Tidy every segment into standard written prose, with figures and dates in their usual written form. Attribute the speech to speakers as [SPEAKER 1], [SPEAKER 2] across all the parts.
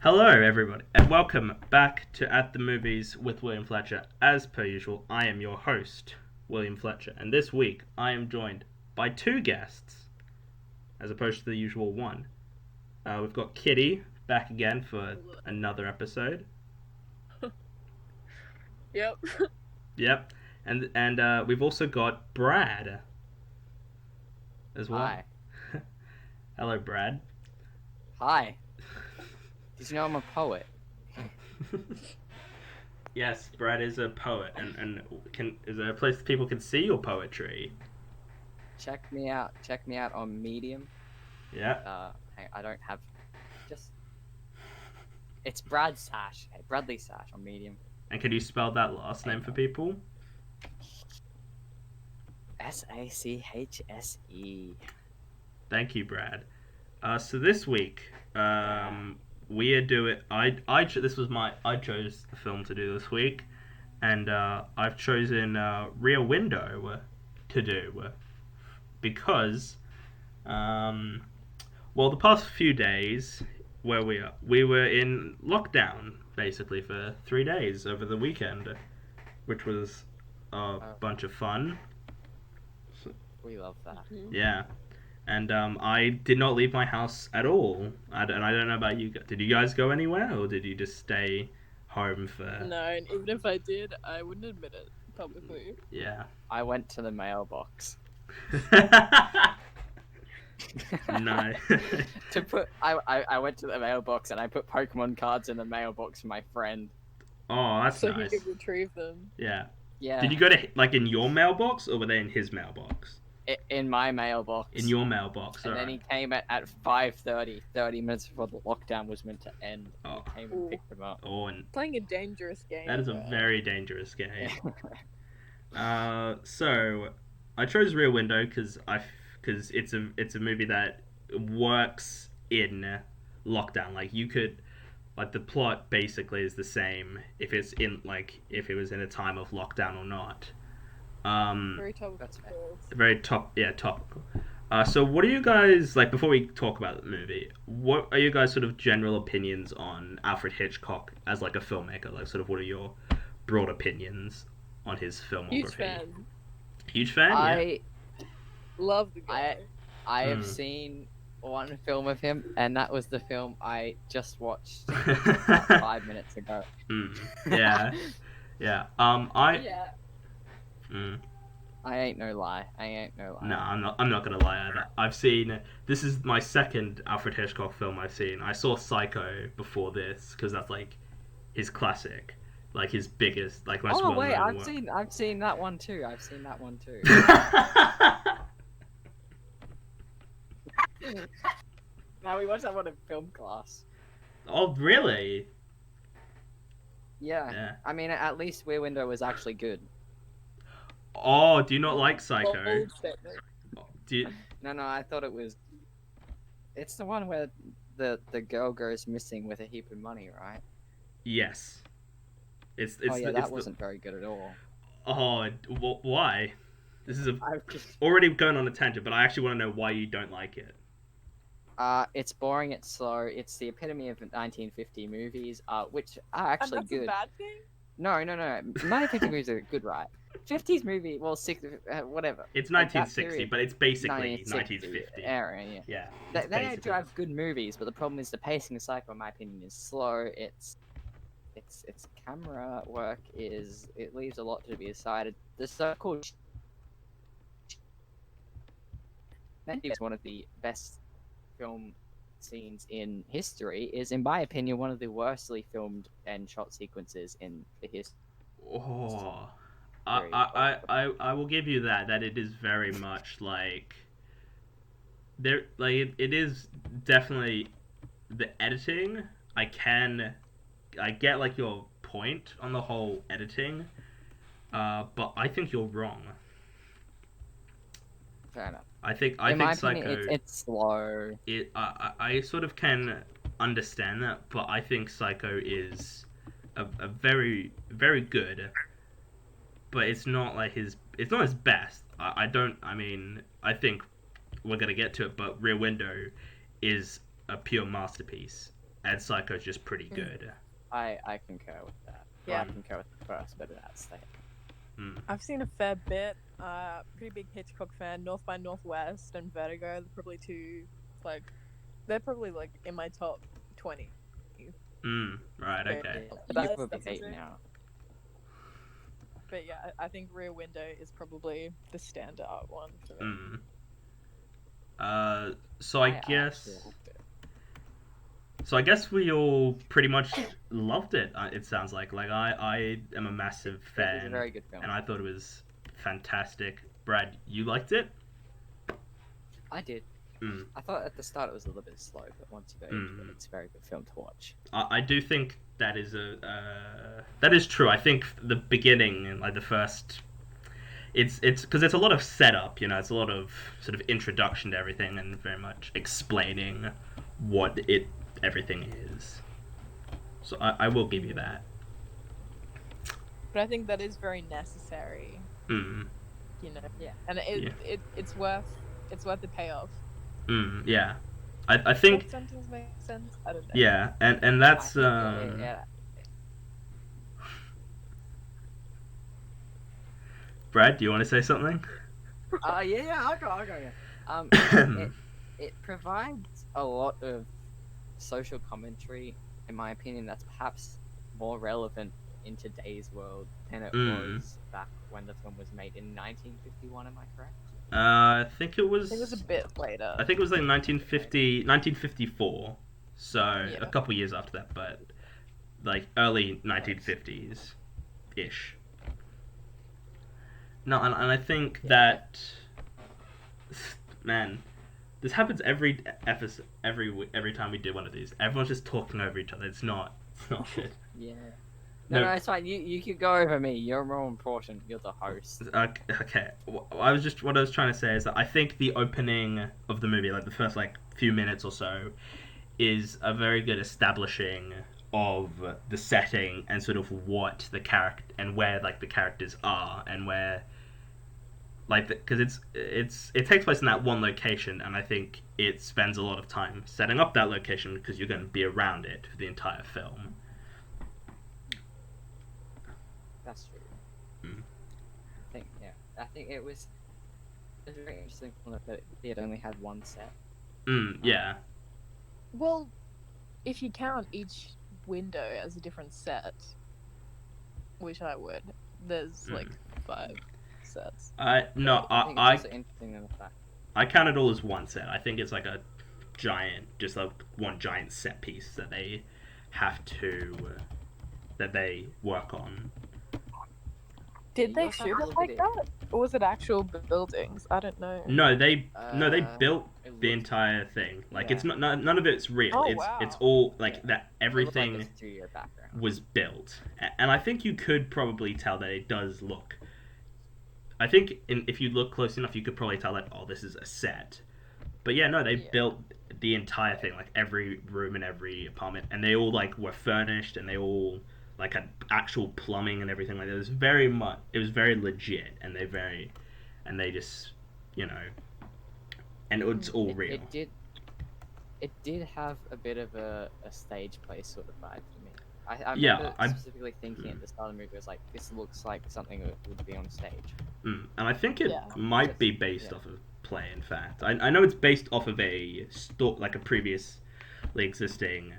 [SPEAKER 1] Hello, everybody, and welcome back to At the Movies with William Fletcher. As per usual, I am your host, William Fletcher, and this week I am joined by two guests, as opposed to the usual one. We've got Kitty back again for another episode.
[SPEAKER 2] Yep.
[SPEAKER 1] Yep, and we've also got Brad as well.
[SPEAKER 3] Hi.
[SPEAKER 1] Hello, Brad.
[SPEAKER 3] Hi. Did you know I'm a poet?
[SPEAKER 1] Yes, Brad is a poet, and is there a place that people can see your poetry?
[SPEAKER 3] Check me out. Check me out on Medium.
[SPEAKER 1] Yeah.
[SPEAKER 3] I don't have. Just. It's Brad Sash. Hey, Bradley Sash on Medium.
[SPEAKER 1] And can you spell that last name for people?
[SPEAKER 3] Sachse.
[SPEAKER 1] Thank you, Brad. So this week, we are doing. I chose the film to do this week, and I've chosen Rear Window to do because, the past few days where we were in lockdown basically for 3 days over the weekend, which was a bunch of fun.
[SPEAKER 3] We love that.
[SPEAKER 1] Yeah. And I did not leave my house at all. And I don't know about you guys. Did you guys go anywhere, or did you just stay home for...
[SPEAKER 2] No, and even if I did, I wouldn't admit it publicly.
[SPEAKER 1] Yeah.
[SPEAKER 3] I went to the mailbox.
[SPEAKER 1] No.
[SPEAKER 3] I went to the mailbox and I put Pokemon cards in the mailbox for my friend.
[SPEAKER 1] Oh, that's
[SPEAKER 2] So
[SPEAKER 1] nice.
[SPEAKER 2] he could retrieve them.
[SPEAKER 1] Yeah.
[SPEAKER 3] Yeah.
[SPEAKER 1] Did you go to, in your mailbox, or were they in his mailbox?
[SPEAKER 3] In my mailbox.
[SPEAKER 1] In your mailbox,
[SPEAKER 3] And then he came at 5:30, 30 minutes before the lockdown was meant to end.
[SPEAKER 1] Oh.
[SPEAKER 3] He came and picked him up.
[SPEAKER 1] Oh, and
[SPEAKER 2] Playing a dangerous game.
[SPEAKER 1] that is a
[SPEAKER 2] though.
[SPEAKER 1] very dangerous game. So I chose Rear Window because it's a movie that works in lockdown. The plot basically is the same if it was in a time of lockdown or not.
[SPEAKER 2] Very topical.
[SPEAKER 3] That's fair.
[SPEAKER 1] Very topical. So what are you guys, before we talk about the movie, what are you guys sort of general opinions on Alfred Hitchcock as a filmmaker? What are your broad opinions on his filmography?
[SPEAKER 2] Huge fan.
[SPEAKER 1] Huge fan?
[SPEAKER 3] I
[SPEAKER 2] Love the guy.
[SPEAKER 3] I have seen one film of him, and that was the film I just watched
[SPEAKER 1] Yeah.
[SPEAKER 3] 5 minutes ago.
[SPEAKER 1] Yeah. Yeah.
[SPEAKER 2] Yeah.
[SPEAKER 3] I ain't no lie.
[SPEAKER 1] No, I'm not gonna lie either. I've seen. This is my second Alfred Hitchcock film I've seen. I saw Psycho before this because that's his classic, his biggest, most
[SPEAKER 3] Oh
[SPEAKER 1] well-known
[SPEAKER 3] wait,
[SPEAKER 1] work.
[SPEAKER 3] I've seen that one too. Now we watched that one in film class.
[SPEAKER 1] Oh really?
[SPEAKER 3] Yeah.
[SPEAKER 1] Yeah.
[SPEAKER 3] I mean, at least Rear Window was actually good.
[SPEAKER 1] Oh, do you not like Psycho?
[SPEAKER 2] Bold statement.
[SPEAKER 1] Do you...
[SPEAKER 3] No, I thought it was. It's the one where the girl goes missing with a heap of money, right?
[SPEAKER 1] Yes. It's
[SPEAKER 3] That wasn't very good at all.
[SPEAKER 1] Oh, why? This is
[SPEAKER 3] I've just...
[SPEAKER 1] already going on a tangent, but I actually want to know why you don't like it.
[SPEAKER 3] It's boring. It's slow. It's the epitome of 1950 movies, which are actually
[SPEAKER 2] And that's
[SPEAKER 3] good.
[SPEAKER 2] a bad thing?
[SPEAKER 3] No. 1950 movies are good, right? 50s movie, whatever.
[SPEAKER 1] It's
[SPEAKER 3] Like that
[SPEAKER 1] 1960,
[SPEAKER 3] period. but
[SPEAKER 1] it's basically 1950.
[SPEAKER 3] Era, yeah.
[SPEAKER 1] Yeah.
[SPEAKER 3] They do have good movies, but the problem is the pacing of Psycho, in my opinion, is slow. Its camera work it leaves a lot to be decided. The so-called is one of the best film scenes in history. Is, in my opinion, one of the worstly filmed and shot sequences in the history.
[SPEAKER 1] Oh, I will give you that it is very much there it is definitely the editing. I get your point on the whole editing, but I think you're wrong.
[SPEAKER 3] Fair enough.
[SPEAKER 1] I think
[SPEAKER 3] Psycho.
[SPEAKER 1] Psycho.
[SPEAKER 3] It's slow.
[SPEAKER 1] I sort of can understand that, but I think Psycho is a very, very good, but it's not his best. I think we're gonna get to it, but Rear Window is a pure masterpiece, and Psycho's just pretty good.
[SPEAKER 3] I concur with that.
[SPEAKER 2] Yeah.
[SPEAKER 3] I concur with the first bit of that statement.
[SPEAKER 2] I've seen a fair bit. Pretty big Hitchcock fan. North by Northwest and Vertigo. They're probably they're probably like in my top 20.
[SPEAKER 1] Right. Okay.
[SPEAKER 3] You
[SPEAKER 2] That's
[SPEAKER 3] probably hate
[SPEAKER 2] insane.
[SPEAKER 3] now.
[SPEAKER 2] But yeah, I think Rear Window is probably the standout one for me.
[SPEAKER 1] So I guess.
[SPEAKER 3] actually liked it.
[SPEAKER 1] So I guess we all pretty much loved it. It sounds like I am a massive
[SPEAKER 3] It was
[SPEAKER 1] fan,
[SPEAKER 3] a very good film.
[SPEAKER 1] and I thought it was fantastic. Brad, you liked it?
[SPEAKER 3] I did. I thought at the start it was a little bit slow, but once you go into it, it's a very good film to watch.
[SPEAKER 1] I do think that is that is true. I think the beginning and like the first, it's because it's a lot of setup. You know, it's a lot of sort of introduction to everything and very much explaining what everything is. So I will give you that.
[SPEAKER 2] But I think that is very necessary. You know.
[SPEAKER 3] Yeah.
[SPEAKER 2] And it's worth the payoff.
[SPEAKER 1] Yeah. I think.
[SPEAKER 2] That sentence makes sense. I don't know.
[SPEAKER 1] Yeah, and that's
[SPEAKER 3] Yeah.
[SPEAKER 1] Brad, do you want to say something?
[SPEAKER 3] Yeah, I'll go. It provides a lot of social commentary, in my opinion, that's perhaps more relevant in today's world than it was back when the film was made in 1951. Am I correct?
[SPEAKER 1] I think it was.
[SPEAKER 2] I think it was a bit later.
[SPEAKER 1] I think it was like 1954. So
[SPEAKER 2] Yeah.
[SPEAKER 1] a couple years after that, but like early 1950s ish. No, and I think that, man, this happens every episode, every time we do one of these. Everyone's just talking over each other. It's not good.
[SPEAKER 3] Yeah. No, it's fine. You could go over me. You're more important. You're the host.
[SPEAKER 1] Okay. What I was trying to say is that I think the opening of the movie, like the first like few minutes or so, is a very good establishing of the setting and sort of what the character and where like the characters are and where like because it takes place in that one location, and I think it spends a lot of time setting up that location because you're going to be around it for the entire film.
[SPEAKER 3] That's true. I think it was very interesting that it only had one set.
[SPEAKER 1] Yeah.
[SPEAKER 2] Well, if you count each window as a different set, which I would, there's like 5 sets.
[SPEAKER 1] No,
[SPEAKER 3] I think it's also interesting in the fact.
[SPEAKER 1] I count it all as one set. I think it's like a giant, just like one giant set piece that they have to that they work on.
[SPEAKER 2] Did they shoot it like that, or was it actual buildings? I don't know.
[SPEAKER 1] No, they built the entire thing. Like it's not none of it's real.
[SPEAKER 2] Oh,
[SPEAKER 1] it's all like that.
[SPEAKER 3] It
[SPEAKER 1] Everything
[SPEAKER 3] looked like a studio background.
[SPEAKER 1] was built, and I think you could probably tell that it does look. I think if you look close enough, you could probably tell that this is a set. But yeah, no, they built the entire thing, like every room and every apartment, and they all like were furnished, and they all like had actual plumbing and everything like that. It was very legit, and they just, you know, and it's all real.
[SPEAKER 3] It did have a bit of a stage play sort of vibe for me. I remember specifically thinking at the start of the movie, it was like, this looks like something that would be on stage.
[SPEAKER 1] And I think it might be based off of play, in fact. I know it's based off of a like a previously existing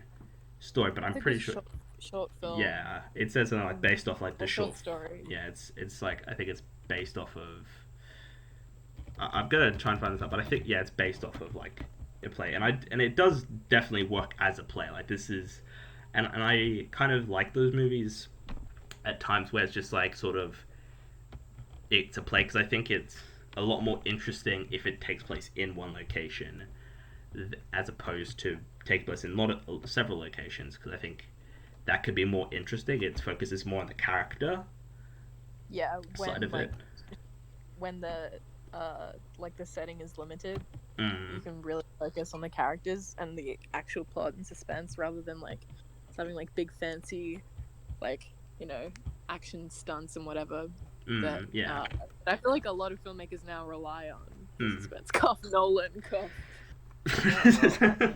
[SPEAKER 1] story, but I'm pretty sure...
[SPEAKER 2] Short film.
[SPEAKER 1] Yeah, it says something like based off like the
[SPEAKER 2] short story.
[SPEAKER 1] Yeah, it's like I think it's based off of. I'm gonna try and find this out, but I think it's based off of like a play, and it does definitely work as a play. Like this is, and I kind of like those movies at times where it's just like sort of it's a play, because I think it's a lot more interesting if it takes place in one location as opposed to take place in several locations, because I think that could be more interesting. It focuses more on the character side of it.
[SPEAKER 2] When the like the setting is limited, you can really focus on the characters and the actual plot and suspense, rather than like something like big fancy, like, you know, action stunts and whatever. I feel like a lot of filmmakers now rely on the suspense. Cough, Nolan, cough.
[SPEAKER 3] I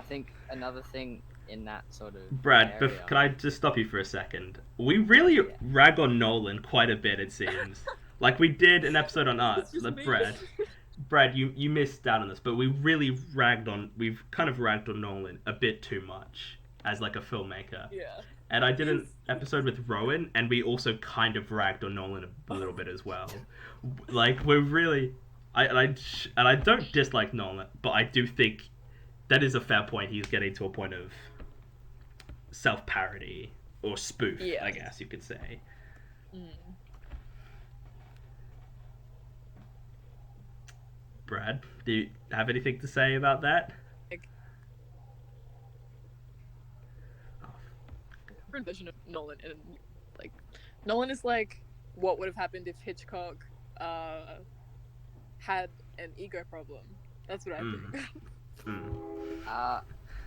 [SPEAKER 3] think another thing in that sort of
[SPEAKER 1] Brad,
[SPEAKER 3] area.
[SPEAKER 1] can I just stop you for a second? We really rag on Nolan quite a bit, it seems. Like we did an episode on art.
[SPEAKER 2] It's just me.
[SPEAKER 1] Brad, you missed out on this, but we've kind of ragged on Nolan a bit too much as like a filmmaker.
[SPEAKER 2] Yeah.
[SPEAKER 1] And I did an episode with Rowan, and we also kind of ragged on Nolan a little bit as well. Like we're really, I don't dislike Nolan, but I do think that is a fair point. He's getting to a point of self-parody or spoof, I guess you could say. Brad, do you have anything to say about that?
[SPEAKER 2] Different version of Nolan, and like Nolan is like what would have happened if Hitchcock had an ego problem. That's what I think.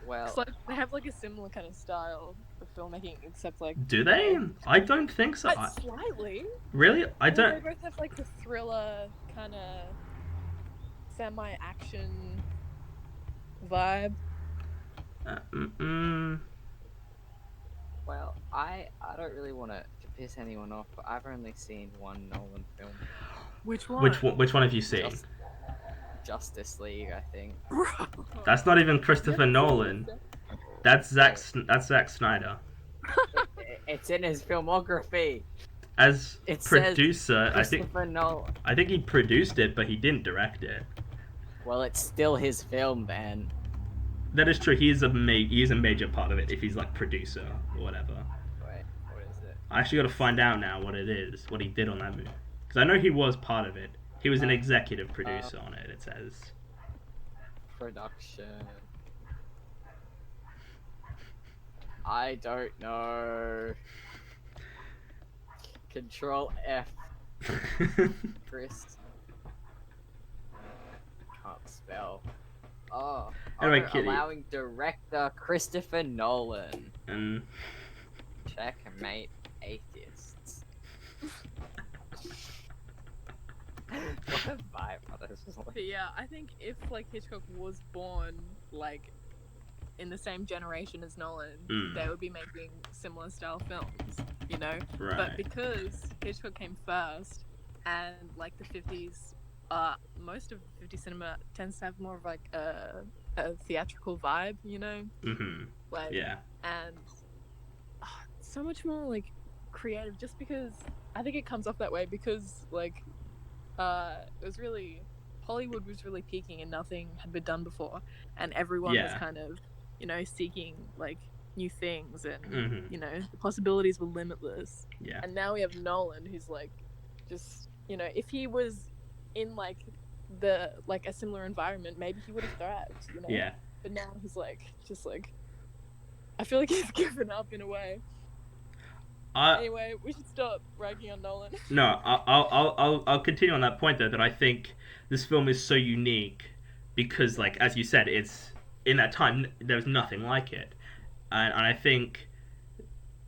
[SPEAKER 3] Well,
[SPEAKER 2] it's like they have like a similar kind of style of filmmaking, except like.
[SPEAKER 1] Do they? I don't think so.
[SPEAKER 2] Slightly.
[SPEAKER 1] Really? I don't.
[SPEAKER 2] They both have like the thriller kind of semi-action vibe.
[SPEAKER 3] Well, I don't really want to piss anyone off, but I've only seen one Nolan film.
[SPEAKER 2] Which one?
[SPEAKER 1] Which one have you seen?
[SPEAKER 3] Justice League, I think.
[SPEAKER 1] That's not even Christopher Nolan. That's Zack Snyder.
[SPEAKER 3] It's in his filmography.
[SPEAKER 1] As
[SPEAKER 3] It
[SPEAKER 1] producer,
[SPEAKER 3] says Christopher Nolan.
[SPEAKER 1] I think he produced it, but he didn't direct it.
[SPEAKER 3] Well, it's still his film, man.
[SPEAKER 1] That is true. He is a major part of it if he's like producer or whatever.
[SPEAKER 3] Wait, what is it?
[SPEAKER 1] I actually got to find out now what it is, what he did on that movie, because I know he was part of it. He was an executive producer on it. It says
[SPEAKER 3] production. I don't know. Control F. Chris. Can't spell. Oh.
[SPEAKER 1] Anyway, Kitty.
[SPEAKER 3] Allowing director Christopher Nolan.
[SPEAKER 1] And
[SPEAKER 3] Checkmate atheists. What a vibe on this one.
[SPEAKER 2] But yeah, I think if like Hitchcock was born like in the same generation as Nolan, they would be making similar style films, you know?
[SPEAKER 1] Right.
[SPEAKER 2] But because Hitchcock came first, and like the 50s, most of 50 cinema tends to have more of like a theatrical vibe, you know? Like,
[SPEAKER 1] yeah.
[SPEAKER 2] And so much more like creative, just because I think it comes off that way because like it was really, Hollywood was really peaking and nothing had been done before, and everyone was kind of, you know, seeking like new things, and you know, the possibilities were limitless.
[SPEAKER 1] Yeah.
[SPEAKER 2] And now we have Nolan, who's like, just, you know, if he was in like a similar environment, maybe he would have thrived, you know.
[SPEAKER 1] Yeah.
[SPEAKER 2] But now he's like, just like, I feel like he's given up in a way. Anyway, we should stop ragging on Nolan.
[SPEAKER 1] No, I'll continue on that point though, that I think this film is so unique because, like as you said, it's in that time there was nothing like it, and I think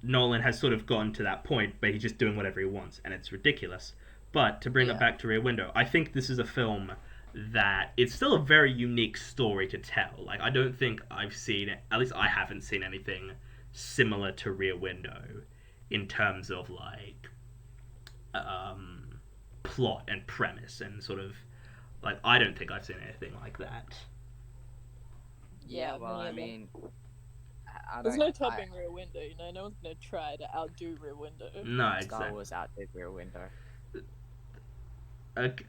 [SPEAKER 1] Nolan has sort of gotten to that point where he's just doing whatever he wants, and it's ridiculous. But to bring it back to Rear Window, I think this is a film that it's still a very unique story to tell. Like I don't think I've seen it, at least I haven't seen anything similar to Rear Window in terms of like plot and premise and sort of like I don't think I've seen anything like that.
[SPEAKER 3] Yeah, well, I mean,
[SPEAKER 2] there's no topping Rear Window, you know. No one's gonna try to outdo Rear Window.
[SPEAKER 1] No, exactly.
[SPEAKER 3] Star Wars outdid Rear Window.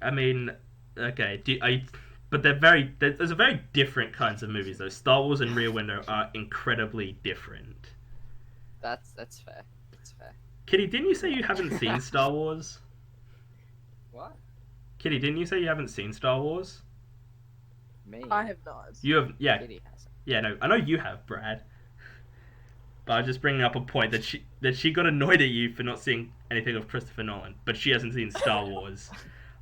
[SPEAKER 1] I mean, okay. But there's a very different kinds of movies though. Star Wars and Rear Window are incredibly different.
[SPEAKER 3] That's fair. That's fair.
[SPEAKER 1] Kitty, didn't you say you haven't seen Star Wars?
[SPEAKER 3] What?
[SPEAKER 1] Kitty, didn't you say you haven't seen Star Wars?
[SPEAKER 3] Me?
[SPEAKER 2] I have not.
[SPEAKER 1] You have, yeah.
[SPEAKER 3] Kitty hasn't.
[SPEAKER 1] Yeah, no, I know you have, Brad. But I was just bringing up a point that she got annoyed at you for not seeing anything of Christopher Nolan, but she hasn't seen Star Wars,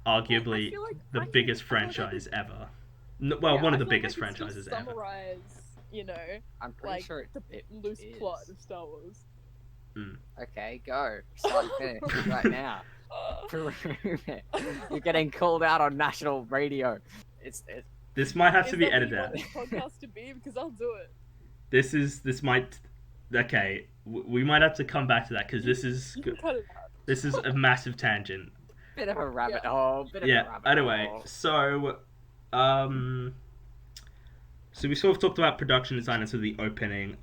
[SPEAKER 1] arguably the biggest franchise ever. One of the biggest franchises ever.
[SPEAKER 2] Summarize, you know,
[SPEAKER 3] I'm pretty
[SPEAKER 2] like
[SPEAKER 3] sure
[SPEAKER 2] the loose plot of Star Wars.
[SPEAKER 3] Okay, go. Start finish right now. You're getting called out on national radio. It's
[SPEAKER 1] This might have
[SPEAKER 2] Is
[SPEAKER 1] to be
[SPEAKER 2] that what
[SPEAKER 1] edited
[SPEAKER 2] you
[SPEAKER 1] out.
[SPEAKER 2] want this podcast to be? Because I'll do it.
[SPEAKER 1] This might. Okay, we might have to come back to that because
[SPEAKER 2] You can cut it out.
[SPEAKER 1] this is a massive tangent.
[SPEAKER 3] Bit of a rabbit
[SPEAKER 2] Yeah.
[SPEAKER 3] hole. Bit of a
[SPEAKER 1] Yeah.
[SPEAKER 3] rabbit
[SPEAKER 1] Anyway,
[SPEAKER 3] hole.
[SPEAKER 1] so so we sort of talked about production design and sort of the opening.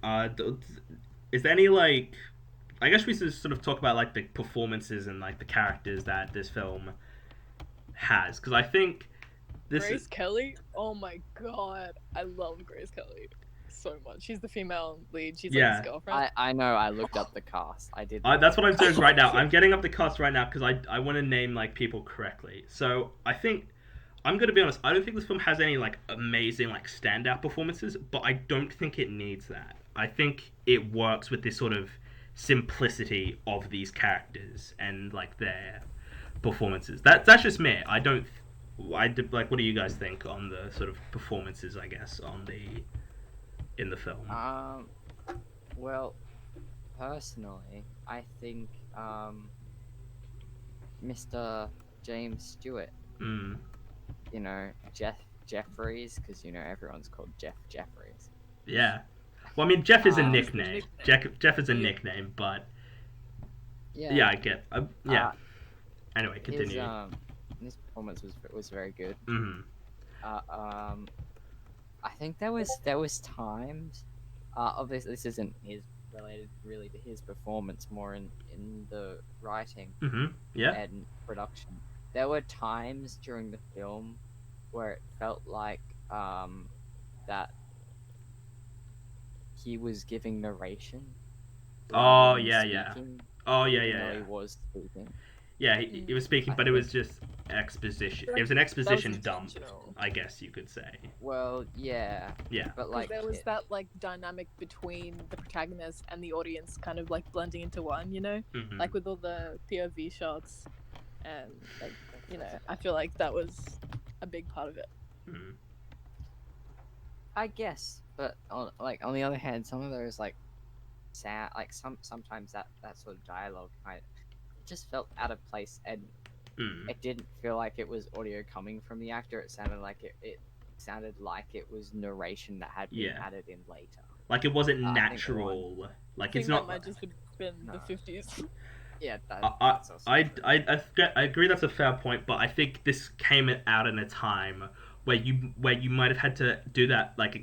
[SPEAKER 1] Is there any like? I guess we should sort of talk about like the performances and like the characters that this film has, because I think this
[SPEAKER 2] Grace
[SPEAKER 1] is.
[SPEAKER 2] Kelly? Oh my god. I love Grace Kelly so much. She's the female lead. She's
[SPEAKER 1] Yeah.
[SPEAKER 2] like his girlfriend.
[SPEAKER 3] I know. I looked up the cast. I did.
[SPEAKER 1] That's what I'm doing right now. I'm getting up the cast right now because I want to name like people correctly. So I think I'm gonna be honest. I don't think this film has any like amazing like standout performances, but I don't think it needs that. I think it works with this sort of simplicity of these characters and like their performances. That's just me. I don't. Like. What do you guys think on the sort of performances? I guess in the film.
[SPEAKER 3] Well, personally, I think Mr. James Stewart.
[SPEAKER 1] Mm.
[SPEAKER 3] You know, Jeffries, because you know everyone's called Jeffries.
[SPEAKER 1] Yeah. Well, I mean, Jeff is a
[SPEAKER 3] Um,
[SPEAKER 1] nickname. Jeff is a nickname, but
[SPEAKER 3] Yeah.
[SPEAKER 1] I get. Yeah. Anyway, continue.
[SPEAKER 3] His performance was very good.
[SPEAKER 1] Mm-hmm.
[SPEAKER 3] I think there was times. Obviously, this isn't related really to his performance, more in the writing
[SPEAKER 1] Mm-hmm. Yeah.
[SPEAKER 3] and production. There were times during the film where it felt like that he was giving narration.
[SPEAKER 1] Oh,
[SPEAKER 3] rather than
[SPEAKER 1] yeah.
[SPEAKER 3] speaking,
[SPEAKER 1] Oh, yeah,
[SPEAKER 3] even
[SPEAKER 1] yeah,
[SPEAKER 3] though
[SPEAKER 1] yeah.
[SPEAKER 3] he was speaking.
[SPEAKER 1] Yeah, he was speaking,
[SPEAKER 3] I
[SPEAKER 1] but it was
[SPEAKER 3] think-
[SPEAKER 1] just exposition. It was an
[SPEAKER 2] That was
[SPEAKER 1] exposition dump,
[SPEAKER 2] intentional.
[SPEAKER 1] I guess you could say.
[SPEAKER 3] Well, yeah,
[SPEAKER 1] Yeah.
[SPEAKER 3] but like
[SPEAKER 2] there was that like dynamic between the protagonist and the audience kind of like blending into one, you know?
[SPEAKER 1] Mm-hmm.
[SPEAKER 2] Like with all the POV shots and like, you know, I feel like that was a big part of it.
[SPEAKER 1] Mm-hmm.
[SPEAKER 3] I guess, but on the other hand, some of those like sound sometimes that sort of dialogue just felt out of place, and
[SPEAKER 1] Mm.
[SPEAKER 3] it didn't feel like it was audio coming from the actor. It sounded like it sounded like it was narration that had been
[SPEAKER 1] Yeah.
[SPEAKER 3] added in later.
[SPEAKER 1] Like it wasn't
[SPEAKER 3] I think
[SPEAKER 1] natural. Like
[SPEAKER 2] I
[SPEAKER 1] it's
[SPEAKER 2] think
[SPEAKER 1] not.
[SPEAKER 2] that might just have been the
[SPEAKER 3] No.
[SPEAKER 2] 50s.
[SPEAKER 3] Yeah,
[SPEAKER 1] I
[SPEAKER 3] that's also
[SPEAKER 1] I,
[SPEAKER 3] true.
[SPEAKER 1] I agree that's a fair point, but I think this came out in a time where you might have had to do that, like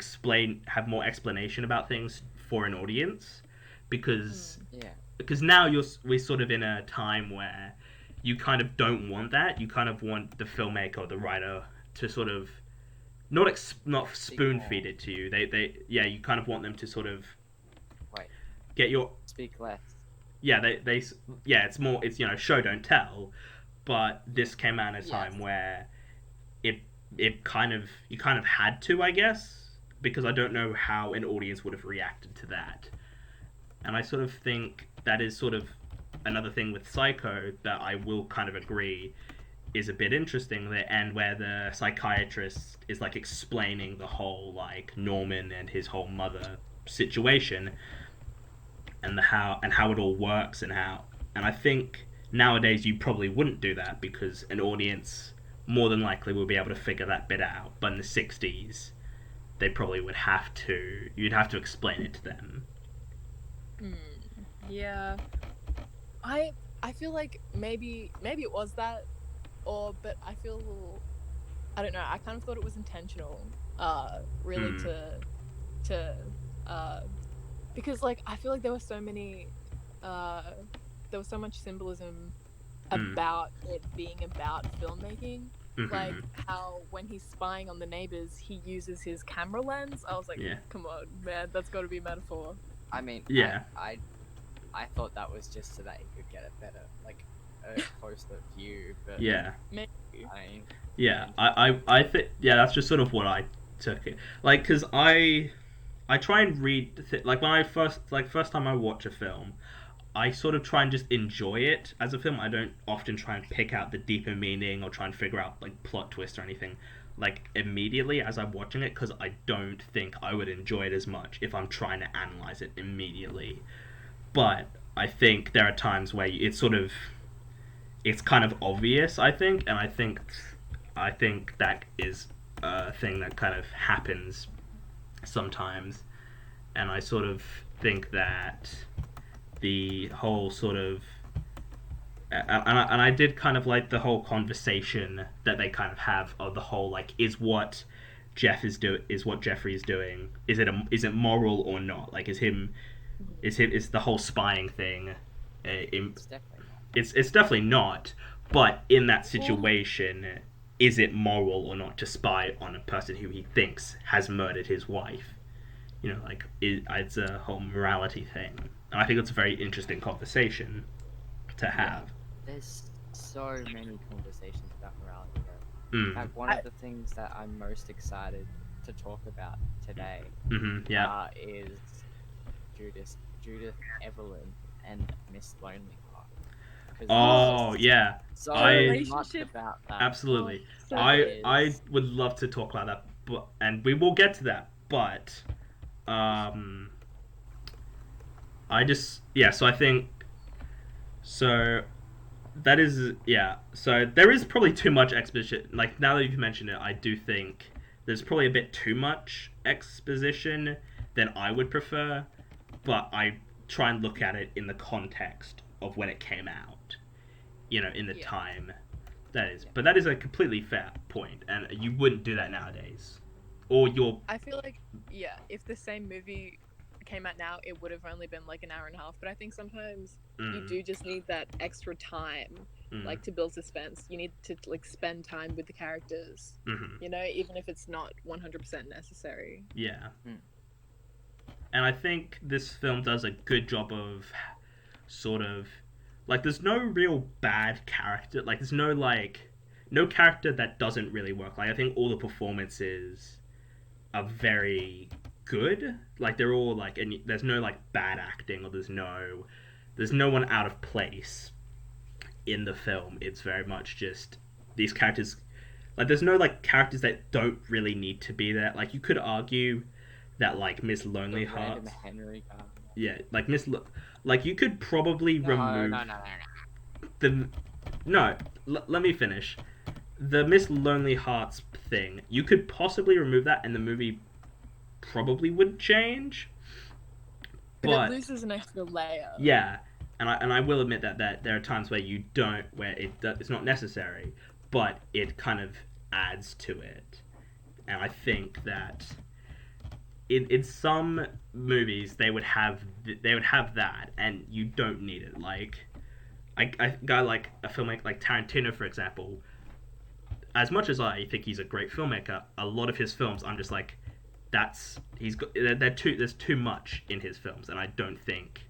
[SPEAKER 1] have more explanation about things for an audience, because
[SPEAKER 3] Yeah.
[SPEAKER 1] now we're sort of in a time where you kind of don't want that. You kind of want the filmmaker or the writer to sort of not spoon feed it to you. You kind of want them to sort of
[SPEAKER 3] Wait.
[SPEAKER 1] get your
[SPEAKER 3] Speak less.
[SPEAKER 1] it's more, it's show don't tell, but this came out at a time
[SPEAKER 2] Yes.
[SPEAKER 1] where you kind of had to, I guess, because I don't know how an audience would have reacted to that. And I sort of think that is sort of another thing with Psycho that I will kind of agree is a bit interesting there, and where the psychiatrist is like explaining the whole like Norman and his whole mother situation, and how it all works, and I think nowadays you probably wouldn't do that because an audience more than likely will be able to figure that bit out, but in the 60s they probably would have to, you'd have to explain it to them.
[SPEAKER 2] Yeah. I feel like maybe it was that, but I feel, I don't know, I kind of thought it was intentional, really to because like I feel like there were so many, there was so much symbolism about it being about filmmaking.
[SPEAKER 1] Mm-hmm.
[SPEAKER 2] Like how when he's spying on the neighbors, he uses his camera lens. I was like,
[SPEAKER 1] Yeah.
[SPEAKER 2] come on, man, that's got to be metaphor.
[SPEAKER 3] I mean,
[SPEAKER 1] Yeah.
[SPEAKER 3] I thought that was just so that he could get a better, like, a closer view. But
[SPEAKER 1] Yeah.
[SPEAKER 2] Maybe.
[SPEAKER 3] I mean,
[SPEAKER 1] Yeah, I think, yeah, that's just sort of what I took it. Like, because I try and read, like, when I first time I watch a film, I sort of try and just enjoy it as a film. I don't often try and pick out the deeper meaning or try and figure out, like, plot twist or anything, like, immediately as I'm watching it, because I don't think I would enjoy it as much if I'm trying to analyze it immediately. But I think there are times where it's kind of obvious, I think, and I think that is thing that kind of happens sometimes, and I sort of think that the whole sort of and I did kind of like the whole conversation that they kind of have of the whole like is what Jeffrey is doing, is it moral or not, like is the whole spying thing
[SPEAKER 3] It's definitely not.
[SPEAKER 1] it's definitely not, but in that situation, is it moral or not to spy on a person who he thinks has murdered his wife? You know, like it's a whole morality thing, and I think it's a very interesting conversation to have.
[SPEAKER 3] There's so many conversations about morality, though.
[SPEAKER 1] Mm.
[SPEAKER 3] Like, one of the things that I'm most excited to talk about today
[SPEAKER 1] Yeah.
[SPEAKER 3] is Judith Evelyn and Miss Lonely Heart. 'Cause
[SPEAKER 1] Oh
[SPEAKER 3] there's
[SPEAKER 1] yeah,
[SPEAKER 3] so
[SPEAKER 1] I
[SPEAKER 3] much about that.
[SPEAKER 1] absolutely.
[SPEAKER 2] So
[SPEAKER 1] I would love to talk about that, and we will get to that. But I just So I think so. That is So there is probably too much exposition. Like now that you've mentioned it, I do think there's probably a bit too much exposition than I would prefer. But I try and look at it in the context of when it came out. You know, in the time that is. But that is a completely fair point, and you wouldn't do that nowadays. Or you're.
[SPEAKER 2] I feel like, if the same movie came out now, it would have only been like an hour and a half. But I think sometimes you do just need that extra time, like to build suspense. You need to like spend time with the characters, you know, even if it's not 100% necessary.
[SPEAKER 1] Yeah. And I think this film does a good job of sort of like there's no real bad character. Like there's no character that doesn't really work. Like I think all the performances are very good. Like they're all like, and there's no like bad acting, or there's no one out of place in the film. It's very much just these characters. Like there's no like characters that don't really need to be there. Like you could argue that like Miss Lonely Heart.
[SPEAKER 3] Henry guy.
[SPEAKER 1] Yeah, like like you could probably remove
[SPEAKER 3] No.
[SPEAKER 1] the let me finish. The Miss Lonely Hearts thing, you could possibly remove that and the movie probably would change.
[SPEAKER 2] But it loses an extra layer.
[SPEAKER 1] Yeah, and I will admit that there are times where it's not necessary, but it kind of adds to it. And I think that in some movies they would have that, and you don't need it. Like I guy like a filmmaker like Tarantino, for example. As much as I think he's a great filmmaker, a lot of his films I'm just like, there's too much in his films, and I don't think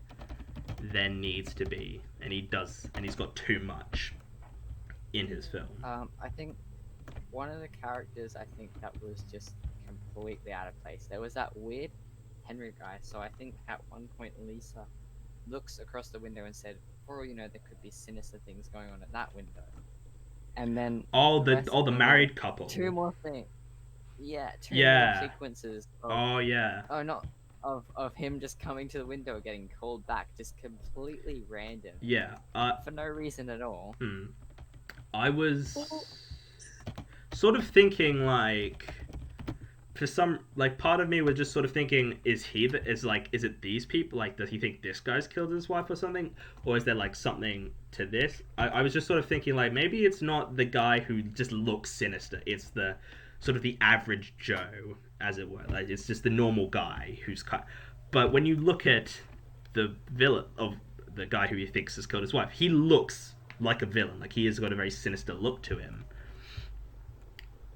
[SPEAKER 1] there needs to be, and he's got too much in his film.
[SPEAKER 3] I think one of the characters that was just completely out of place. There was that weird Henry guy. So I think at one point Lisa looks across the window and said, "For all you know, there could be sinister things going on at that window." And then
[SPEAKER 1] the married couple.
[SPEAKER 3] Two more things. Yeah, two
[SPEAKER 1] Yeah.
[SPEAKER 3] more sequences. Of him just coming to the window, getting called back, just completely random.
[SPEAKER 1] Yeah.
[SPEAKER 3] For no reason at all.
[SPEAKER 1] I was sort of thinking like, for some, like, part of me was just sort of thinking, is it these people? Like, does he think this guy's killed his wife or something? Or is there, like, something to this? I was just sort of thinking, like, maybe it's not the guy who just looks sinister. It's the sort of the average Joe, as it were. Like, it's just the normal guy who's But when you look at the villain of the guy who he thinks has killed his wife, he looks like a villain. Like, he has got a very sinister look to him.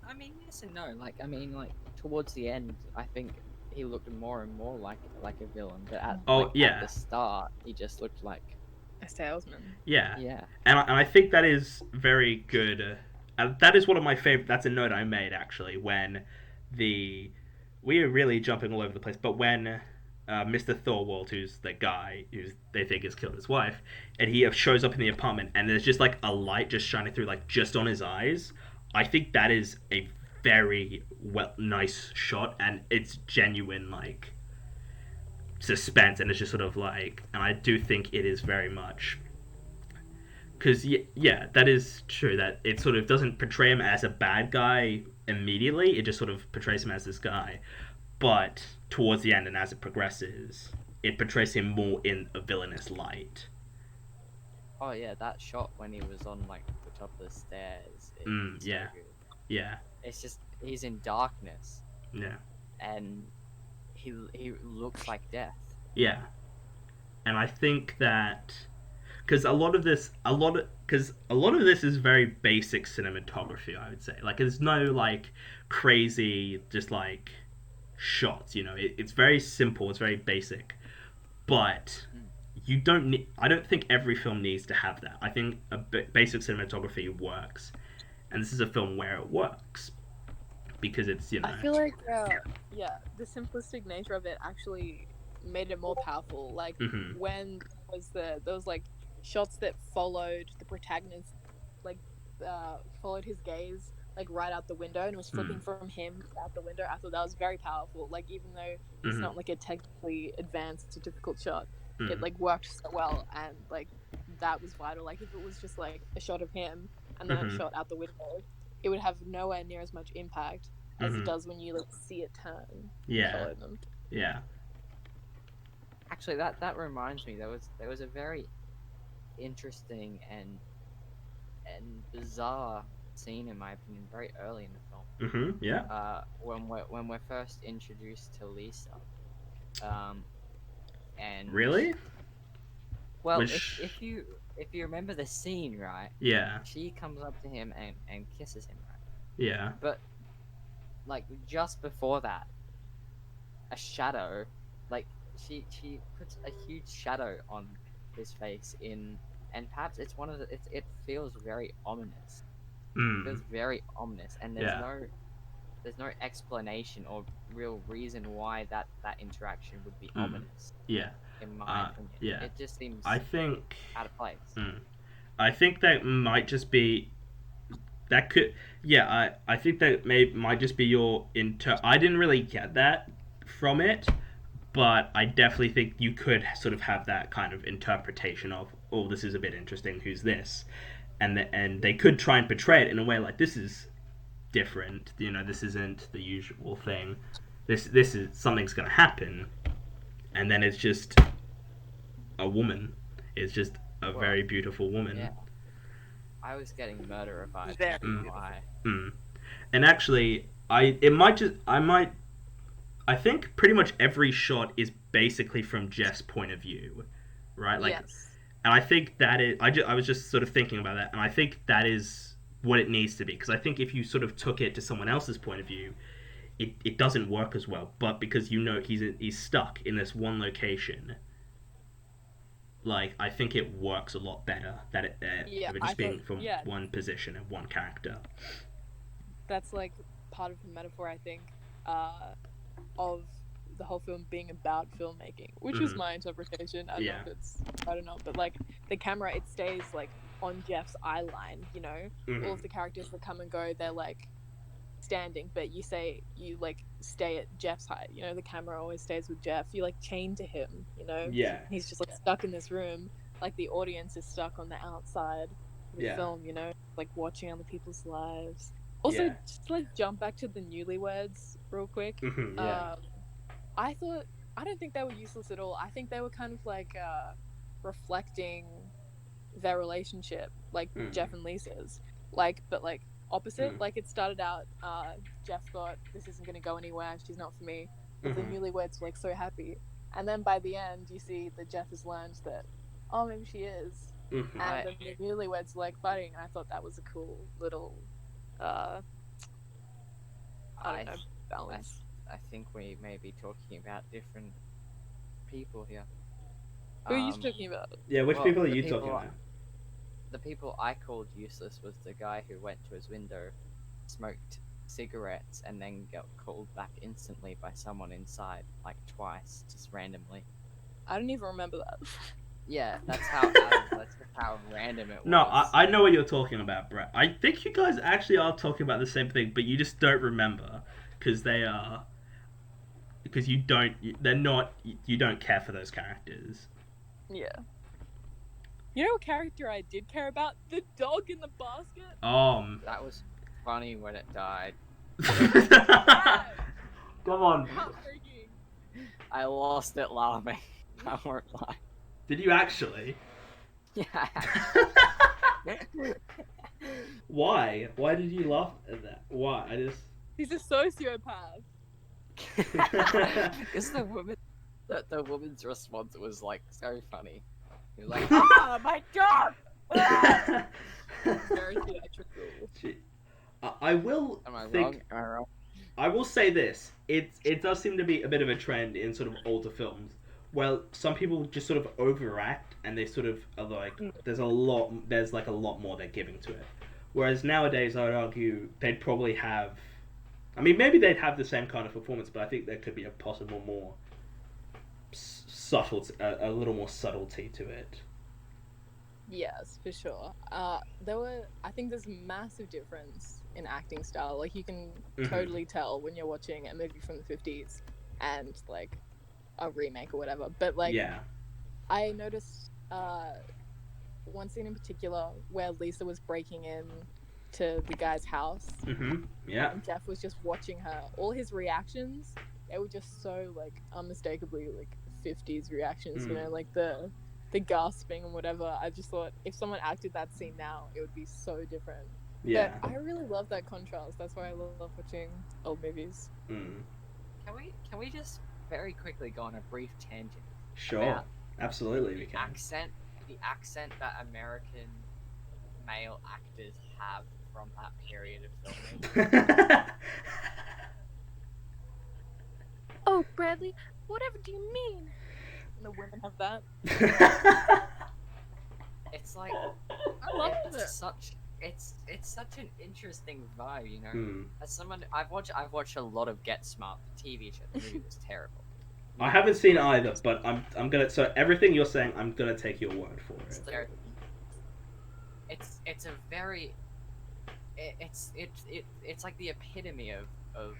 [SPEAKER 3] I mean, yes and no. Like, towards the end, I think he looked more and more like a villain. But at the start, he just looked like
[SPEAKER 2] a salesman.
[SPEAKER 1] Yeah.
[SPEAKER 3] Yeah.
[SPEAKER 1] And I think that is very good. That is one of my favorite. That's a note I made actually when we are really jumping all over the place. But when Mr. Thorwald, who's the guy who they think has killed his wife, and he shows up in the apartment, and there's just like a light just shining through, like just on his eyes. I think that is a very nice shot, and it's genuine like suspense, and it's just sort of like, and I do think it is very much Because yeah, that is true. That it sort of doesn't portray him as a bad guy immediately. It just sort of portrays him as this guy. But towards the end, and as it progresses, it portrays him more in a villainous light.
[SPEAKER 3] Oh yeah, that shot when he was on like the top of the stairs. It's so
[SPEAKER 1] Yeah,
[SPEAKER 3] good.
[SPEAKER 1] yeah,
[SPEAKER 3] It's just he's in darkness
[SPEAKER 1] yeah,
[SPEAKER 3] and he looks like death.
[SPEAKER 1] yeah. And I think that because a lot of this is very basic cinematography. I would say, like, there's no like crazy just like shots. You know, it's very simple. It's very basic, but you don't need. I don't think every film needs to have that. I think a basic cinematography works, and this is a film where it works because it's, you know.
[SPEAKER 2] I feel like yeah, the simplistic nature of it actually made it more powerful. Like when there was like shots that followed the protagonist, like followed his gaze like right out the window, and it was flipping from him out the window. I thought that was very powerful. Like even though it's not like a technically advanced or difficult shot, it like worked so well, and like that was vital. Like if it was just like a shot of him and then a shot out the window, it would have nowhere near as much impact as it does when you like see it turn.
[SPEAKER 1] Yeah.
[SPEAKER 2] Follow them.
[SPEAKER 1] Yeah.
[SPEAKER 3] Actually, that reminds me. There was a very interesting and bizarre scene, in my opinion, very early in the film.
[SPEAKER 1] Yeah.
[SPEAKER 3] When we're first introduced to Lisa, and
[SPEAKER 1] Really?
[SPEAKER 3] well,
[SPEAKER 1] Which...
[SPEAKER 3] if you remember the scene, right?
[SPEAKER 1] Yeah.
[SPEAKER 3] She comes up to him and kisses him, right?
[SPEAKER 1] Yeah.
[SPEAKER 3] But like just before that, a shadow, like she puts a huge shadow on his face and perhaps it's one of the it feels very ominous. It feels very ominous, and there's no explanation or real reason why that interaction would be ominous.
[SPEAKER 1] Yeah.
[SPEAKER 3] In my opinion,
[SPEAKER 1] yeah.
[SPEAKER 3] it just seems
[SPEAKER 1] I think
[SPEAKER 3] out of place.
[SPEAKER 1] I think that might just be that could I think that might just be your I didn't really get that from it, but I definitely think you could sort of have that kind of interpretation of, oh, this is a bit interesting, who's this, and they could try and portray it in a way like, this is different, you know, this isn't the usual thing, this is something's going to happen, and then it's just a woman, it's just a very beautiful woman.
[SPEAKER 3] Yeah. I was getting murder-ified.
[SPEAKER 1] And actually, I think pretty much every shot is basically from Jeff's point of view, right? Like,
[SPEAKER 2] yes.
[SPEAKER 1] And I think that is. I was just sort of thinking about that, and I think that is what it needs to be. Because I think if you sort of took it to someone else's point of view, it doesn't work as well. But because you know he's stuck in this one location, like, I think it works a lot better that it just being from one position and one character.
[SPEAKER 2] That's like part of the metaphor, I think, of the whole film being about filmmaking, which was my interpretation. I don't know if it's right or not, but like the camera, it stays like on Jeff's eye line, you know. All of the characters that come and go, they're like standing, but you like stay at Jeff's height, you know. The camera always stays with Jeff, you like chained to him, you know. He's just like stuck in this room, like the audience is stuck on the outside of the film, you know, like watching other people's lives. Also, just to, like, jump back to the newlyweds real quick. I don't think they were useless at all. I think they were kind of like reflecting their relationship, like Jeff and Lisa's, like, but like opposite. Like, it started out, Jeff thought, this isn't going to go anywhere, she's not for me, but the newlyweds were like so happy, and then by the end you see that Jeff has learned that, oh, maybe she is, and then the newlyweds like fighting. I thought that was a cool little I don't know, balance.
[SPEAKER 3] I think we may be talking about different people here.
[SPEAKER 2] Who are you talking about?
[SPEAKER 1] Yeah, which people are you talking about?
[SPEAKER 3] The people I called useless was the guy who went to his window, smoked cigarettes, and then got called back instantly by someone inside, like twice, just randomly.
[SPEAKER 2] I don't even remember that.
[SPEAKER 3] Yeah, that's how random it was.
[SPEAKER 1] No, I know what you're talking about, Brett. I think you guys actually are talking about the same thing, but you just don't remember because you don't care for those characters.
[SPEAKER 2] Yeah. You know what character I did care about? The dog in the basket.
[SPEAKER 3] That was funny when it died.
[SPEAKER 1] Come on.
[SPEAKER 2] Heartbreaking.
[SPEAKER 3] I lost it laughing. I won't lie.
[SPEAKER 1] Did you actually?
[SPEAKER 3] Yeah.
[SPEAKER 1] Why? Why did you laugh at that? Why? I just.
[SPEAKER 2] He's a sociopath.
[SPEAKER 3] Because the woman's response was like so funny. He was like, "Ah, my dog!"
[SPEAKER 2] Very theatrical.
[SPEAKER 1] I will
[SPEAKER 3] Am I
[SPEAKER 1] think.
[SPEAKER 3] wrong? Am I wrong?
[SPEAKER 1] I will say this: it does seem to be a bit of a trend in sort of older films. Well, some people just sort of overact, and they sort of are like, there's like a lot more they're giving to it. Whereas nowadays, I would argue they'd probably have. I mean, maybe they'd have the same kind of performance, but I think there could be a possible more subtle, a little more subtlety to it.
[SPEAKER 2] Yes, for sure. I think there's a massive difference in acting style. Like, you can totally tell when you're watching a movie from the 50s and, like, a remake or whatever. But, like,
[SPEAKER 1] Yeah.
[SPEAKER 2] I noticed one scene in particular where Lisa was breaking in to the guy's house.
[SPEAKER 1] Yeah.
[SPEAKER 2] And Jeff was just watching her. All his reactions, they were just so, like, unmistakably, like, 50s reactions, you know, like the gasping and whatever. I just thought if someone acted that scene now, it would be so different.
[SPEAKER 1] Yeah.
[SPEAKER 2] But I really love that contrast. That's why I love watching old movies.
[SPEAKER 3] Can we just very quickly go on a brief tangent?
[SPEAKER 1] Sure. Absolutely, we can.
[SPEAKER 3] The accent that American male actors have from that period of filming.
[SPEAKER 2] Oh, Bradley, whatever do you mean? And the women have that.
[SPEAKER 3] It's like
[SPEAKER 2] I love it.
[SPEAKER 3] It's such an interesting vibe, you know. As someone I've watched a lot of Get Smart, the TV show. The movie was terrible.
[SPEAKER 1] I haven't seen either, but I'm gonna. So everything you're saying, I'm gonna take your word for it.
[SPEAKER 3] It's a very. It's like the epitome of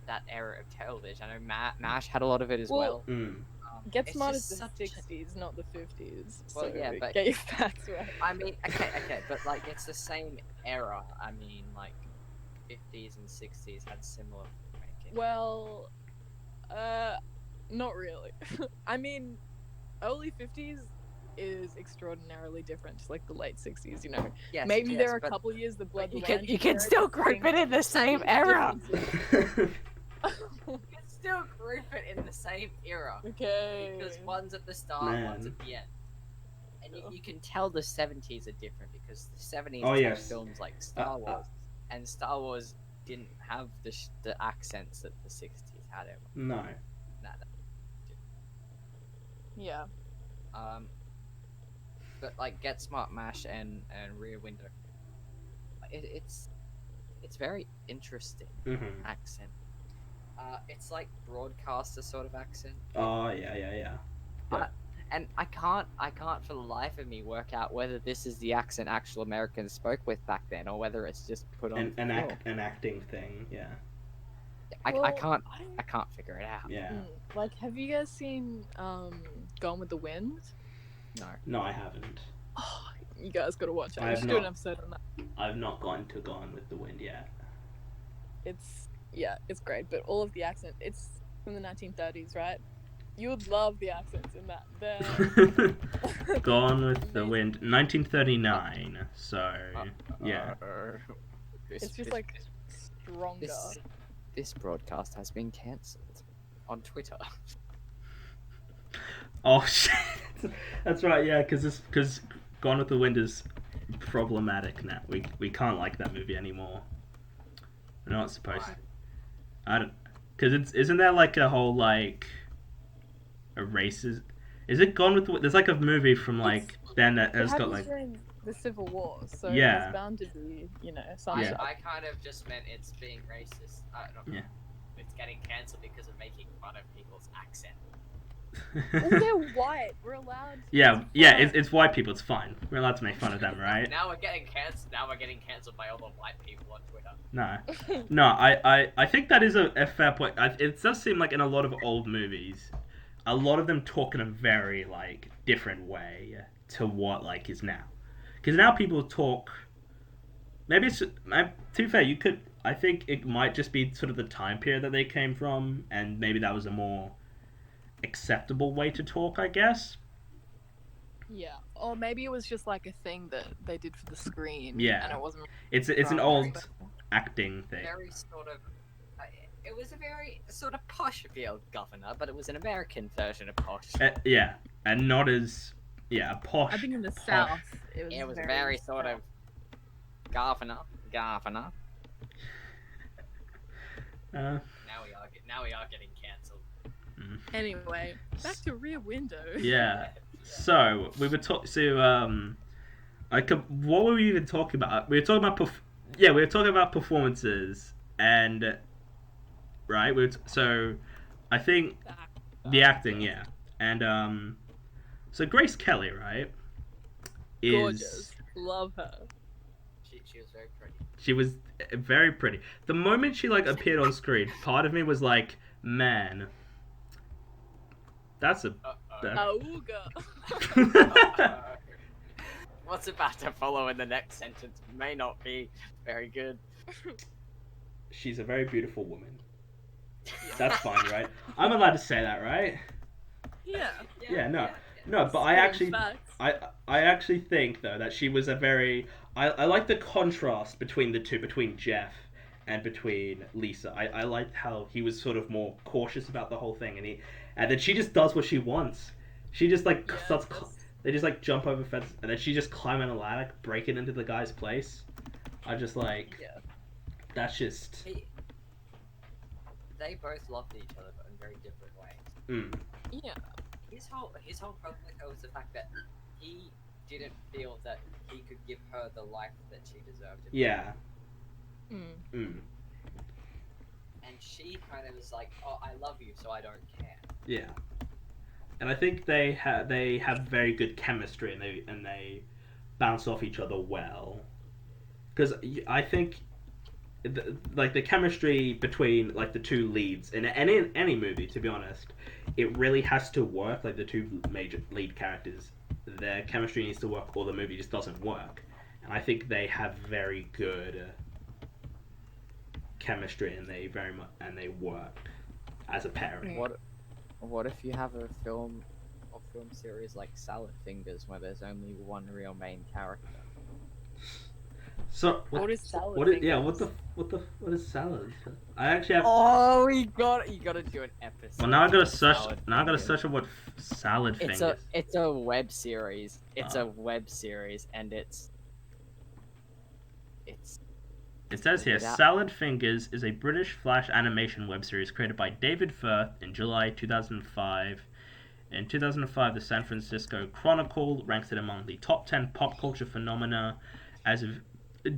[SPEAKER 3] that era of television. I know MASH had a lot of it as well.
[SPEAKER 2] Get Smart is the 60s, not the 50s.
[SPEAKER 3] Well,
[SPEAKER 2] so
[SPEAKER 3] yeah, but
[SPEAKER 2] get your facts right.
[SPEAKER 3] I mean, okay, but like it's the same era. I mean, like 50s and 60s had similar filmmaking.
[SPEAKER 2] Well, not really. I mean, early 50s is extraordinarily different to like the late 60s, you know.
[SPEAKER 3] Yes,
[SPEAKER 2] maybe
[SPEAKER 3] yes,
[SPEAKER 2] there are a
[SPEAKER 3] but
[SPEAKER 2] couple years the blood.
[SPEAKER 3] You can still group it in the same era. You can still group it in the same era.
[SPEAKER 2] Okay.
[SPEAKER 3] Because one's at the start, one's at the end. And you can tell the 70s are different because the 70s had films like Star Wars, and Star Wars didn't have the accents that the 60s had.
[SPEAKER 1] No.
[SPEAKER 2] Yeah.
[SPEAKER 3] But like Get Smart, MASH, and Rear Window, it's very interesting accent. It's like broadcaster sort of accent.
[SPEAKER 1] Oh yeah.
[SPEAKER 3] And I can't for the life of me work out whether this is the accent actual Americans spoke with back then, or whether it's just put on
[SPEAKER 1] an acting thing. Yeah.
[SPEAKER 3] I can't figure it out.
[SPEAKER 1] Yeah.
[SPEAKER 2] Like, have you guys seen Gone with the Wind?
[SPEAKER 1] No, I haven't.
[SPEAKER 2] Oh, you guys gotta watch it. I should do an episode on that.
[SPEAKER 1] I've not gone with the Wind yet.
[SPEAKER 2] It's great, but all of the accent, it's from the 1930s, right? You would love the accents in that.
[SPEAKER 1] Gone with the Wind, 1939. So yeah.
[SPEAKER 2] It's just like stronger.
[SPEAKER 3] This broadcast has been cancelled on Twitter.
[SPEAKER 1] Oh shit! That's right. Yeah, because Gone with the Wind is problematic now. We can't like that movie anymore. We're not supposed to. I don't. Because isn't there like a whole like a racist? Is it Gone with the Wind? There's like a movie from like then that has got like
[SPEAKER 2] during the Civil War, so
[SPEAKER 1] yeah.
[SPEAKER 2] It's bound to be, you know, some
[SPEAKER 3] I kind of just meant it's being racist. It's getting cancelled because of making fun of people's accent.
[SPEAKER 2] Well, they're white. We're allowed.
[SPEAKER 1] It's white people. It's fine. We're allowed to make fun of them, right?
[SPEAKER 3] Now we're getting cancelled by all the white people on Twitter.
[SPEAKER 1] No. I think that is a fair point. It does seem like in a lot of old movies, a lot of them talk in a very like different way. to what like is now. Because now people talk. Maybe it's to be fair. You could. I think it might just be sort of the time period that they came from, and maybe that was a more acceptable way to talk, I guess.
[SPEAKER 2] Yeah, or maybe it was just like a thing that they did for the screen.
[SPEAKER 1] Yeah,
[SPEAKER 2] and it wasn't.
[SPEAKER 1] It's an old acting thing.
[SPEAKER 3] Very sort of. It was a very sort of posh field governor, but it was an American version of posh.
[SPEAKER 1] Yeah, and not as posh.
[SPEAKER 2] I think in the
[SPEAKER 1] posh.
[SPEAKER 2] South,
[SPEAKER 3] it was very sort of governor.
[SPEAKER 1] Uh,
[SPEAKER 3] Now we are getting cancelled.
[SPEAKER 2] Anyway, back to Rear Window.
[SPEAKER 1] Yeah. So we were talking. What were we even talking about? We were talking about we were talking about performances and right. So I think the acting, yeah, and so Grace Kelly, right, is
[SPEAKER 2] gorgeous. Love her.
[SPEAKER 3] She was very pretty.
[SPEAKER 1] She was very pretty. The moment she like appeared on screen, part of me was like, man, that's a.
[SPEAKER 2] Auga.
[SPEAKER 3] What's about to follow in the next sentence may not be very good.
[SPEAKER 1] She's a very beautiful woman. That's fine, right? I'm allowed to say that, right?
[SPEAKER 2] Yeah.
[SPEAKER 1] No, but I actually think though that she was a very. I like the contrast between the two, between Jeff and between Lisa. I liked how he was sort of more cautious about the whole thing, and then she just does what she wants. She just like starts. They just like jump over fence, and then she just climbing a ladder, breaking into the guy's place. I just like.
[SPEAKER 2] Yeah.
[SPEAKER 1] That's just.
[SPEAKER 3] They both loved each other, but in very different ways.
[SPEAKER 2] Yeah.
[SPEAKER 3] His whole problem with her was the fact that he didn't feel that he could give her the life that she deserved.
[SPEAKER 1] Yeah.
[SPEAKER 3] And she kind of was like, "Oh, I love you, so I don't care."
[SPEAKER 1] Yeah. And I think they have very good chemistry, and they bounce off each other well. Because I think, the chemistry between like the two leads in any movie, to be honest, it really has to work. Like the two major lead characters, their chemistry needs to work, or the movie just doesn't work. And I think they have very good chemistry, and they work as a pairing.
[SPEAKER 3] What if you have a film series like Salad Fingers, where there's only one real main character?
[SPEAKER 1] So
[SPEAKER 2] what is salad?
[SPEAKER 1] What is salad? I actually have.
[SPEAKER 3] Oh, you gotta do an episode.
[SPEAKER 1] Well, now I gotta search. Now I gotta search on what salad fingers.
[SPEAKER 3] It's a web series. It's a web series, and it's.
[SPEAKER 1] It says here, Salad Fingers is a British flash animation web series created by David Firth in July 2005. In 2005, the San Francisco Chronicle ranks it among the top 10 pop culture phenomena. As of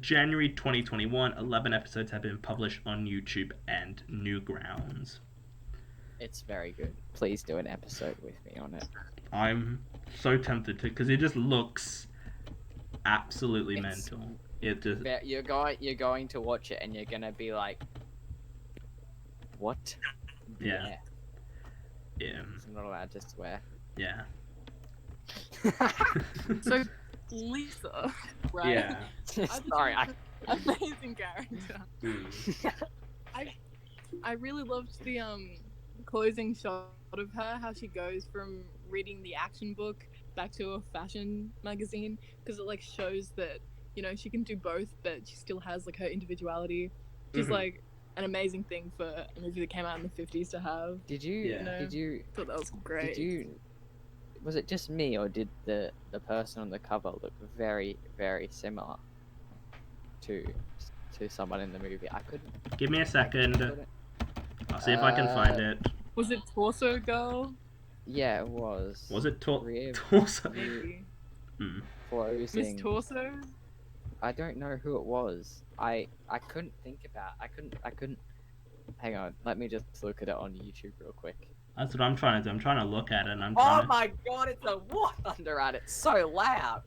[SPEAKER 1] January 2021, 11 episodes have been published on YouTube and Newgrounds.
[SPEAKER 3] It's very good. Please do an episode with me on it.
[SPEAKER 1] I'm so tempted to, because it just looks absolutely mental. It just...
[SPEAKER 3] You're going to watch it and you're gonna be like, what?
[SPEAKER 1] Yeah.
[SPEAKER 3] I'm not allowed to swear.
[SPEAKER 1] Yeah.
[SPEAKER 2] So, Lisa, right?
[SPEAKER 1] Yeah.
[SPEAKER 3] Sorry,
[SPEAKER 2] amazing character. I really loved the closing shot of her, how she goes from reading the action book back to a fashion magazine, because it like shows that, you know, she can do both, but she still has like her individuality. Just like an amazing thing for a movie that came out in the 50s to have.
[SPEAKER 3] Did you
[SPEAKER 2] thought that was great.
[SPEAKER 3] Was it just me, or did the person on the cover look very, very similar to someone in the movie? I couldn't.
[SPEAKER 1] Give me a second. I'll see if I can find it.
[SPEAKER 2] Was it Torso Girl?
[SPEAKER 3] Yeah, it was.
[SPEAKER 1] Was it Torso?
[SPEAKER 2] Maybe.
[SPEAKER 3] Closing.
[SPEAKER 2] Miss Torso?
[SPEAKER 3] I don't know who it was. I couldn't think about. I couldn't. Hang on. Let me just look at it on YouTube real quick.
[SPEAKER 1] That's what I'm trying to do. I'm trying to look at it. And
[SPEAKER 3] Oh my god! It's a war thunder at it. It's so loud.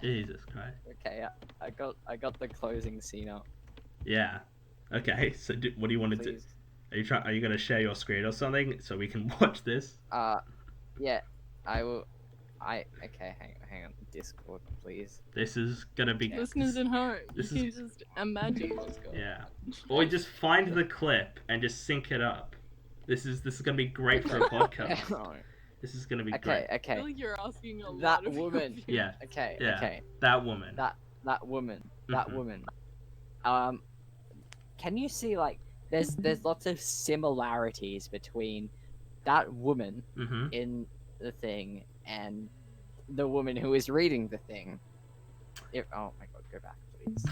[SPEAKER 1] Jesus Christ.
[SPEAKER 3] Okay, I got the closing scene up.
[SPEAKER 1] Yeah. Okay. So what do you want to do? Are you gonna share your screen or something so we can watch this?
[SPEAKER 3] Yeah, I will. Okay, hang on. Discord, please.
[SPEAKER 1] This is gonna be.
[SPEAKER 3] Yeah.
[SPEAKER 2] Listeners at home,
[SPEAKER 1] This
[SPEAKER 2] you
[SPEAKER 1] is-
[SPEAKER 2] can just imagine what's going on.
[SPEAKER 1] Yeah. Or just find the clip and just sync it up. This is gonna be great for a podcast. This is gonna be
[SPEAKER 3] Okay,
[SPEAKER 1] great.
[SPEAKER 2] I feel
[SPEAKER 3] okay.
[SPEAKER 2] like you're asking a lot
[SPEAKER 3] That
[SPEAKER 2] of your
[SPEAKER 3] woman.
[SPEAKER 2] viewers.
[SPEAKER 1] Yeah.
[SPEAKER 3] Okay,
[SPEAKER 1] Yeah.
[SPEAKER 3] okay.
[SPEAKER 1] That woman.
[SPEAKER 3] That woman. That
[SPEAKER 1] Mhm.
[SPEAKER 3] woman. Can you see like there's lots of similarities between that woman
[SPEAKER 1] Mm-hmm.
[SPEAKER 3] in the thing and the woman who is reading the thing. Oh my god, go back, please.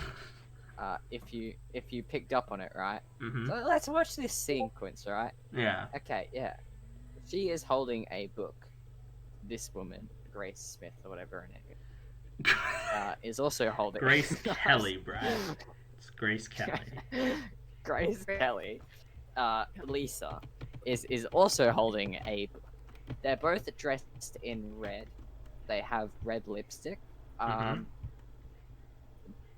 [SPEAKER 3] If you picked up on it, right?
[SPEAKER 1] Mm-hmm.
[SPEAKER 3] So let's watch this sequence, right?
[SPEAKER 1] Yeah.
[SPEAKER 3] Okay, yeah. She is holding a book. This woman, Grace Smith or whatever her name is, is also holding.
[SPEAKER 1] Grace Kelly, Brad. It's Grace Kelly.
[SPEAKER 3] Grace Kelly, Lisa, is also holding a book. They're both dressed in red. They have red lipstick.
[SPEAKER 1] Mhm.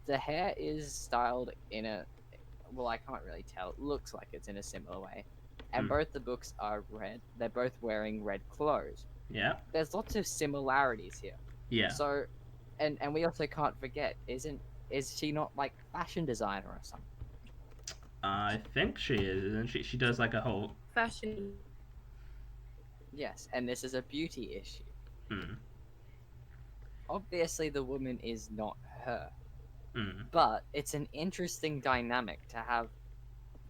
[SPEAKER 3] The hair is styled in a, well, I can't really tell. It looks like it's in a similar way. And both the books are red. They're both wearing red clothes.
[SPEAKER 1] Yeah.
[SPEAKER 3] There's lots of similarities here.
[SPEAKER 1] Yeah.
[SPEAKER 3] So, and we also can't forget, is she not like fashion designer or something?
[SPEAKER 1] I think she is, isn't she? She does like a whole.
[SPEAKER 2] Fashion.
[SPEAKER 3] Yes, and this is a beauty issue.
[SPEAKER 1] Mm.
[SPEAKER 3] Obviously, the woman is not her,
[SPEAKER 1] Mm.
[SPEAKER 3] but it's an interesting dynamic to have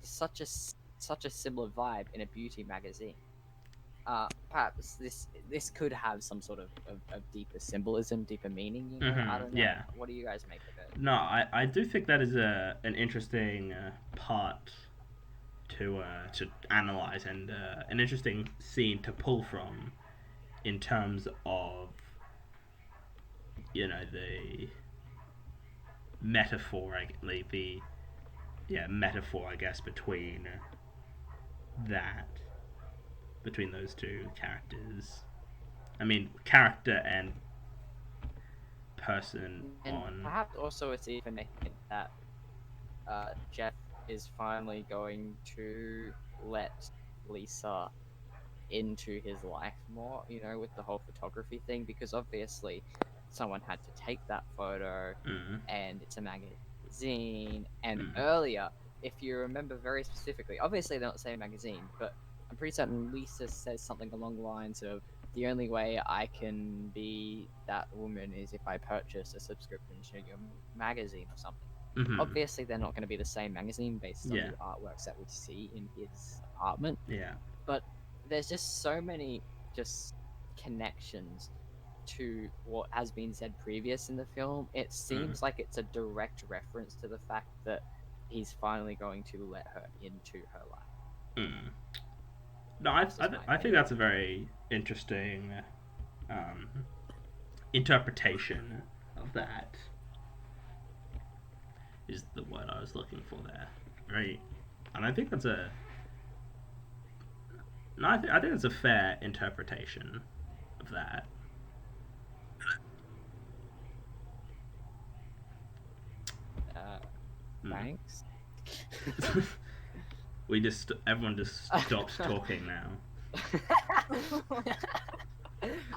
[SPEAKER 3] such a similar vibe in a beauty magazine. Perhaps this could have some sort of deeper symbolism, deeper meaning. You know?
[SPEAKER 1] Mhm,
[SPEAKER 3] I don't know.
[SPEAKER 1] yeah.
[SPEAKER 3] What do you guys make of it?
[SPEAKER 1] No, I do think that is an interesting part to analyze and an interesting scene to pull from in terms of the metaphor, metaphor I guess between those two characters. I mean, character and person
[SPEAKER 3] And
[SPEAKER 1] on.
[SPEAKER 3] perhaps also it's even a hint that Jeff is finally going to let Lisa into his life more, with the whole photography thing, because obviously someone had to take that photo and it's a magazine. And earlier, if you remember very specifically, obviously they don't say magazine, but I'm pretty certain Lisa says something along the lines of, the only way I can be that woman is if I purchase a subscription to your magazine or something.
[SPEAKER 1] Mhm.
[SPEAKER 3] Obviously, they're not going to be the same magazine based on
[SPEAKER 1] Yeah.
[SPEAKER 3] the artworks that we see in his apartment.
[SPEAKER 1] Yeah.
[SPEAKER 3] But there's just so many just connections to what has been said previous in the film. It seems like it's a direct reference to the fact that he's finally going to let her into her life.
[SPEAKER 1] Mm. No, I think that's a very interesting interpretation of that. Is the word I was looking for there, right? And I think that's a. No, I think it's a fair interpretation of that.
[SPEAKER 3] Thanks.
[SPEAKER 1] Everyone just stopped talking now.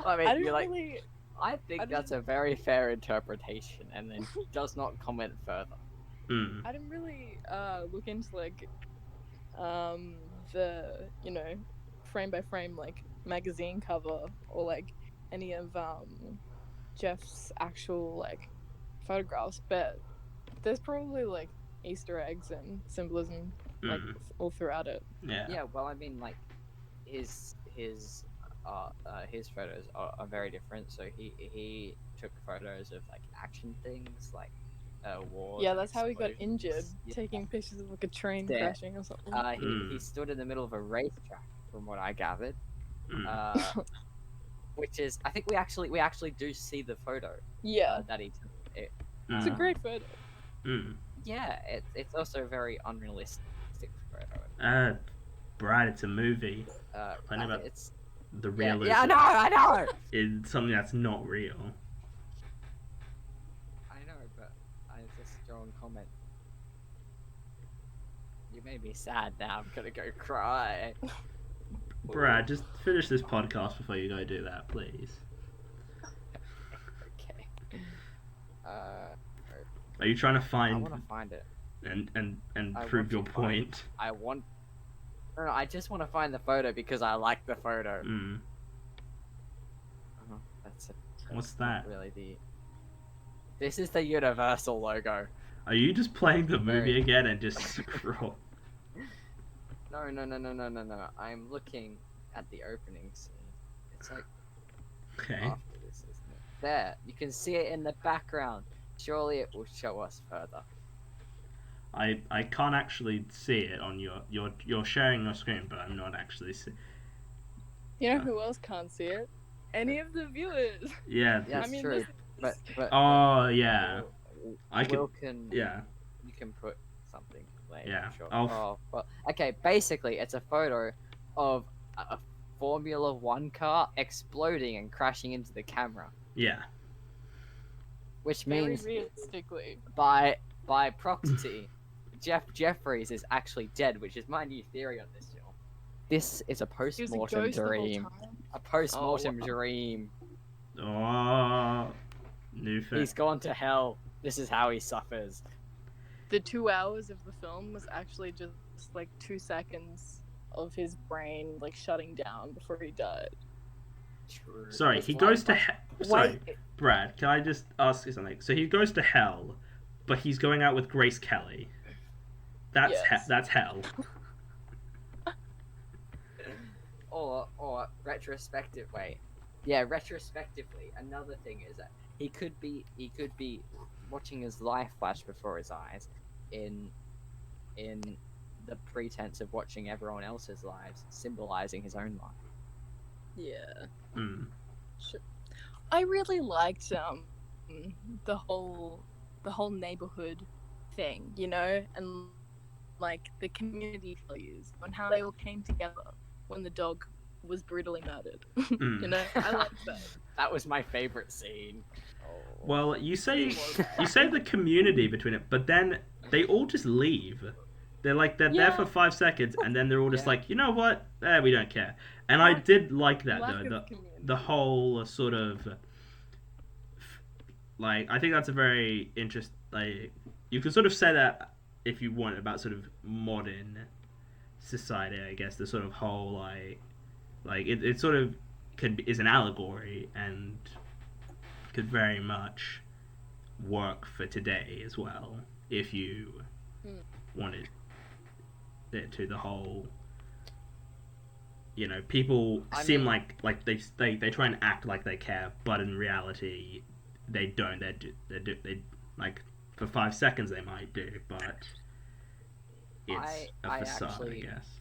[SPEAKER 3] I mean,
[SPEAKER 2] I
[SPEAKER 3] you're
[SPEAKER 2] don't
[SPEAKER 3] like,
[SPEAKER 2] really.
[SPEAKER 3] I think that's a very fair interpretation, and then does not comment further.
[SPEAKER 2] I didn't really look into like the frame by frame like magazine cover or like any of Jeff's actual like photographs, but there's probably like Easter eggs and symbolism like all throughout it.
[SPEAKER 1] Yeah.
[SPEAKER 3] Yeah, well, I mean, like his photos are very different. So he took photos of like action things, like wars.
[SPEAKER 2] Yeah,
[SPEAKER 3] and
[SPEAKER 2] that's how he got
[SPEAKER 3] explosions.
[SPEAKER 2] injured,
[SPEAKER 3] Yeah.
[SPEAKER 2] taking pictures of like a train
[SPEAKER 3] Yeah.
[SPEAKER 2] crashing or something.
[SPEAKER 3] He stood in the middle of a racetrack, from what I gathered. Which is, I think we actually do see the photo.
[SPEAKER 2] Yeah,
[SPEAKER 3] That he took.
[SPEAKER 2] it's a great photo.
[SPEAKER 3] Yeah, it's also a very unrealistic photo.
[SPEAKER 1] Brad, it's a movie. Plenty about
[SPEAKER 3] It's
[SPEAKER 1] the realism.
[SPEAKER 3] Yeah, I know.
[SPEAKER 1] It's something that's not real.
[SPEAKER 3] I know, but I just draw a comment. You made me sad now. I'm gonna go cry.
[SPEAKER 1] Brad, just finish this podcast before you go do that, please.
[SPEAKER 3] Okay.
[SPEAKER 1] Are you trying to
[SPEAKER 3] I
[SPEAKER 1] find
[SPEAKER 3] want to find it.
[SPEAKER 1] and
[SPEAKER 3] I
[SPEAKER 1] prove
[SPEAKER 3] want
[SPEAKER 1] your
[SPEAKER 3] to find-
[SPEAKER 1] point?
[SPEAKER 3] No, I just want to find the photo because I like the photo.
[SPEAKER 1] Mm.
[SPEAKER 3] That's it.
[SPEAKER 1] What's
[SPEAKER 3] Not
[SPEAKER 1] that?
[SPEAKER 3] really. This is the Universal logo.
[SPEAKER 1] Are you just playing the movie
[SPEAKER 3] Very-
[SPEAKER 1] again and just scroll?
[SPEAKER 3] No. I'm looking at the opening scene. It's like
[SPEAKER 1] Okay.
[SPEAKER 3] after this, isn't it? There, you can see it in the background. Surely it will show us further.
[SPEAKER 1] I can't actually see it on you're sharing your screen, but I'm not actually see.
[SPEAKER 2] You know who else can't see it? Any of the viewers.
[SPEAKER 1] Yeah.
[SPEAKER 3] Yeah,
[SPEAKER 2] I
[SPEAKER 3] that's
[SPEAKER 2] mean,
[SPEAKER 3] true.
[SPEAKER 2] this
[SPEAKER 3] But
[SPEAKER 1] Oh yeah. I
[SPEAKER 3] Will can.
[SPEAKER 1] Yeah.
[SPEAKER 3] You can put something later.
[SPEAKER 1] Yeah,
[SPEAKER 3] I'm sure.
[SPEAKER 1] I'll-
[SPEAKER 3] Oh, well, okay. Basically, it's a photo of a Formula One car exploding and crashing into the camera,
[SPEAKER 1] Yeah.
[SPEAKER 3] which
[SPEAKER 2] very
[SPEAKER 3] means
[SPEAKER 2] realistically.
[SPEAKER 3] by proxy, Jeffries is actually dead, which is my new theory on this film. This is a
[SPEAKER 2] He was a
[SPEAKER 3] post-mortem
[SPEAKER 2] ghost the whole
[SPEAKER 3] dream.
[SPEAKER 2] time.
[SPEAKER 3] A post-mortem
[SPEAKER 2] wow.
[SPEAKER 3] dream.
[SPEAKER 1] Oh. New film.
[SPEAKER 3] He's gone to hell. This is how he suffers.
[SPEAKER 2] The 2 hours of the film was actually just like 2 seconds of his brain like shutting down before he died.
[SPEAKER 3] True.
[SPEAKER 1] Sorry,
[SPEAKER 3] It's
[SPEAKER 1] he
[SPEAKER 3] like-
[SPEAKER 1] goes to Sorry,
[SPEAKER 2] Wait,
[SPEAKER 1] Brad. Can I just ask you something? So he goes to hell, but he's going out with Grace Kelly. That's
[SPEAKER 2] Yes.
[SPEAKER 1] that's hell.
[SPEAKER 3] Or retrospective way. Yeah, retrospectively, another thing is that he could be watching his life flash before his eyes in the pretense of watching everyone else's lives, symbolizing his own life.
[SPEAKER 2] yeah.
[SPEAKER 1] Mm.
[SPEAKER 2] I really liked the whole neighborhood thing, you know, and like the community values and how they all came together when the dog was brutally murdered.
[SPEAKER 1] Mm.
[SPEAKER 2] You know, I liked that.
[SPEAKER 3] That was my favorite scene.
[SPEAKER 1] Well, you say the community between it, but then they all just leave. They're there
[SPEAKER 2] Yeah.
[SPEAKER 1] for 5 seconds, and then they're all just
[SPEAKER 3] Yeah.
[SPEAKER 1] like, you know what? We don't care. And I did like that
[SPEAKER 2] Lack
[SPEAKER 1] though.
[SPEAKER 2] of community.
[SPEAKER 1] The whole sort of I think that's a very interesting. You could sort of say that if you want about sort of modern society, I guess the sort of whole it sort of is an allegory and could very much work for today as well if you wanted it to. The whole, people seem like they try and act like they care, but in reality they don't. They for 5 seconds they might do, but it's a facade, I guess.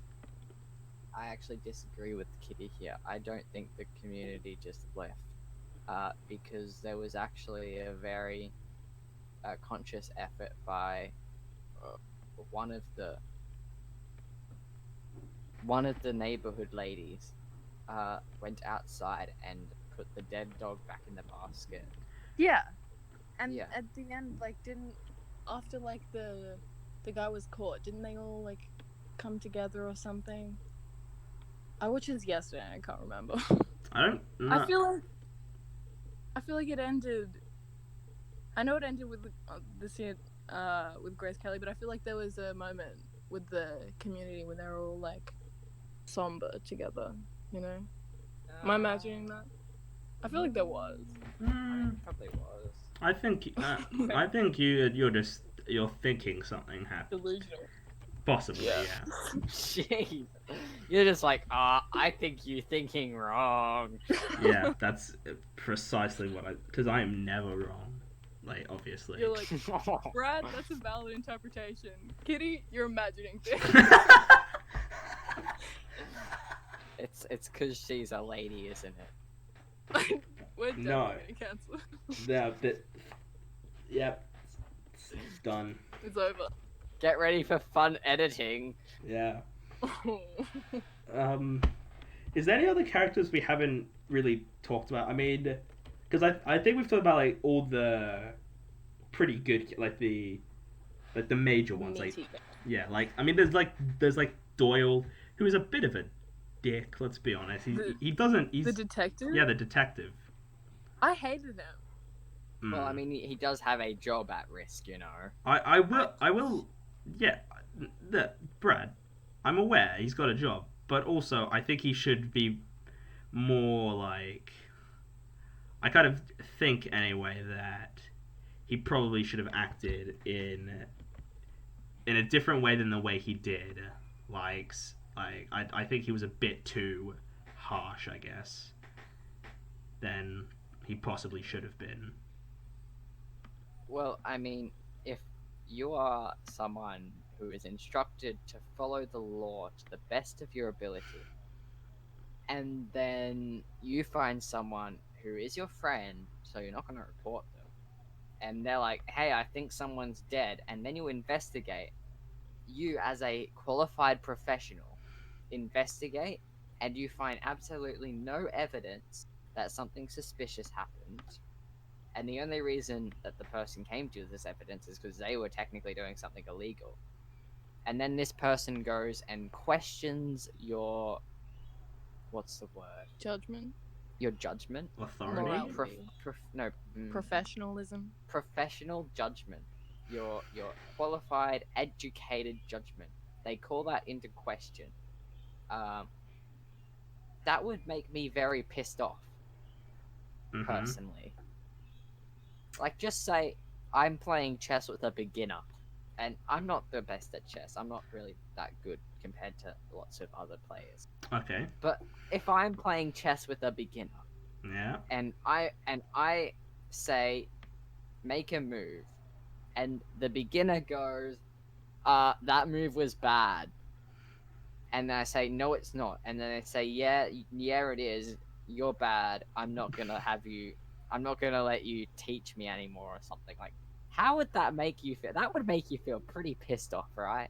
[SPEAKER 3] I actually disagree with Kitty here. I don't think the community just left, because there was actually a very conscious effort by one of the neighborhood ladies. Went outside and put the dead dog back in the basket.
[SPEAKER 2] Yeah. And
[SPEAKER 3] Yeah.
[SPEAKER 2] at the end, after the guy was caught, didn't they all come together or something? I watched this yesterday. I can't remember.
[SPEAKER 1] I don't know.
[SPEAKER 2] I feel like it ended. I know it ended with the scene with Grace Kelly, but I feel like there was a moment with the community when they were all somber together. You know? Am I imagining that? I feel like there was.
[SPEAKER 3] Probably was.
[SPEAKER 1] I think you're thinking something happened.
[SPEAKER 2] Delusional.
[SPEAKER 1] Possibly,
[SPEAKER 2] Yeah.
[SPEAKER 1] yeah.
[SPEAKER 3] Jeez. You're just like, I think you're thinking wrong.
[SPEAKER 1] Yeah, that's precisely what because I am never wrong. Obviously.
[SPEAKER 2] You're like, Brad, that's a valid interpretation. Kitty, you're imagining things.
[SPEAKER 3] It's because she's a lady, isn't it?
[SPEAKER 2] We're definitely
[SPEAKER 1] No.
[SPEAKER 2] gonna cancel.
[SPEAKER 1] Yeah, yep. It's done.
[SPEAKER 2] It's over.
[SPEAKER 3] Get ready for fun editing.
[SPEAKER 1] Yeah. Is there any other characters we haven't really talked about? I mean, because I think we've talked about all the pretty good the major ones.
[SPEAKER 2] Meaty.
[SPEAKER 1] Yeah, I mean, there's Doyle, who is a bit of a dick. Let's be honest.
[SPEAKER 2] The-
[SPEAKER 1] He doesn't. He's
[SPEAKER 2] The detective?
[SPEAKER 1] yeah, the detective.
[SPEAKER 2] I hated him.
[SPEAKER 3] Well, I
[SPEAKER 1] Mm.
[SPEAKER 3] mean, he does have a job at risk, you know.
[SPEAKER 1] I will. Yeah, Brad. I'm aware he's got a job, but also I think he should be more like. I kind of think anyway that he probably should have acted in a different way than the way he did. I think he was a bit too harsh, I guess, than he possibly should have been.
[SPEAKER 3] Well, I mean, if you are someone who is instructed to follow the law to the best of your ability, and then you find someone who is your friend, so you're not going to report them, and they're like, hey, I think someone's dead, and then you investigate, you as a qualified professional investigate, and you find absolutely no evidence that something suspicious happened, and the only reason that the person came to this evidence is because they were technically doing something illegal, and then this person goes and questions your, what's the word,
[SPEAKER 2] Judgment.
[SPEAKER 3] your judgment,
[SPEAKER 1] Authority.
[SPEAKER 2] Morality. Professionalism.
[SPEAKER 3] professional judgment, your qualified educated judgment, they call that into question. That would make me very pissed off,
[SPEAKER 1] Mhm.
[SPEAKER 3] personally. Like, just say I'm playing chess with a beginner, and I'm not the best at chess. I'm not really that good compared to lots of other players.
[SPEAKER 1] Okay.
[SPEAKER 3] But if I'm playing chess with a beginner,
[SPEAKER 1] Yeah.
[SPEAKER 3] and I say make a move, and the beginner goes, that move was bad, and then I say no, it's not, and then they say yeah, it is. You're bad. I'm not gonna let you teach me anymore, or something like. How would that make you feel? That would make you feel pretty pissed off, right?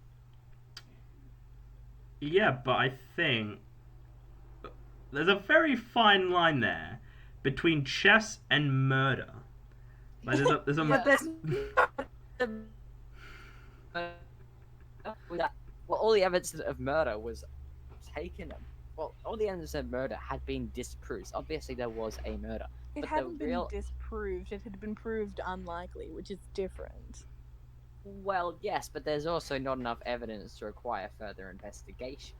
[SPEAKER 1] Yeah, but I think there's a very fine line there between chess and murder. Like there's a
[SPEAKER 3] But there's well, all the evidence of murder was taken. Well, all the evidence of murder had been disproved. Obviously, there was a murder.
[SPEAKER 2] It
[SPEAKER 3] But
[SPEAKER 2] hadn't
[SPEAKER 3] the real...
[SPEAKER 2] been disproved. It had been proved unlikely, which is different.
[SPEAKER 3] Well, yes, but there's also not enough evidence to require further investigation.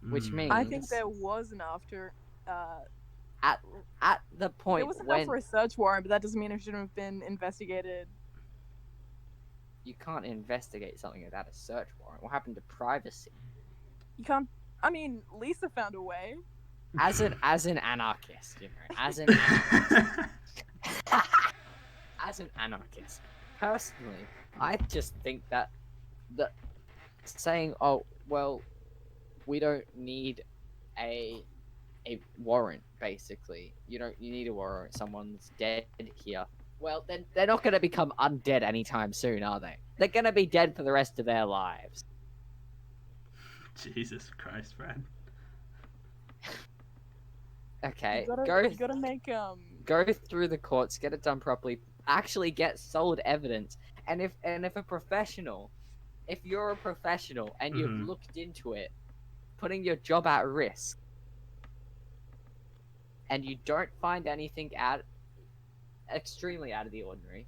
[SPEAKER 3] Which means...
[SPEAKER 2] I think there was enough to.
[SPEAKER 3] At the point
[SPEAKER 2] There was enough
[SPEAKER 3] when...
[SPEAKER 2] for a search warrant, but that doesn't mean it shouldn't have been investigated.
[SPEAKER 3] You can't investigate something without a search warrant. What happened to privacy?
[SPEAKER 2] You can't. I mean, Lisa found a way.
[SPEAKER 3] As an anarchist, you know, as an anarchist. As an anarchist, personally, I just think that saying, "Oh, well, we don't need a warrant." Basically, you need a warrant. Someone's dead here. Well, then they're not going to become undead anytime soon, are they? They're going to be dead for the rest of their lives.
[SPEAKER 1] Jesus Christ, Brad.
[SPEAKER 3] Okay,
[SPEAKER 2] You gotta make
[SPEAKER 3] go through the courts, get it done properly, actually get solid evidence, and if you're a professional and you've looked into it, putting your job at risk, and you don't find anything extremely out of the ordinary,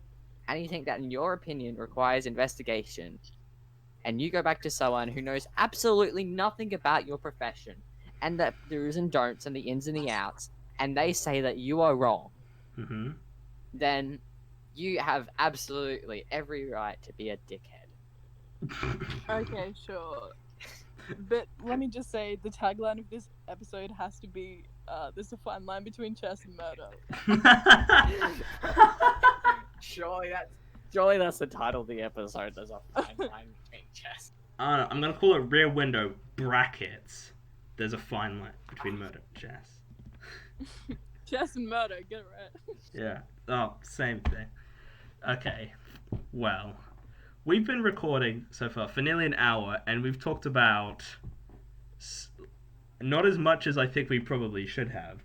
[SPEAKER 3] anything that in your opinion requires investigation, and you go back to someone who knows absolutely nothing about your profession, and the do's and don'ts and the ins and the outs, and they say that you are wrong, then you have absolutely every right to be a dickhead.
[SPEAKER 2] Okay, sure. But let me just say, the tagline of this episode has to be, there's a fine line between chess and murder.
[SPEAKER 3] Surely that's the title of the episode. There's a fine line between chess.
[SPEAKER 1] I'm gonna call it Rear Window brackets. There's a fine line between murder and chess.
[SPEAKER 2] Chess and murder, get it right.
[SPEAKER 1] Yeah. Oh, same thing. Okay. Well, we've been recording so far for nearly an hour, and we've talked about not as much as I think we probably should have.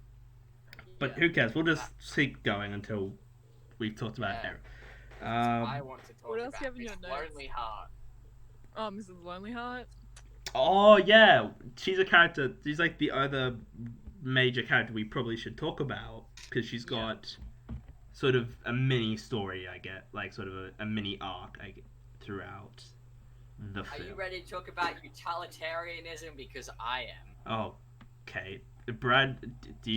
[SPEAKER 1] But who cares? We'll just keep going until we've talked about it.
[SPEAKER 3] I want to talk
[SPEAKER 2] What else
[SPEAKER 3] about
[SPEAKER 2] you have in
[SPEAKER 3] Miss
[SPEAKER 2] your notes?
[SPEAKER 3] Lonely Heart.
[SPEAKER 2] Oh, Mrs. Lonely Heart?
[SPEAKER 1] Oh yeah, she's a character. She's like the other major character we probably should talk about because she's
[SPEAKER 3] Yeah.
[SPEAKER 1] got sort of a mini story. I get like sort of a mini arc I get, throughout the
[SPEAKER 3] Are
[SPEAKER 1] film.
[SPEAKER 3] you ready to talk about utilitarianism? Because I am.
[SPEAKER 1] Oh, okay. Brad, do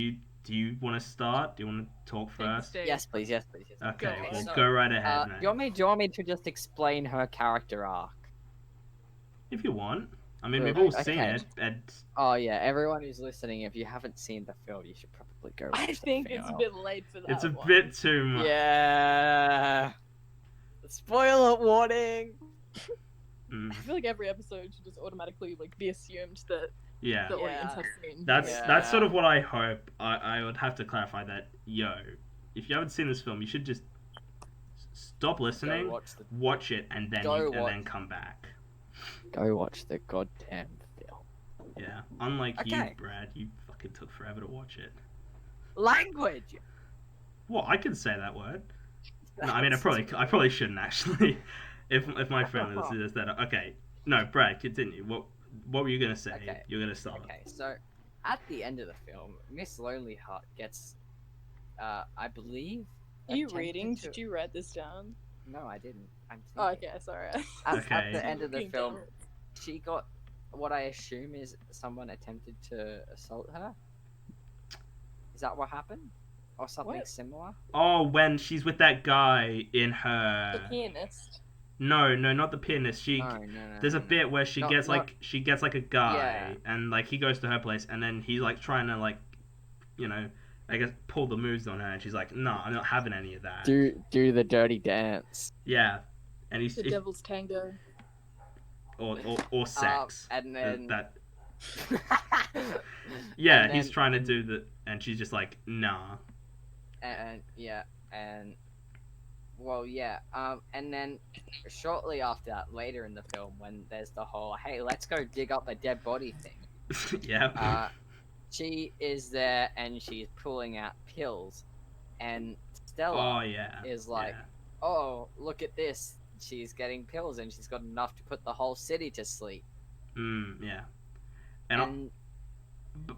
[SPEAKER 1] you want to start? Do you want to talk
[SPEAKER 2] Take the
[SPEAKER 1] first?
[SPEAKER 2] stage.
[SPEAKER 3] Yes, please. Yes, please. Yes, please.
[SPEAKER 1] Okay,
[SPEAKER 2] Go
[SPEAKER 1] well,
[SPEAKER 2] on.
[SPEAKER 1] go right ahead, man.
[SPEAKER 3] Do you want me to just explain her character arc?
[SPEAKER 1] If you want. I mean,
[SPEAKER 3] Well,
[SPEAKER 1] we've all
[SPEAKER 3] okay.
[SPEAKER 1] seen it. And
[SPEAKER 3] Oh yeah, everyone who's listening, if you haven't seen the film, you should probably go watch
[SPEAKER 2] I
[SPEAKER 3] the
[SPEAKER 2] think it's a
[SPEAKER 3] film.
[SPEAKER 2] bit late for that.
[SPEAKER 1] it's a
[SPEAKER 2] one.
[SPEAKER 1] bit too much.
[SPEAKER 3] Yeah. Spoiler warning.
[SPEAKER 1] Mm,
[SPEAKER 2] I feel like every episode should just automatically like be assumed that
[SPEAKER 1] yeah.
[SPEAKER 2] the audience has seen.
[SPEAKER 1] That's sort of what I hope. I would have to clarify that. If you haven't seen this film, you should just stop listening, watch it, and then come back.
[SPEAKER 3] Go watch the goddamn film.
[SPEAKER 1] Yeah. Unlike you,
[SPEAKER 3] Okay.
[SPEAKER 1] Brad, you fucking took forever to watch it.
[SPEAKER 3] Language.
[SPEAKER 1] Well, I can say that word. No, I mean, I probably shouldn't actually. If my friend listens to that, okay. No, Brad, continue. What were you gonna say?
[SPEAKER 3] Okay.
[SPEAKER 1] You're gonna start.
[SPEAKER 3] Okay, so at the end of the film, Miss Lonely Heart gets, I believe.
[SPEAKER 2] Are you
[SPEAKER 3] attempted
[SPEAKER 2] reading?
[SPEAKER 3] to-
[SPEAKER 2] Did you write this down?
[SPEAKER 3] No, I didn't. I'm
[SPEAKER 2] Oh,
[SPEAKER 3] thinking.
[SPEAKER 2] okay, sorry.
[SPEAKER 3] At
[SPEAKER 1] Okay.
[SPEAKER 3] the end of the
[SPEAKER 2] Looking
[SPEAKER 3] film,
[SPEAKER 2] down.
[SPEAKER 3] she got what I assume is someone attempted to assault her. Is that what happened? Or something
[SPEAKER 2] What?
[SPEAKER 3] similar?
[SPEAKER 1] Oh, when she's with that guy in
[SPEAKER 2] The
[SPEAKER 1] her.
[SPEAKER 2] pianist.
[SPEAKER 1] No, not the pianist.
[SPEAKER 3] No.
[SPEAKER 1] There's a bit where she
[SPEAKER 3] Not-
[SPEAKER 1] gets
[SPEAKER 3] not-
[SPEAKER 1] like she gets like a guy,
[SPEAKER 3] Yeah.
[SPEAKER 1] and like he goes to her place, and then he's like trying to like, I guess pull the moves on her, and she's like, "No, I'm not having any of that."
[SPEAKER 3] Do the dirty dance.
[SPEAKER 1] Yeah, and
[SPEAKER 2] The Devil's Tango.
[SPEAKER 1] or sex.
[SPEAKER 3] And then
[SPEAKER 1] that. Yeah,
[SPEAKER 3] and
[SPEAKER 1] he's
[SPEAKER 3] then-
[SPEAKER 1] trying to do the, and she's just like, "Nah."
[SPEAKER 3] and and then shortly after that, later in the film, when there's the whole "hey, let's go dig up a dead body" thing,
[SPEAKER 1] Yeah.
[SPEAKER 3] she is there and she's pulling out pills, and Stella
[SPEAKER 1] Oh yeah.
[SPEAKER 3] is like,
[SPEAKER 1] yeah.
[SPEAKER 3] "Oh, look at this! She's getting pills and she's got enough to put the whole city to sleep."
[SPEAKER 1] Yeah. And,
[SPEAKER 3] And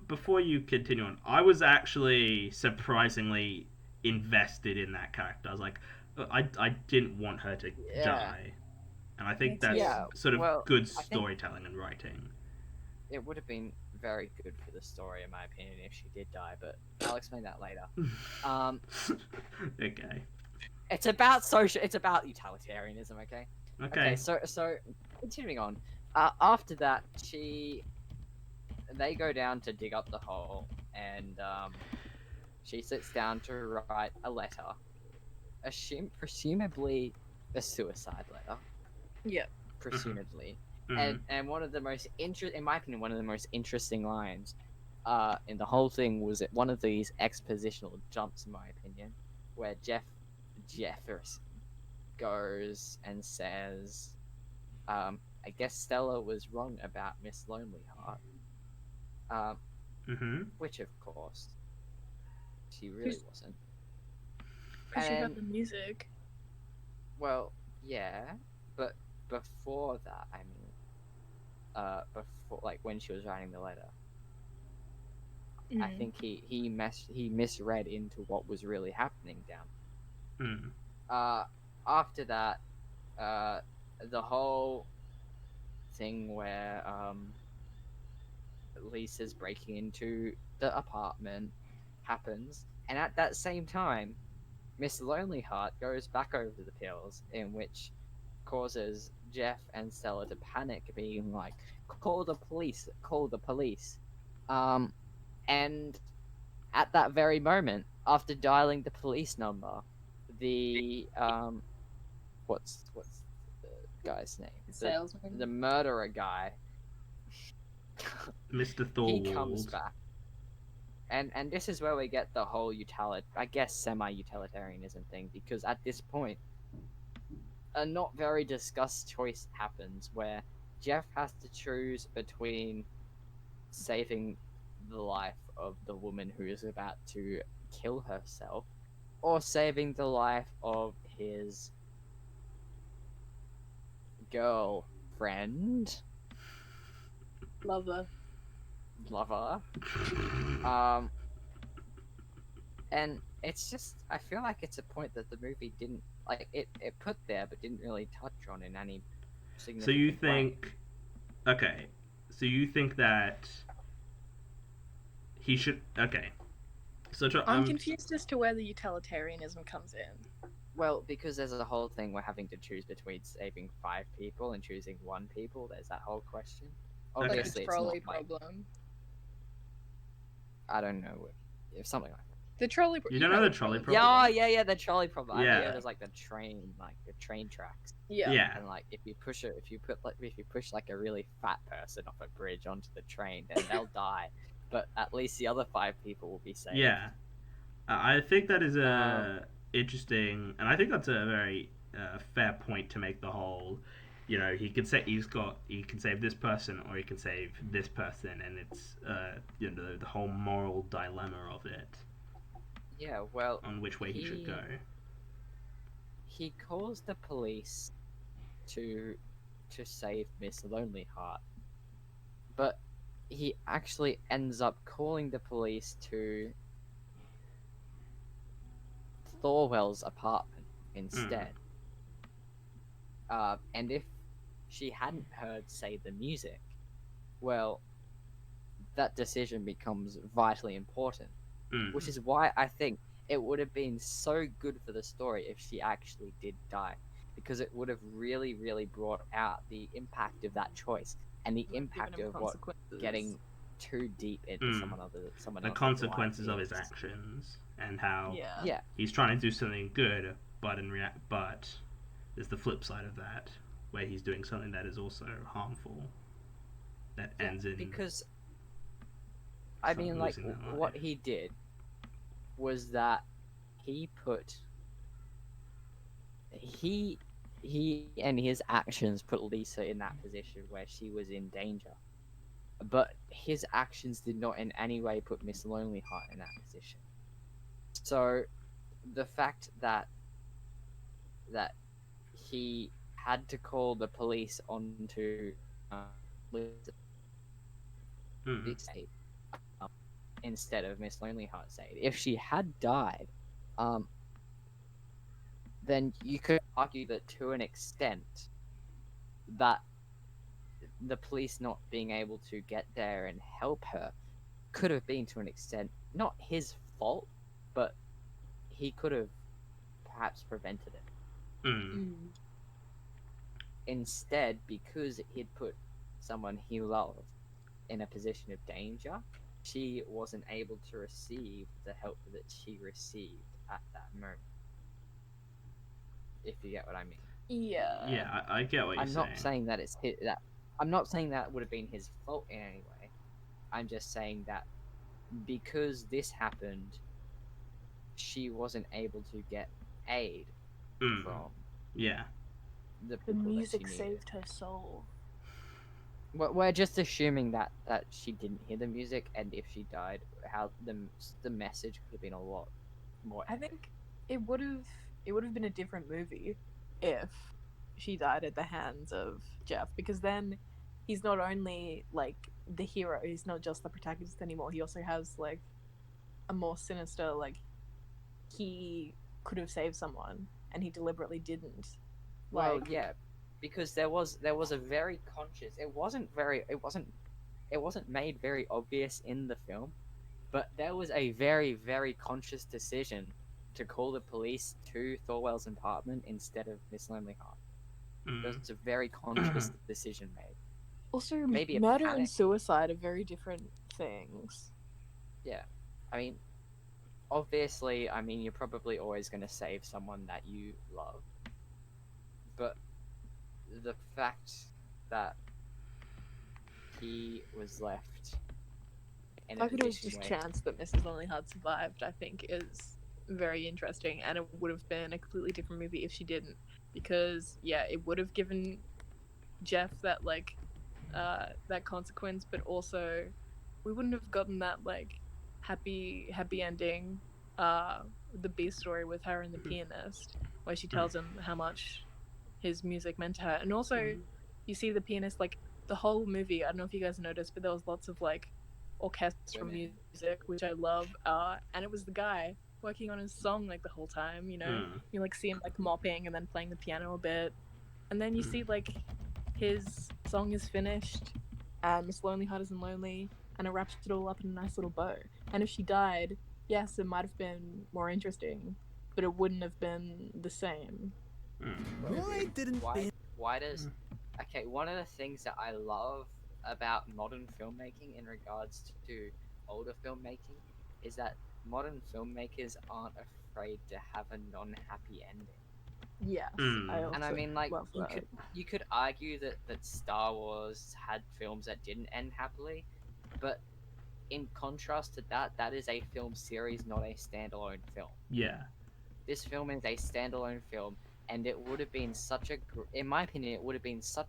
[SPEAKER 1] before you continue on, I was actually surprisingly invested in that character. I was like, I didn't want her to
[SPEAKER 3] Yeah.
[SPEAKER 1] die, and I think
[SPEAKER 2] Me
[SPEAKER 1] that's
[SPEAKER 2] too.
[SPEAKER 3] Yeah,
[SPEAKER 1] sort of
[SPEAKER 3] well,
[SPEAKER 1] good
[SPEAKER 3] I think-
[SPEAKER 1] storytelling and writing.
[SPEAKER 3] it would have been very good for the story, in my opinion, if she did die. But I'll explain that later.
[SPEAKER 1] Okay.
[SPEAKER 3] It's about utilitarianism, okay?
[SPEAKER 1] Okay.
[SPEAKER 3] So continuing on. After that, they go down to dig up the hole, and she sits down to write a letter, presumably a suicide letter,
[SPEAKER 2] Yeah.
[SPEAKER 3] presumably.
[SPEAKER 1] Mhm.
[SPEAKER 3] And one of the most in my opinion, one of the most interesting lines in the whole thing was at one of these expositional jumps, in my opinion, where Jeffers goes and says, I guess Stella was wrong about Miss Lonely Heart. Which of course she really
[SPEAKER 2] Who's-
[SPEAKER 3] wasn't.
[SPEAKER 2] Because she got
[SPEAKER 3] And-
[SPEAKER 2] the music.
[SPEAKER 3] Well, yeah, but before that, I mean, before, like, when she was writing the letter, I think he misread into what was really happening down. After that, the whole thing where Lisa's breaking into the apartment happens, and at that same time, Miss Lonely Heart goes back over the pills, in which causes Jeff and Stella to panic, being like, "Call the police! Call the police!" And at that very moment, after dialing the police number, the what's the guy's name?
[SPEAKER 2] Salesman.
[SPEAKER 3] The murderer guy.
[SPEAKER 1] Mr.
[SPEAKER 3] He comes
[SPEAKER 1] Thorwald.
[SPEAKER 3] back. And this is where we get the whole semi-utilitarianism thing, because at this point, a not very discussed choice happens where Jeff has to choose between saving the life of the woman who is about to kill herself, or saving the life of his girlfriend.
[SPEAKER 2] Lover.
[SPEAKER 3] lover. Um, and it's just I feel like it's a point that the movie didn't like it put there but didn't really touch on in any
[SPEAKER 1] So you
[SPEAKER 3] significant way.
[SPEAKER 1] think, okay, so you think that he should, okay. So
[SPEAKER 2] I'm confused as to where the utilitarianism comes in.
[SPEAKER 3] Well, because there's a whole thing we're having to choose between saving 5 people and choosing 1 people. There's that whole question.
[SPEAKER 1] Okay.
[SPEAKER 2] Like the
[SPEAKER 3] Obviously, it's not
[SPEAKER 2] trolley
[SPEAKER 3] like
[SPEAKER 2] problem.
[SPEAKER 3] I don't know if something like
[SPEAKER 2] The trolley.
[SPEAKER 1] You don't know the trolley problem?
[SPEAKER 3] yeah, the trolley problem. I
[SPEAKER 1] Yeah.
[SPEAKER 3] think it was like the train tracks.
[SPEAKER 2] Yeah.
[SPEAKER 1] Yeah.
[SPEAKER 3] And like if you push like a really fat person off a bridge onto the train, then they'll die. But at least the other 5 people will be saved.
[SPEAKER 1] Yeah. I think that is a interesting, and I think that's a very fair point to make. The whole, he can say he can save this person or he can save this person, and it's the whole moral dilemma of it.
[SPEAKER 3] Yeah, well,
[SPEAKER 1] on which way he should go.
[SPEAKER 3] He calls the police to save Miss Lonely Heart, but he actually ends up calling the police to Thorwell's apartment instead. And if she hadn't heard, say, the music, well, that decision becomes vitally important. Which is why I think it would have been so good for the story if she actually did die, because it would have really, really brought out the impact of that choice and the impact of what getting too deep into someone
[SPEAKER 1] the consequences of his actions and how
[SPEAKER 3] yeah
[SPEAKER 1] he's trying to do something good, but but there's the flip side of that where he's doing something that is also harmful that ends in
[SPEAKER 3] because I mean, like, what he did was that he and his actions put Lisa in that position where she was in danger. But his actions did not in any way put Miss Lonely Heart in that position. So the fact that he had to call the police onto Lisa instead of Miss Lonely Heart saved. If she had died, then you could argue that to an extent that the police not being able to get there and help her could have been to an extent not his fault, but he could have perhaps prevented it. Instead, because he'd put someone he loved in a position of danger, she wasn't able to receive the help that she received at that moment. If you get what I mean.
[SPEAKER 1] Yeah, I get what you're saying.
[SPEAKER 3] I'm not saying that it's I'm not saying that would have been his fault in any way. I'm just saying that because this happened, she wasn't able to get aid from
[SPEAKER 2] the music saved her soul.
[SPEAKER 3] We're just assuming that she didn't hear the music, and if she died, how the message could have been a lot more epic.
[SPEAKER 2] I think it would have been a different movie if she died at the hands of Jeff, because then he's not only like the hero, he's not just the protagonist anymore. He also has like a more sinister, like he could have saved someone and he deliberately didn't.
[SPEAKER 3] Well, yeah, because there was a very conscious. It wasn't made very obvious in the film, but there was a very, very conscious decision to call the police to Thorwell's apartment instead of Miss Lonely Heart. It was a very conscious decision made.
[SPEAKER 2] Also, maybe murder and suicide are very different things.
[SPEAKER 3] Yeah, I mean, obviously, you're probably always going to save someone that you love, but the fact that he was left in
[SPEAKER 2] the fact that it was just chance that Mrs. Lonely Heart survived, I think, is very interesting, and it would have been a completely different movie if she didn't, because it would have given Jeff that that consequence, but also we wouldn't have gotten that happy ending, the B story with her and the pianist, where she tells him how much his music meant to her, and also you see the pianist the whole movie, I don't know if you guys noticed, but there was lots of like orchestral
[SPEAKER 3] Women.
[SPEAKER 2] music, which I love. And it was the guy working on his song like the whole time. You know, you like see him like mopping and then playing the piano a bit, and then you see like his song is finished, and Miss Lonely Heart Isn't Lonely, and it wraps it all up in a nice little bow. And if she died, yes, it might have been more interesting, but it wouldn't have been the same.
[SPEAKER 3] Why does okay, one of the things that I love about modern filmmaking in regards to older filmmaking is that modern filmmakers aren't afraid to have a non-happy ending.
[SPEAKER 2] Yes, I also
[SPEAKER 3] And I mean, like,
[SPEAKER 2] love that.
[SPEAKER 3] you could argue that Star Wars had films that didn't end happily, but in contrast to that, that is a film series, not a standalone film.
[SPEAKER 1] Yeah.
[SPEAKER 3] This film is a standalone film, and it would have been such a, in my opinion, it would have been so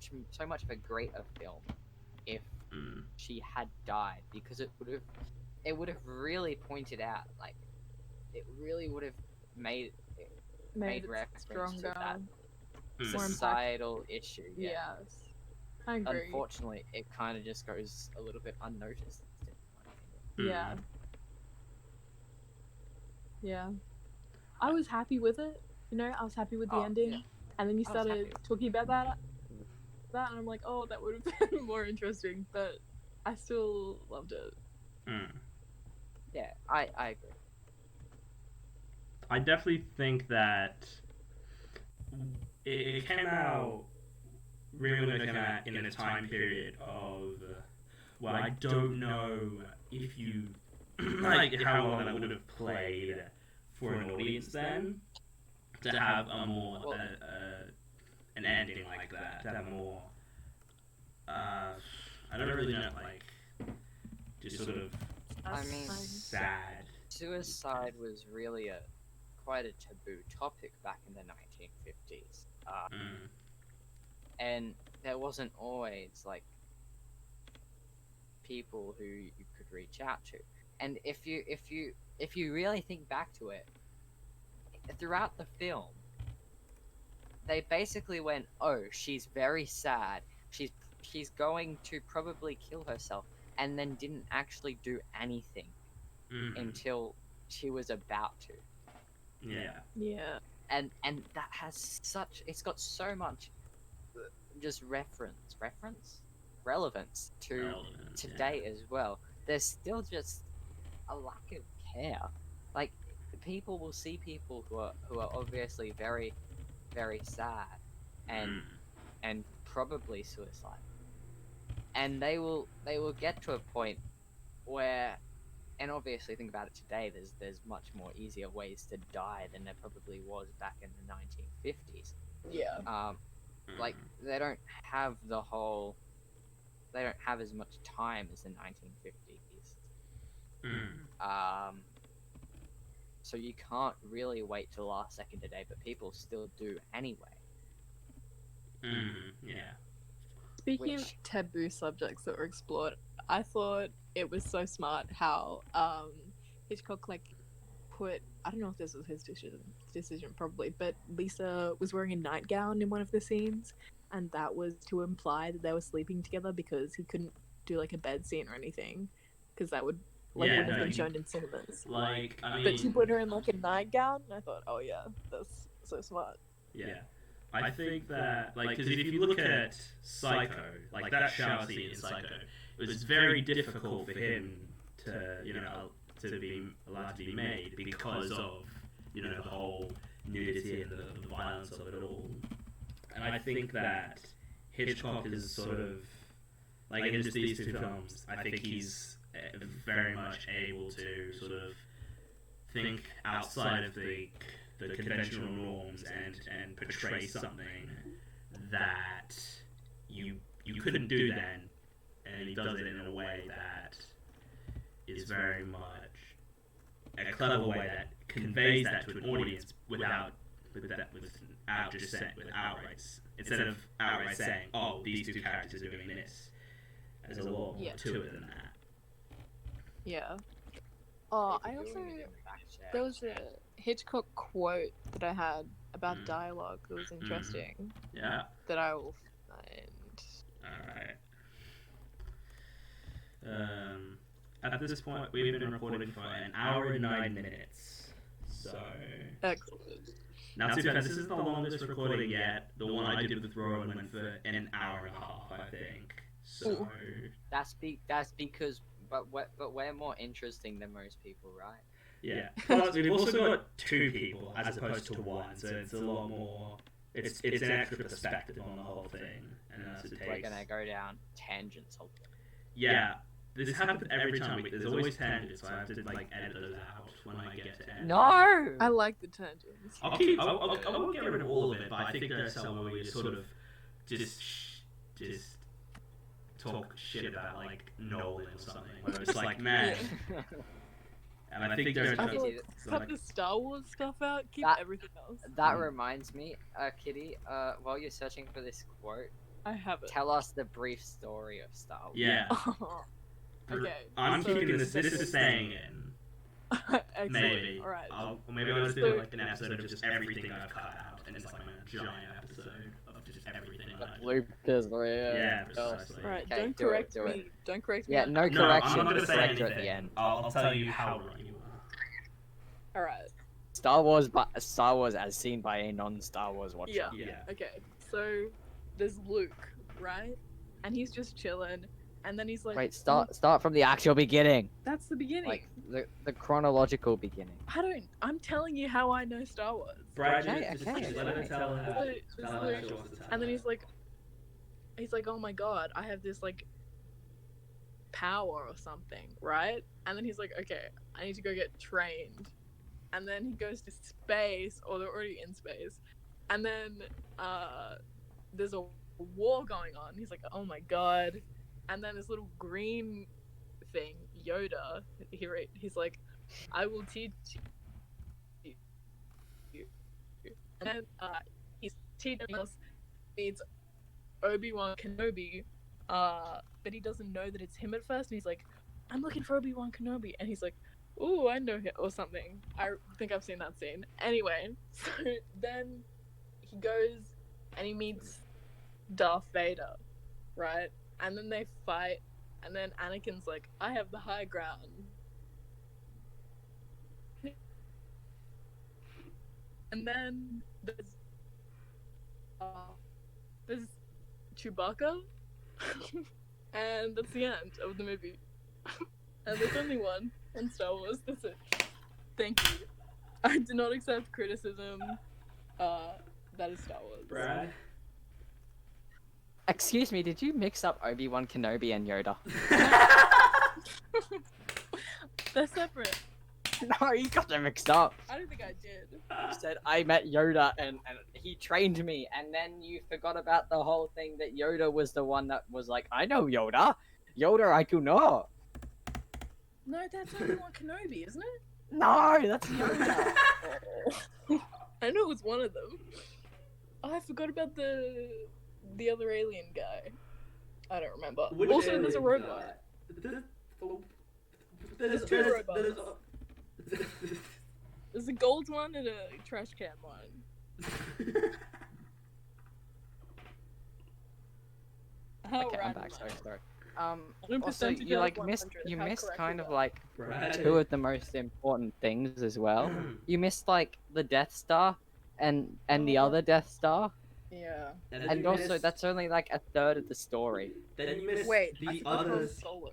[SPEAKER 3] much of a greater film if she had died, because it would have really pointed out, like, it really would have made reference
[SPEAKER 2] stronger,
[SPEAKER 3] to that
[SPEAKER 2] more
[SPEAKER 3] societal issue. Yeah.
[SPEAKER 2] Yes, I agree.
[SPEAKER 3] Unfortunately, it kind of just goes a little bit unnoticed. In my opinion.
[SPEAKER 2] Yeah. I was happy with it. You know, I was happy with the ending,
[SPEAKER 3] yeah.
[SPEAKER 2] and then you
[SPEAKER 3] I was
[SPEAKER 2] started
[SPEAKER 3] happy.
[SPEAKER 2] talking about that, and I'm like, oh, that would have been more interesting. But I still loved it.
[SPEAKER 3] Yeah, I agree.
[SPEAKER 1] I definitely think that it came out really when it came out in a time period of well, I don't know if you like how well that would have played for an audience then to have a more an ending like that, to have a more I don't really know, like just sort of
[SPEAKER 3] I mean,
[SPEAKER 1] sad.
[SPEAKER 3] Suicide was really quite a taboo topic back in the 1950s, and there wasn't always like people who you could reach out to. And if you really think back to it, throughout the film, they basically went, "Oh, she's very sad. She's going to probably kill herself," and then didn't actually do anything until she was about to.
[SPEAKER 2] Yeah.
[SPEAKER 3] And that has it's got so much just relevance to today as well. There's still just a lack of care. Like, people will see people who are obviously very, very sad and probably suicidal, and they will get to a point where, and obviously think about it today, there's much more easier ways to die than there probably was back in the 1950s.
[SPEAKER 2] Yeah.
[SPEAKER 3] Like, they don't have as much time as the 1950s. So you can't really wait till the last second today, but people still do anyway.
[SPEAKER 1] Yeah.
[SPEAKER 2] Speaking of taboo subjects that were explored, I thought it was so smart how Hitchcock put, I don't know if this was his decision probably, but Lisa was wearing a nightgown in one of the scenes, and that was to imply that they were sleeping together because he couldn't do like a bed scene or anything, because that would wouldn't have been shown in cinemas.
[SPEAKER 1] Like, I mean,
[SPEAKER 2] but to put her in like a nightgown, I thought, oh yeah, that's so smart.
[SPEAKER 1] Yeah. I think that, like, because if you look at Psycho, like that shower scene in Psycho, it was very difficult for him to, to be allowed to be made because of, the whole nudity and the violence of it all. And I think that Hitchcock is sort of, like, in just these two films, I think he's very much able to sort of think outside of the conventional norms and portray something that you couldn't do then, and he does it in a way that is very much a clever way that conveys that to an audience without instead of outright saying, oh, these two characters are doing this. There's a lot more to it than that.
[SPEAKER 2] Yeah. Oh, I also, there was a Hitchcock quote that I had about dialogue that was interesting.
[SPEAKER 1] Yeah.
[SPEAKER 2] That I will find.
[SPEAKER 1] Alright. at this point, we've been recording for an hour and 9 minutes. So.
[SPEAKER 2] Excellent.
[SPEAKER 1] Now, to be fair, this is the longest recording yet. The one I did with Rowan went for an hour and a half, I think. So.
[SPEAKER 3] That's because, but we're more interesting than most people, right?
[SPEAKER 1] Yeah. Plus, we've also got 2 people as opposed to 1, so it's a lot more. It's an extra perspective on the whole thing, and
[SPEAKER 3] We're gonna go down tangents.
[SPEAKER 1] Yeah, this happens every time. There's always tangents, so I have to edit those out when I get to end.
[SPEAKER 3] No,
[SPEAKER 2] I like the tangents.
[SPEAKER 1] I won't get rid of all of it, but I think there's some where we just sort of just talk shit about Nolan or something. Where it's like, man. And I think there's
[SPEAKER 2] cut the Star Wars stuff out. Keep everything else.
[SPEAKER 3] That reminds me, Kitty. While you're searching for this quote,
[SPEAKER 2] I have it.
[SPEAKER 3] tell us the brief story of Star Wars.
[SPEAKER 1] Yeah.
[SPEAKER 2] Okay.
[SPEAKER 1] I'm keeping this. This is staying in.
[SPEAKER 2] Excellent.
[SPEAKER 1] Maybe.
[SPEAKER 2] All right.
[SPEAKER 1] Maybe I'll just do an episode of just everything I've cut out, and it's like a giant episode of just everything.
[SPEAKER 3] Yeah,
[SPEAKER 1] precisely.
[SPEAKER 2] All right.
[SPEAKER 3] Okay,
[SPEAKER 2] Don't
[SPEAKER 3] do it,
[SPEAKER 2] correct
[SPEAKER 3] do
[SPEAKER 2] me.
[SPEAKER 3] it.
[SPEAKER 2] Don't correct me.
[SPEAKER 3] Yeah, no
[SPEAKER 1] I'm
[SPEAKER 3] correction.
[SPEAKER 1] not going to say
[SPEAKER 3] correct you
[SPEAKER 1] anything.
[SPEAKER 3] at the end.
[SPEAKER 1] I'll tell you how wrong you are.
[SPEAKER 2] All right.
[SPEAKER 3] Star Wars as seen by a non-Star Wars watcher.
[SPEAKER 2] Yeah. Okay. So there's Luke, right? And he's just chilling, and then he's like,
[SPEAKER 3] Wait, start from the actual beginning.
[SPEAKER 2] That's the beginning.
[SPEAKER 3] Like the chronological beginning.
[SPEAKER 2] I'm telling you how I know Star Wars.
[SPEAKER 1] Brad,
[SPEAKER 3] Okay,
[SPEAKER 1] just
[SPEAKER 3] okay.
[SPEAKER 1] let her tell her.
[SPEAKER 2] So,
[SPEAKER 1] Tell her she wants to tell
[SPEAKER 2] and then
[SPEAKER 1] her.
[SPEAKER 2] he's like, oh my god, I have this power or something, right? And then he's like, okay, I need to go get trained. And then he goes to space, or they're already in space. And then there's a war going on. He's like, oh my god. And then this little green thing, Yoda, he's like, I will teach you. And then he's teaching us it's Obi-Wan Kenobi, but he doesn't know that it's him at first. And he's like, I'm looking for Obi-Wan Kenobi. And he's like, ooh, I know him, or something. I think I've seen that scene. Anyway, so then he goes and he meets Darth Vader, right? And then they fight, and then Anakin's like, I have the high ground. And then there's Chewbacca, and that's the end of the movie. And there's only one in Star Wars. That's it. Thank you. I do not accept criticism. That is Star Wars.
[SPEAKER 1] Brad?
[SPEAKER 3] Excuse me, did you mix up Obi-Wan Kenobi and Yoda?
[SPEAKER 2] They're separate.
[SPEAKER 3] No, you got them mixed up.
[SPEAKER 2] I don't think I did.
[SPEAKER 3] You said I met Yoda and he trained me, and then you forgot about the whole thing that Yoda was the one that was like, I know Yoda. Yoda, I do not.
[SPEAKER 2] No, that's Obi-Wan Kenobi, isn't it?
[SPEAKER 3] No, that's Yoda.
[SPEAKER 2] I know it was one of them. Oh, I forgot about the other alien guy. I don't remember.
[SPEAKER 1] Which
[SPEAKER 2] also, there's a
[SPEAKER 1] alien
[SPEAKER 2] robot.
[SPEAKER 1] There's
[SPEAKER 2] two robots. There's a gold one and a trash can one. How
[SPEAKER 3] Okay, I'm
[SPEAKER 2] random
[SPEAKER 3] back.
[SPEAKER 2] that.
[SPEAKER 3] Sorry.
[SPEAKER 2] 100%
[SPEAKER 3] Also,
[SPEAKER 2] to
[SPEAKER 3] you
[SPEAKER 2] go
[SPEAKER 3] like
[SPEAKER 2] with
[SPEAKER 3] missed
[SPEAKER 2] 100.
[SPEAKER 3] you
[SPEAKER 2] How
[SPEAKER 3] missed
[SPEAKER 2] correct
[SPEAKER 3] kind
[SPEAKER 2] is
[SPEAKER 3] of
[SPEAKER 2] that?
[SPEAKER 3] like
[SPEAKER 1] Brad?
[SPEAKER 3] two of the most important things as well. You missed like the Death Star and the other Death Star,
[SPEAKER 2] Yeah.
[SPEAKER 3] and also that's only like a third of the story.
[SPEAKER 1] Then you missed
[SPEAKER 2] Wait, I
[SPEAKER 1] the
[SPEAKER 2] forgot Han
[SPEAKER 1] others.
[SPEAKER 2] Solo.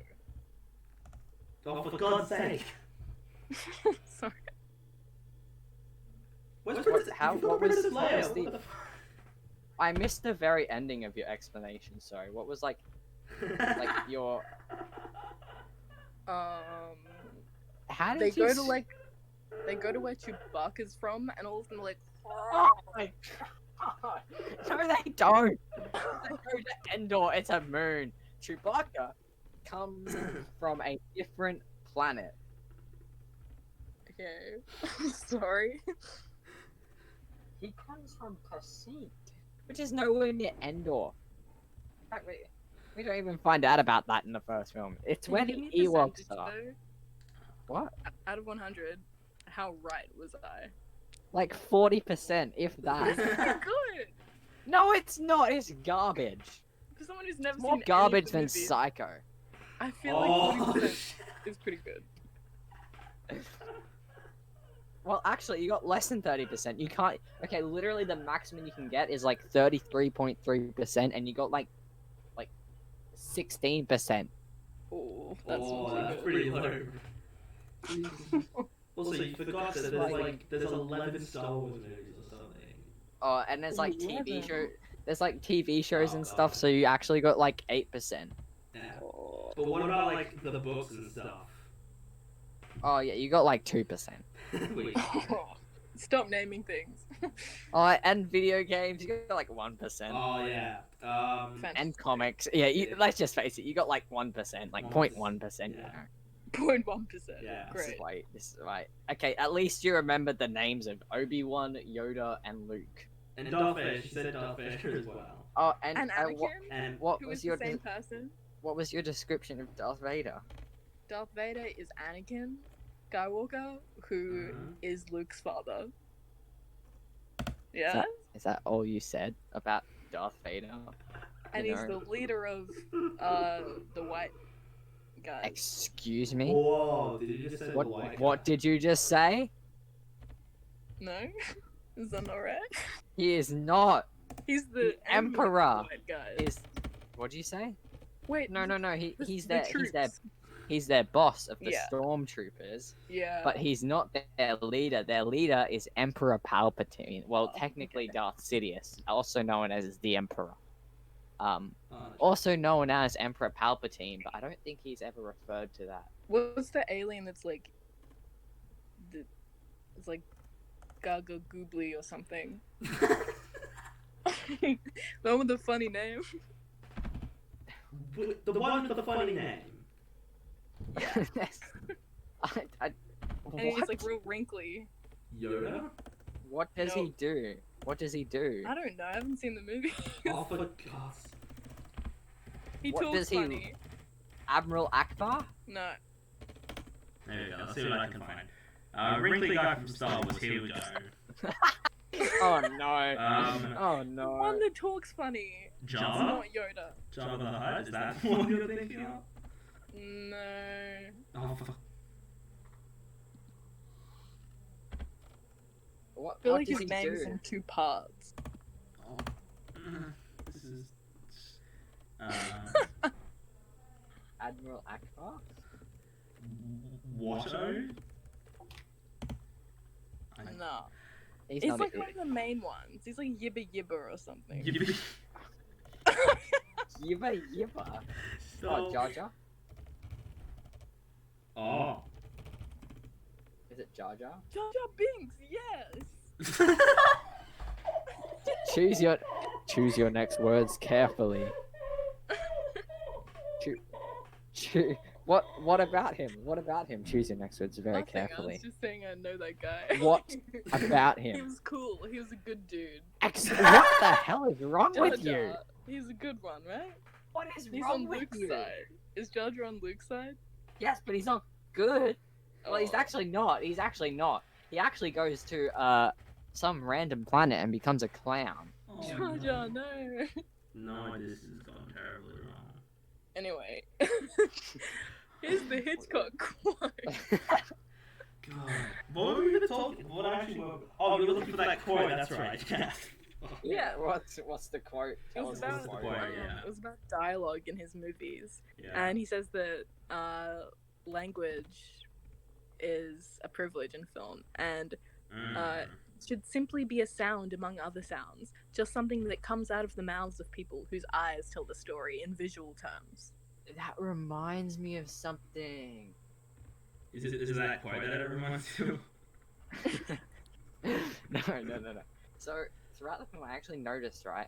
[SPEAKER 1] Oh, for God's sake!
[SPEAKER 2] Sorry.
[SPEAKER 1] Where's
[SPEAKER 3] What-
[SPEAKER 1] Princess?
[SPEAKER 3] how-
[SPEAKER 1] you forgot
[SPEAKER 3] what was-
[SPEAKER 1] Princess
[SPEAKER 3] what
[SPEAKER 1] Leia.
[SPEAKER 3] was the-
[SPEAKER 1] What the
[SPEAKER 3] I missed the very ending of your explanation. Sorry, what was like your how did
[SPEAKER 2] They
[SPEAKER 3] you
[SPEAKER 2] go to they go to where Chewbacca's from, and all of them are like,
[SPEAKER 3] Oh my god! No, they don't. They go to Endor. It's a moon. Chewbacca comes from a different planet.
[SPEAKER 2] okay, sorry.
[SPEAKER 3] He comes from Kashyyyk, which is nowhere near Endor. In fact, we don't even find out about that in the first film. It's where
[SPEAKER 2] Give
[SPEAKER 3] the
[SPEAKER 2] me a
[SPEAKER 3] Ewoks
[SPEAKER 2] percentage,
[SPEAKER 3] are.
[SPEAKER 2] though.
[SPEAKER 3] What?
[SPEAKER 2] Out of 100, how right was I?
[SPEAKER 3] Like 40%, if that.
[SPEAKER 2] Good.
[SPEAKER 3] No, it's not. It's garbage.
[SPEAKER 2] For someone who's never
[SPEAKER 3] It's more
[SPEAKER 2] seen
[SPEAKER 3] garbage
[SPEAKER 2] any
[SPEAKER 3] than
[SPEAKER 2] of the movies,
[SPEAKER 3] Psycho.
[SPEAKER 2] I feel
[SPEAKER 1] Oh,
[SPEAKER 2] like 40%. is pretty good.
[SPEAKER 3] Well, actually, you got less than 30%. You can't. Okay, literally, the maximum you can get is like 33.3%, and you got like 16%.
[SPEAKER 2] Oh, that's
[SPEAKER 1] Oh,
[SPEAKER 2] not
[SPEAKER 1] that's
[SPEAKER 2] so
[SPEAKER 1] pretty
[SPEAKER 2] good.
[SPEAKER 1] low. Also, you forgot that there's 11 Star Wars movies or something.
[SPEAKER 3] Oh, and there's like TV
[SPEAKER 2] 11.
[SPEAKER 3] show. There's like TV shows
[SPEAKER 1] Oh,
[SPEAKER 3] and stuff,
[SPEAKER 1] God.
[SPEAKER 3] so you actually got like 8%.
[SPEAKER 1] Yeah.
[SPEAKER 2] Oh.
[SPEAKER 1] But what about like the books and stuff?
[SPEAKER 3] Oh yeah, you got like 2%.
[SPEAKER 1] Wait.
[SPEAKER 2] Stop naming things.
[SPEAKER 3] Oh, and video games, you got like 1%.
[SPEAKER 1] Oh yeah.
[SPEAKER 3] And comics, yeah. Let's just face it, you got like 1%, like 0.1%.
[SPEAKER 1] Yeah.
[SPEAKER 2] 0.1%.
[SPEAKER 1] Yeah.
[SPEAKER 2] Great.
[SPEAKER 3] This is right. Okay, at least you remember the names of Obi-Wan, Yoda, and Luke.
[SPEAKER 1] And Darth Vader. She said Darth Vader as well.
[SPEAKER 3] Oh,
[SPEAKER 2] And
[SPEAKER 3] and
[SPEAKER 2] Anakin,
[SPEAKER 1] And
[SPEAKER 3] what
[SPEAKER 2] who
[SPEAKER 3] was
[SPEAKER 2] is
[SPEAKER 3] your
[SPEAKER 2] the same person.
[SPEAKER 3] what was your description of Darth Vader?
[SPEAKER 2] Darth Vader is Anakin Skywalker, who is Luke's father. Yeah?
[SPEAKER 3] Is that all you said about Darth Vader?
[SPEAKER 2] And
[SPEAKER 3] You
[SPEAKER 2] he's
[SPEAKER 3] know?
[SPEAKER 2] the leader of the white guys.
[SPEAKER 3] Excuse me?
[SPEAKER 1] whoa! Did you just say the white guy?
[SPEAKER 3] What did you just say?
[SPEAKER 2] No? Is that not right?
[SPEAKER 3] He is not.
[SPEAKER 2] He's the
[SPEAKER 3] The
[SPEAKER 2] enemy of the
[SPEAKER 3] Emperor
[SPEAKER 2] white guys.
[SPEAKER 3] Is what do you say?
[SPEAKER 2] Wait,
[SPEAKER 3] No.
[SPEAKER 2] the-
[SPEAKER 3] He's
[SPEAKER 2] the
[SPEAKER 3] their
[SPEAKER 2] troops.
[SPEAKER 3] he's their boss of the
[SPEAKER 2] Yeah.
[SPEAKER 3] stormtroopers.
[SPEAKER 2] Yeah.
[SPEAKER 3] But he's not their leader. Their leader is Emperor Palpatine. Well,
[SPEAKER 2] Oh,
[SPEAKER 3] technically
[SPEAKER 2] okay.
[SPEAKER 3] Darth Sidious, also known as the Emperor.
[SPEAKER 1] Oh,
[SPEAKER 3] Also known as Emperor Palpatine, but I don't think he's ever referred to that.
[SPEAKER 2] What's the alien that's like it's like Gaga Goobly or something? The one with the funny name.
[SPEAKER 1] the one with the funny name.
[SPEAKER 2] Yeah.
[SPEAKER 3] I,
[SPEAKER 2] And he's
[SPEAKER 3] what?
[SPEAKER 2] like real wrinkly.
[SPEAKER 1] Yoda?
[SPEAKER 3] What does
[SPEAKER 2] No.
[SPEAKER 3] he do? What does he do?
[SPEAKER 2] I don't know, I haven't seen the movie.
[SPEAKER 1] Oh, for God's...
[SPEAKER 2] He
[SPEAKER 3] What
[SPEAKER 2] talks
[SPEAKER 3] does he-
[SPEAKER 2] funny.
[SPEAKER 3] Admiral Akbar?
[SPEAKER 2] No.
[SPEAKER 1] There we go. Let's see what I can find. Wrinkly guy from Star Wars. Here we go.
[SPEAKER 3] Oh no. Oh
[SPEAKER 2] The
[SPEAKER 3] no.
[SPEAKER 2] one that talks funny. It's
[SPEAKER 1] Jabba?
[SPEAKER 2] not Yoda.
[SPEAKER 1] Jabba the Hutt? Is that the one you're thinking of?
[SPEAKER 2] No.
[SPEAKER 1] Oh, fuck.
[SPEAKER 3] What,
[SPEAKER 2] I feel
[SPEAKER 3] what
[SPEAKER 2] like
[SPEAKER 3] does
[SPEAKER 2] his
[SPEAKER 3] he
[SPEAKER 2] name is
[SPEAKER 3] do?
[SPEAKER 2] in 2 parts.
[SPEAKER 1] Oh. This is...
[SPEAKER 3] Admiral Akbar?
[SPEAKER 1] Watto?
[SPEAKER 2] No.
[SPEAKER 3] He's
[SPEAKER 2] He's
[SPEAKER 3] not
[SPEAKER 2] like
[SPEAKER 3] a-
[SPEAKER 2] one of the main ones. He's like Yibba Yibba or something.
[SPEAKER 3] Yibba Yibba. Oh, Jar Jar?
[SPEAKER 1] Oh.
[SPEAKER 3] Is it Jar Jar?
[SPEAKER 2] Jar Jar Binks, yes!
[SPEAKER 3] Choose your next words carefully. What about him? What about him? Choose your next words very
[SPEAKER 2] Nothing, I
[SPEAKER 3] carefully.
[SPEAKER 2] was just saying I know that guy.
[SPEAKER 3] What about
[SPEAKER 2] He
[SPEAKER 3] him?
[SPEAKER 2] was cool. He was a good dude.
[SPEAKER 3] What the hell is wrong
[SPEAKER 2] Jar
[SPEAKER 3] with you?
[SPEAKER 2] Jar. He's a good one, right?
[SPEAKER 3] What is
[SPEAKER 2] He's
[SPEAKER 3] wrong
[SPEAKER 2] on
[SPEAKER 3] with
[SPEAKER 2] Luke's
[SPEAKER 3] you?
[SPEAKER 2] side. Is Jar Jar on Luke's side?
[SPEAKER 3] Yes, but he's not good. Well, he's
[SPEAKER 2] Oh.
[SPEAKER 3] actually not. He's actually not. He actually goes to some random planet and becomes a clown.
[SPEAKER 1] Oh,
[SPEAKER 2] Jar Jar, no.
[SPEAKER 1] No, this has gone terribly wrong.
[SPEAKER 2] Anyway. Here's the Hitchcock quote.
[SPEAKER 1] God. What were we even talking? What actually were... Oh, you're looking for that quote, that's right.
[SPEAKER 2] Yeah.
[SPEAKER 3] What's the quote?
[SPEAKER 2] It
[SPEAKER 3] Tell
[SPEAKER 2] was
[SPEAKER 3] us
[SPEAKER 2] about
[SPEAKER 3] the
[SPEAKER 1] quote,
[SPEAKER 3] quote.
[SPEAKER 1] yeah.
[SPEAKER 2] it was about dialogue in his movies,
[SPEAKER 1] Yeah.
[SPEAKER 2] and he says that language is a privilege in film, and should simply be a sound among other sounds, just something that comes out of the mouths of people whose eyes tell the story in visual terms.
[SPEAKER 3] That reminds me of something.
[SPEAKER 1] Is it that quote that it reminds you?
[SPEAKER 3] No. So throughout the film, I actually noticed, right,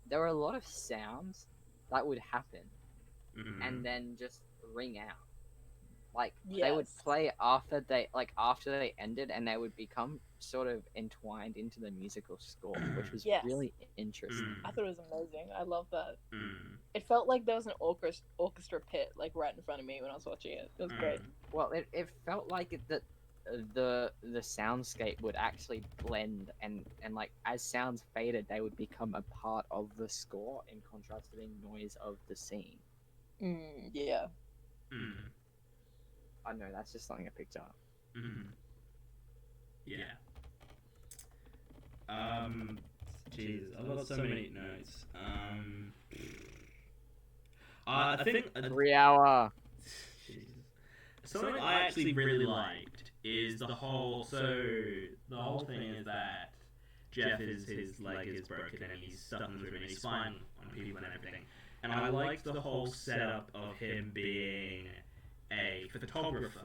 [SPEAKER 3] there were a lot of sounds that would happen and then just ring out. Like they would
[SPEAKER 2] Yes.
[SPEAKER 3] play after they ended, and they would become sort of entwined into the musical score, which was
[SPEAKER 2] Yes.
[SPEAKER 3] really interesting.
[SPEAKER 2] I thought it was amazing. I love that.
[SPEAKER 1] Mm.
[SPEAKER 2] It felt like there was an orchestra pit like right in front of me when I was watching it. It was great.
[SPEAKER 3] Well, it felt like that the soundscape would actually blend, and like as sounds faded, they would become a part of the score in contrast to the noise of the scene.
[SPEAKER 2] Yeah.
[SPEAKER 1] Mm.
[SPEAKER 3] I know that's just something I picked up.
[SPEAKER 1] Mm-hmm. Yeah. Jesus, I've got so many notes. I think
[SPEAKER 3] 3 hour.
[SPEAKER 1] Jesus. Something I actually really liked is the whole. So the whole thing is that Jeff is his leg is broken and he's stuck in the room and he's spying on people and everything. And I liked the whole setup of him being a photographer.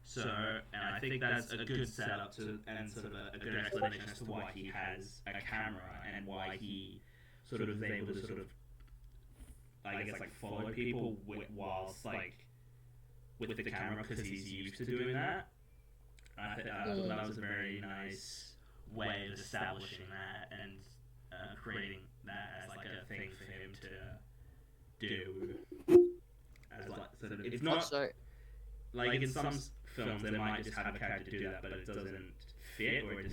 [SPEAKER 1] So, and I think that's a good setup to, and sort of a good explanation as to why he has a camera and why he sort of is able to sort of, I guess, like follow people whilst like with the camera because he's used to doing that. I thought that was a very nice way of establishing that and creating that as like a thing for him to do. As like sort of, it's not
[SPEAKER 3] Also,
[SPEAKER 1] like in some films they might just have a character do that, but it doesn't fit or it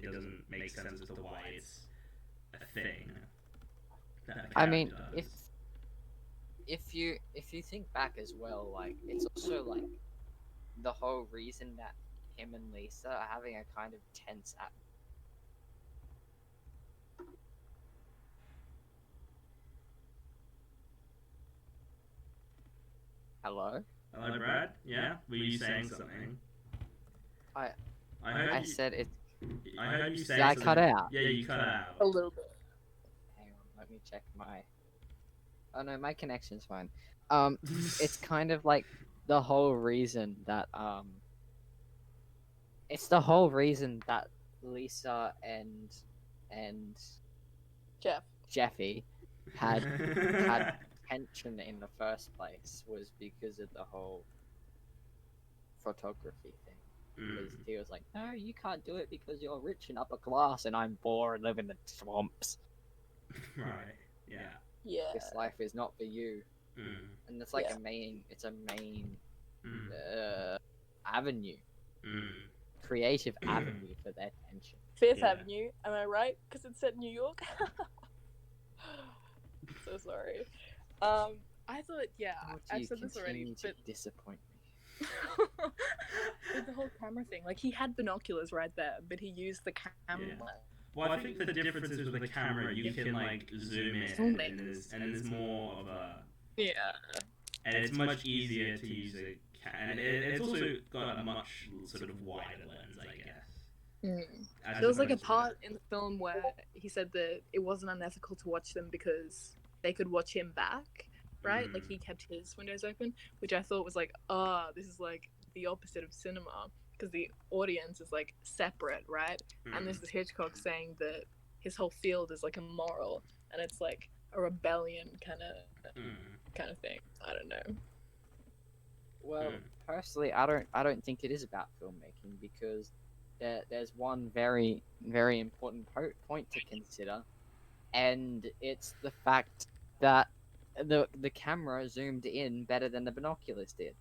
[SPEAKER 1] doesn't make sense as to why it's a thing. That the
[SPEAKER 3] I mean,
[SPEAKER 1] does.
[SPEAKER 3] if you think back as well, like it's also like the whole reason that him and Lisa are having a kind of tense Hello?
[SPEAKER 1] Hello, Brad. Yeah, were you saying something?
[SPEAKER 3] I
[SPEAKER 1] heard
[SPEAKER 3] I
[SPEAKER 1] you,
[SPEAKER 3] said it.
[SPEAKER 1] I heard you say
[SPEAKER 3] Yeah, I
[SPEAKER 1] something.
[SPEAKER 3] cut out.
[SPEAKER 1] Yeah, you cut out.
[SPEAKER 2] A little bit.
[SPEAKER 3] Hang on, let me check my. Oh no, my connection's fine. It's kind of like the whole reason that It's the whole reason that Lisa and
[SPEAKER 2] Jeff.
[SPEAKER 3] Jeffy had tension in the first place was because of the whole photography thing. Because he was like, "No, you can't do it because you're rich and upper class, and I'm poor and live in the swamps.
[SPEAKER 1] Right. Yeah.
[SPEAKER 2] Yeah.
[SPEAKER 3] This life is not for you." And it's like
[SPEAKER 2] Yeah.
[SPEAKER 3] it's a main
[SPEAKER 1] Mm.
[SPEAKER 3] avenue,
[SPEAKER 1] Mm.
[SPEAKER 3] creative avenue for their tension.
[SPEAKER 2] Fifth
[SPEAKER 1] Yeah.
[SPEAKER 2] Avenue, am I right? Because it's set in New York. So sorry. I thought, yeah,
[SPEAKER 3] How do
[SPEAKER 2] I've
[SPEAKER 3] you
[SPEAKER 2] said this already,
[SPEAKER 3] continue to
[SPEAKER 2] but
[SPEAKER 3] disappoint me?
[SPEAKER 2] with the whole camera thing, like he had binoculars right there, but he used the camera.
[SPEAKER 1] Yeah. Well, I think the difference is with the camera, you can like zoom in,
[SPEAKER 2] Filmmakers.
[SPEAKER 1] and there's more of a,
[SPEAKER 2] Yeah.
[SPEAKER 1] and it's much easier to use and it's also got a much sort of wider lens, I guess. As
[SPEAKER 2] There was like a
[SPEAKER 1] opposed to-
[SPEAKER 2] part in the film where he said that it wasn't unethical to watch them because they could watch him back, right? Like he kept his windows open, which I thought was like, this is like the opposite of cinema because the audience is like separate, right? And this is Hitchcock saying that his whole field is like immoral and it's like a rebellion kind of thing. I don't know.
[SPEAKER 3] Well, personally, I don't think it is about filmmaking because there's one very very important point to consider, and it's the fact that the camera zoomed in better than the binoculars did.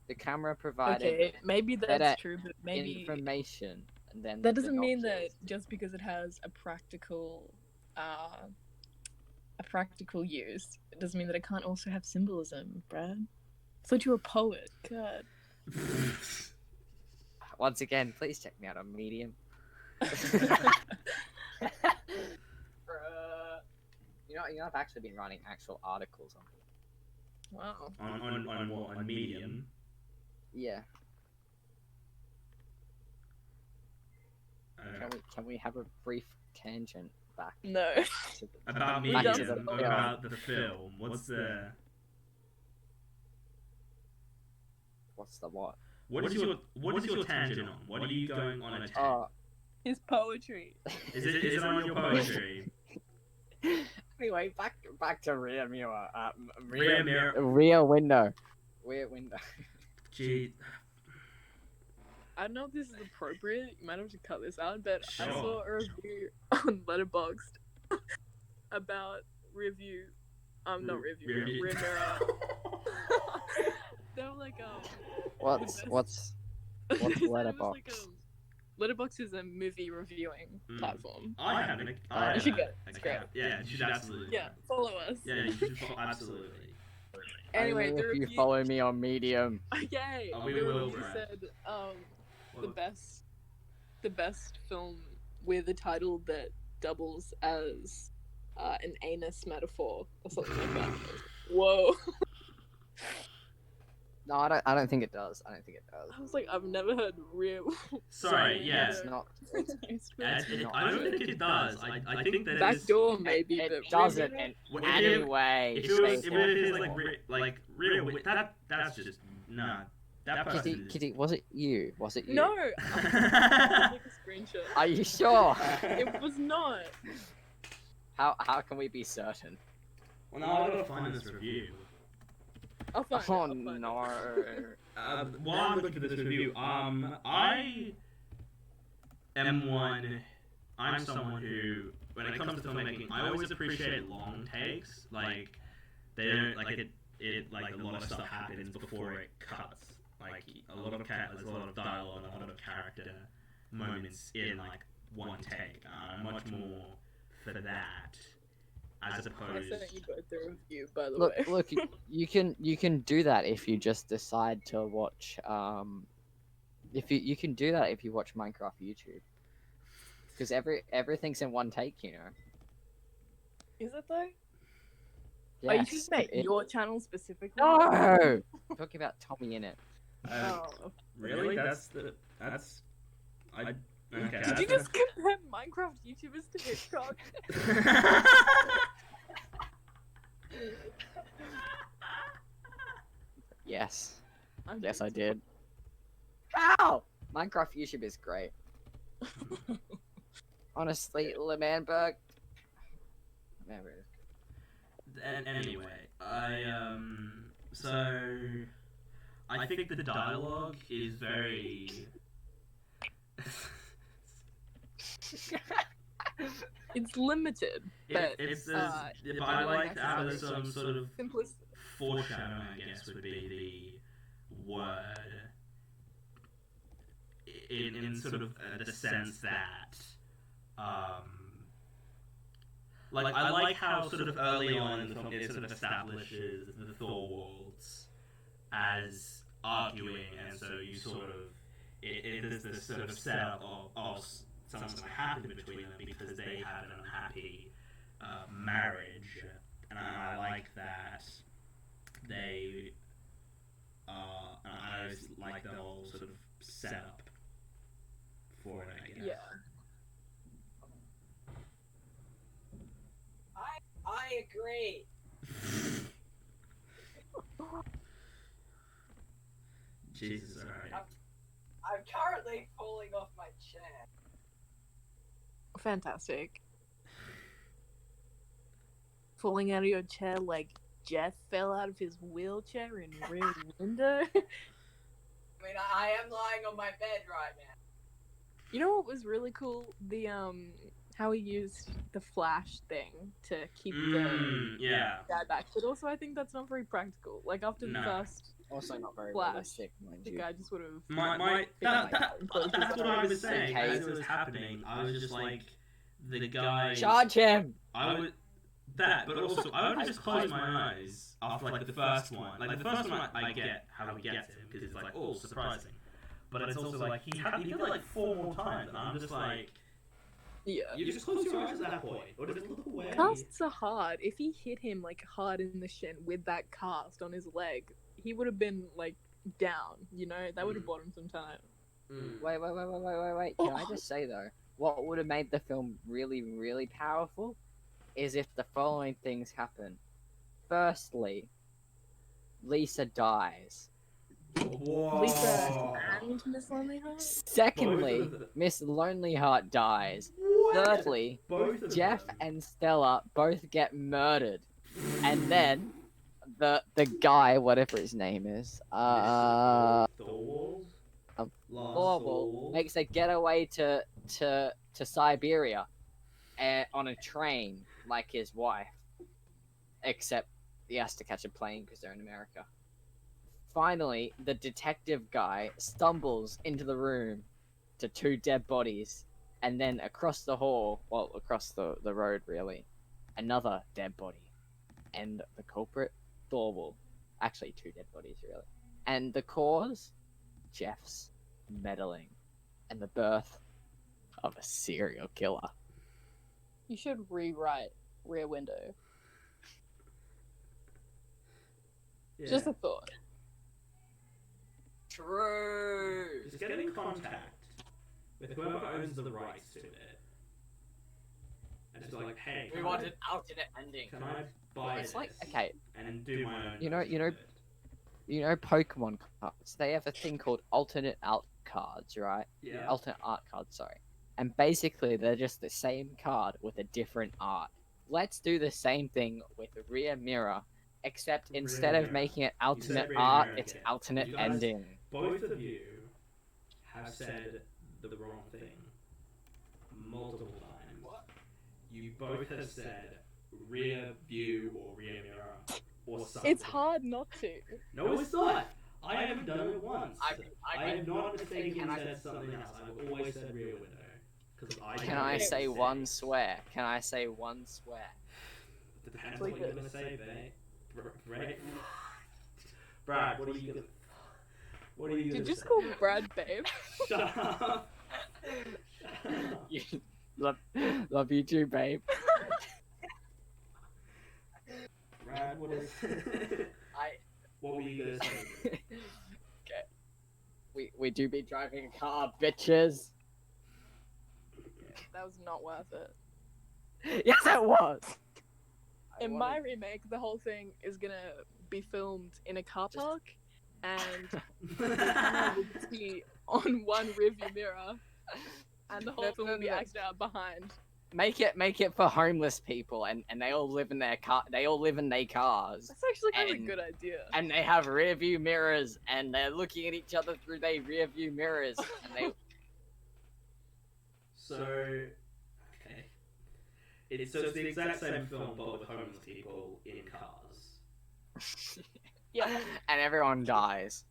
[SPEAKER 3] The camera provided
[SPEAKER 2] Okay, maybe
[SPEAKER 3] better
[SPEAKER 2] that's true, but maybe
[SPEAKER 3] information than
[SPEAKER 2] that
[SPEAKER 3] the
[SPEAKER 2] doesn't mean that
[SPEAKER 3] binoculars did.
[SPEAKER 2] just because it has a practical use, it doesn't mean that it can't also have symbolism, Brad. I thought you were a poet. God.
[SPEAKER 3] Once again, please check me out on Medium. You know, I've actually been writing actual articles on it.
[SPEAKER 2] Wow.
[SPEAKER 1] on what, on Medium?
[SPEAKER 3] Yeah. Can we have a brief tangent back?
[SPEAKER 2] No.
[SPEAKER 1] About
[SPEAKER 2] We don't
[SPEAKER 1] Medium,
[SPEAKER 2] know.
[SPEAKER 1] about the film. What's the
[SPEAKER 3] what?
[SPEAKER 1] what is your tangent on? What are you going on a tangent?
[SPEAKER 2] His poetry.
[SPEAKER 1] Is it on your poetry?
[SPEAKER 3] Anyway, back to Rear Mirror.
[SPEAKER 1] Rear Mirror.
[SPEAKER 3] Rear Window.
[SPEAKER 1] Gee.
[SPEAKER 2] I don't know if this is appropriate. You might have to cut this out, but
[SPEAKER 1] Sure.
[SPEAKER 2] I saw a review on Letterboxd about review. Not review. Rear Mirror. They were like
[SPEAKER 3] What's Letterboxd?
[SPEAKER 2] Letterboxd is a movie reviewing platform.
[SPEAKER 1] I haven't.
[SPEAKER 2] You should get it. It's great.
[SPEAKER 1] Yeah, you should absolutely.
[SPEAKER 2] Yeah, follow us.
[SPEAKER 1] Yeah, you should absolutely.
[SPEAKER 2] Anyway,
[SPEAKER 3] Only
[SPEAKER 2] the
[SPEAKER 3] if you
[SPEAKER 2] review.
[SPEAKER 3] follow me on Medium.
[SPEAKER 2] Okay,
[SPEAKER 1] Oh, we
[SPEAKER 2] the
[SPEAKER 1] will,
[SPEAKER 2] review
[SPEAKER 1] Brad.
[SPEAKER 2] said
[SPEAKER 1] Well,
[SPEAKER 2] the best film with a title that doubles as an anus metaphor or something like that. I was like, whoa!
[SPEAKER 3] No, I don't think it does. I don't think it does.
[SPEAKER 2] I was like, I've never heard real.
[SPEAKER 1] Sorry, yeah.
[SPEAKER 3] It's not.
[SPEAKER 1] I don't think it does. I think that
[SPEAKER 2] Back
[SPEAKER 1] it's
[SPEAKER 2] door maybe,
[SPEAKER 3] It
[SPEAKER 2] but
[SPEAKER 3] doesn't
[SPEAKER 2] really?
[SPEAKER 3] in
[SPEAKER 1] Well,
[SPEAKER 3] any way.
[SPEAKER 1] If it was,
[SPEAKER 3] shape,
[SPEAKER 1] if
[SPEAKER 3] or
[SPEAKER 1] it is
[SPEAKER 3] form.
[SPEAKER 1] like real, that's just nah. That person
[SPEAKER 3] Kitty,
[SPEAKER 1] is.
[SPEAKER 3] Kitty, was it you? Was it you?
[SPEAKER 2] No, I'll take a screenshot.
[SPEAKER 3] Are you sure?
[SPEAKER 2] It was not.
[SPEAKER 3] How can we be certain?
[SPEAKER 1] Well, now I gotta find this review.
[SPEAKER 2] I'll find it.
[SPEAKER 3] Oh
[SPEAKER 2] I'll find it.
[SPEAKER 3] no.
[SPEAKER 1] While I'm looking for this review, I am one. I'm someone who, when it comes to filmmaking, I always appreciate long takes. Like they don't like it. Like a lot of stuff happens before it cuts. Like a lot of there's a lot of dialogue, a lot of character moments in like one take. I'm much more for that as
[SPEAKER 2] I
[SPEAKER 1] opposed.
[SPEAKER 2] sent you both the review, by the
[SPEAKER 3] Look,
[SPEAKER 2] way.
[SPEAKER 3] look. You can do that if you just decide to watch. If you can do that if you watch Minecraft YouTube. Because everything's in one take, you know.
[SPEAKER 2] Is it though?
[SPEAKER 3] Yes,
[SPEAKER 2] Are you talking about
[SPEAKER 3] it-
[SPEAKER 2] your channel specifically?
[SPEAKER 3] No! I'm talking about Tommy in it.
[SPEAKER 2] Oh.
[SPEAKER 1] Really? That's I. Okay.
[SPEAKER 2] Did you just compare Minecraft YouTubers to Hitchcock?
[SPEAKER 3] Yes.
[SPEAKER 2] I'm
[SPEAKER 3] Yes, I
[SPEAKER 2] just-
[SPEAKER 3] did. How? Minecraft YouTube is great. Honestly, Lemanberg.
[SPEAKER 1] And anyway, so I think the dialogue is very.
[SPEAKER 2] It's limited, but
[SPEAKER 1] But I like how there's some sort of
[SPEAKER 2] simplest.
[SPEAKER 1] foreshadowing, I guess, would be the word. In sort of the sense that, like I like how sort of early on in the film it sort of establishes the Thor worlds as arguing, and so you sort of it is this sort of setup of something's going to happen between them because they had an unhappy marriage, and I like that they and I always like the whole sort of setup for it, I guess.
[SPEAKER 2] Yeah.
[SPEAKER 3] I agree.
[SPEAKER 1] Jesus, alright.
[SPEAKER 3] I'm currently falling off my chair.
[SPEAKER 2] Fantastic. Falling out of your chair like Jeff fell out of his wheelchair in Rear Window.
[SPEAKER 3] I mean, I am lying on my bed right now.
[SPEAKER 2] You know what was really cool? The how he used the flash thing to keep the
[SPEAKER 1] Yeah.
[SPEAKER 2] guy back, but also I think that's not very practical. Like after the
[SPEAKER 1] No.
[SPEAKER 2] first,
[SPEAKER 3] Also not very
[SPEAKER 2] Flash.
[SPEAKER 3] realistic, mind
[SPEAKER 2] the
[SPEAKER 3] you.
[SPEAKER 2] guy just would have.
[SPEAKER 1] That's what I was saying as it was happening. I was just like, the guy.
[SPEAKER 3] Charge him!
[SPEAKER 1] I would but also I would just close my eyes after like the first one. Like the first one, I get how he gets him because it's like, oh, surprising. But it's also like he did it like 4 more times, and I'm just like,
[SPEAKER 2] Yeah.
[SPEAKER 1] you just close your eyes at that point, or just look away.
[SPEAKER 2] Casts are hard. If he hit him like hard in the shin with that cast on his leg, he would have been like down. You know, that would have bought him some time.
[SPEAKER 3] Wait. Can I just say though, what would have made the film really, really powerful is if the following things happen. Firstly, Lisa dies.
[SPEAKER 1] Whoa.
[SPEAKER 2] Lisa and Miss Lonely Heart.
[SPEAKER 3] Secondly,
[SPEAKER 1] Both of them.
[SPEAKER 3] Miss Lonely Heart dies.
[SPEAKER 1] What?
[SPEAKER 3] Thirdly,
[SPEAKER 1] Both of
[SPEAKER 3] Jeff
[SPEAKER 1] them.
[SPEAKER 3] and Stella both get murdered. And then the guy, whatever his name is,
[SPEAKER 1] Thorwald?
[SPEAKER 3] um,
[SPEAKER 1] Lars
[SPEAKER 3] Thorwald,
[SPEAKER 1] Thorwald?
[SPEAKER 3] makes a getaway to Siberia on a train like his wife. Except he has to catch a plane because they're in America. Finally, the detective guy stumbles into the room to 2 dead bodies, and then across the hall, well, across the road really, another dead body. And the culprit, Thorwald. Actually, 2 dead bodies, really. And the cause? Jeff's meddling. And the birth of a serial killer.
[SPEAKER 2] You should rewrite Rear Window.
[SPEAKER 1] Yeah.
[SPEAKER 2] Just a thought.
[SPEAKER 3] True!
[SPEAKER 1] Just get in contact with whoever owns the rights to it. And just be like, hey,
[SPEAKER 3] We want an alternate ending.
[SPEAKER 1] can I buy
[SPEAKER 3] It's
[SPEAKER 1] this
[SPEAKER 3] like, okay,
[SPEAKER 1] and do my own
[SPEAKER 3] you know,
[SPEAKER 1] version of it?
[SPEAKER 3] Pokemon cards. They have a thing called alternate art cards, right?
[SPEAKER 1] Yeah.
[SPEAKER 3] Alternate art cards, sorry. And basically, they're just the same card with a different art. Let's do the same thing with Rear Mirror, except
[SPEAKER 1] Rear
[SPEAKER 3] instead of
[SPEAKER 1] Mirror.
[SPEAKER 3] making it alternate
[SPEAKER 1] Rear
[SPEAKER 3] art,
[SPEAKER 1] Mirror
[SPEAKER 3] it's
[SPEAKER 1] again.
[SPEAKER 3] alternate
[SPEAKER 1] You guys-
[SPEAKER 3] ending.
[SPEAKER 1] Both of you have said the wrong thing multiple times.
[SPEAKER 3] What?
[SPEAKER 1] You both have said rear view or rear mirror or something.
[SPEAKER 2] It's hard not to.
[SPEAKER 1] No, it's not. I haven't done it once.
[SPEAKER 3] I
[SPEAKER 1] have not mistakenly
[SPEAKER 3] can I-
[SPEAKER 1] said something else. I've always said rear window.
[SPEAKER 3] Can I say one swear? Can I say one swear?
[SPEAKER 1] Depends
[SPEAKER 2] Like
[SPEAKER 1] what you're
[SPEAKER 2] this.
[SPEAKER 1] gonna say, babe. Brad, what are you gonna? What are you
[SPEAKER 2] Did
[SPEAKER 1] gonna
[SPEAKER 2] you just
[SPEAKER 1] say?
[SPEAKER 2] call Brad babe?
[SPEAKER 1] Shut up.
[SPEAKER 3] Love you too, babe.
[SPEAKER 1] Brad, what is? What were you gonna say?
[SPEAKER 3] Okay. We do be driving a car, bitches.
[SPEAKER 2] That was not worth it.
[SPEAKER 3] Yes, it was.
[SPEAKER 2] In my remake, the whole thing is gonna be filmed in a car park, and the camera will be on one rearview mirror, and the whole film will be acted out behind.
[SPEAKER 3] Make it for homeless people, and they all live in their car. They all live in their cars,
[SPEAKER 2] That's actually kind of a
[SPEAKER 3] And-
[SPEAKER 2] good idea.
[SPEAKER 3] and they have rear view mirrors, and they're looking at each other through their rear view mirrors, and they.
[SPEAKER 1] So, okay. It's the exact same film, but with homeless people in cars.
[SPEAKER 2] Yeah,
[SPEAKER 3] And everyone dies.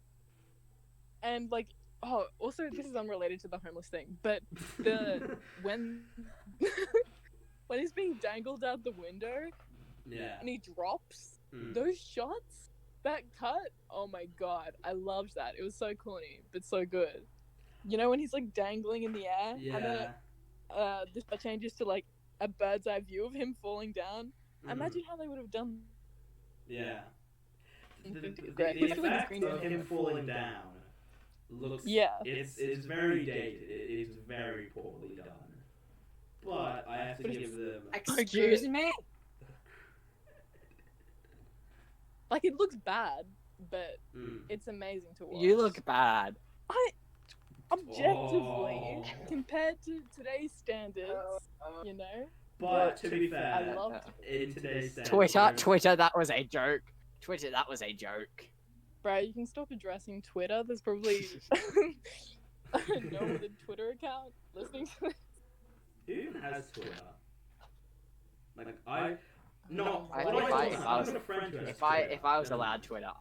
[SPEAKER 2] and like, oh, also this is unrelated to the homeless thing, but the when when he's being dangled out the window
[SPEAKER 1] Yeah.
[SPEAKER 2] and he drops,
[SPEAKER 1] Mm.
[SPEAKER 2] those shots, that cut, oh my god, I loved that. It was so corny, but so good. You know when he's like dangling in the air, and then
[SPEAKER 1] Yeah.
[SPEAKER 2] the shot changes to like a bird's eye view of him falling down.
[SPEAKER 1] Mhm.
[SPEAKER 2] Imagine how they would have done.
[SPEAKER 1] Yeah. The
[SPEAKER 2] Great.
[SPEAKER 1] effect of him falling down looks.
[SPEAKER 2] Yeah.
[SPEAKER 1] It's very dated. It is very poorly done. But I have to
[SPEAKER 2] But
[SPEAKER 1] give them.
[SPEAKER 3] Excuse me.
[SPEAKER 2] Like it looks bad, but
[SPEAKER 1] Mm.
[SPEAKER 2] it's amazing to watch.
[SPEAKER 3] You look bad.
[SPEAKER 2] Objectively,
[SPEAKER 1] Oh.
[SPEAKER 2] compared to today's standards, you know,
[SPEAKER 1] But to be fair,
[SPEAKER 2] I loved
[SPEAKER 1] in today's standards,
[SPEAKER 3] Twitter, that was a joke. Twitter, that was a joke.
[SPEAKER 2] bro. You can stop addressing Twitter. There's probably no other Twitter account listening to this.
[SPEAKER 1] Who even has Twitter? Like I. No,
[SPEAKER 3] I-
[SPEAKER 1] what
[SPEAKER 3] if
[SPEAKER 1] I
[SPEAKER 3] I-
[SPEAKER 1] do is
[SPEAKER 3] if I
[SPEAKER 1] I'm
[SPEAKER 3] was-
[SPEAKER 1] a friend who has
[SPEAKER 3] If I
[SPEAKER 1] Twitter.
[SPEAKER 3] was allowed Twitter,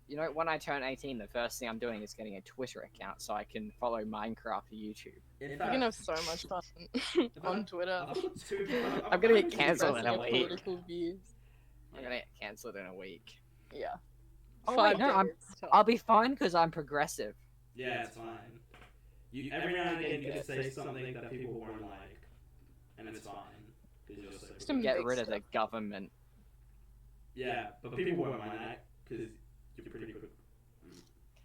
[SPEAKER 3] you know, when I turn 18, the first thing I'm doing is getting a Twitter account so I can follow Minecraft YouTube.
[SPEAKER 1] In
[SPEAKER 2] You
[SPEAKER 1] fact,
[SPEAKER 2] can have so much fun on Twitter.
[SPEAKER 1] I've got two.
[SPEAKER 3] I'm gonna get
[SPEAKER 1] two
[SPEAKER 3] cancelled in a
[SPEAKER 2] Expressing your
[SPEAKER 3] week.
[SPEAKER 2] political views.
[SPEAKER 3] I'm gonna get cancelled in a week.
[SPEAKER 2] Yeah.
[SPEAKER 3] Oh,
[SPEAKER 2] 5
[SPEAKER 3] wait, no,
[SPEAKER 2] days.
[SPEAKER 3] I'll be fine because I'm progressive.
[SPEAKER 1] Yeah, it's fine. You every now and again you just say something that people won't like, and it's fine because you're so.
[SPEAKER 2] Just a
[SPEAKER 3] Get
[SPEAKER 2] Big
[SPEAKER 3] rid of the
[SPEAKER 2] stuff.
[SPEAKER 3] government.
[SPEAKER 1] Yeah, but people won't mind that because you're pretty good.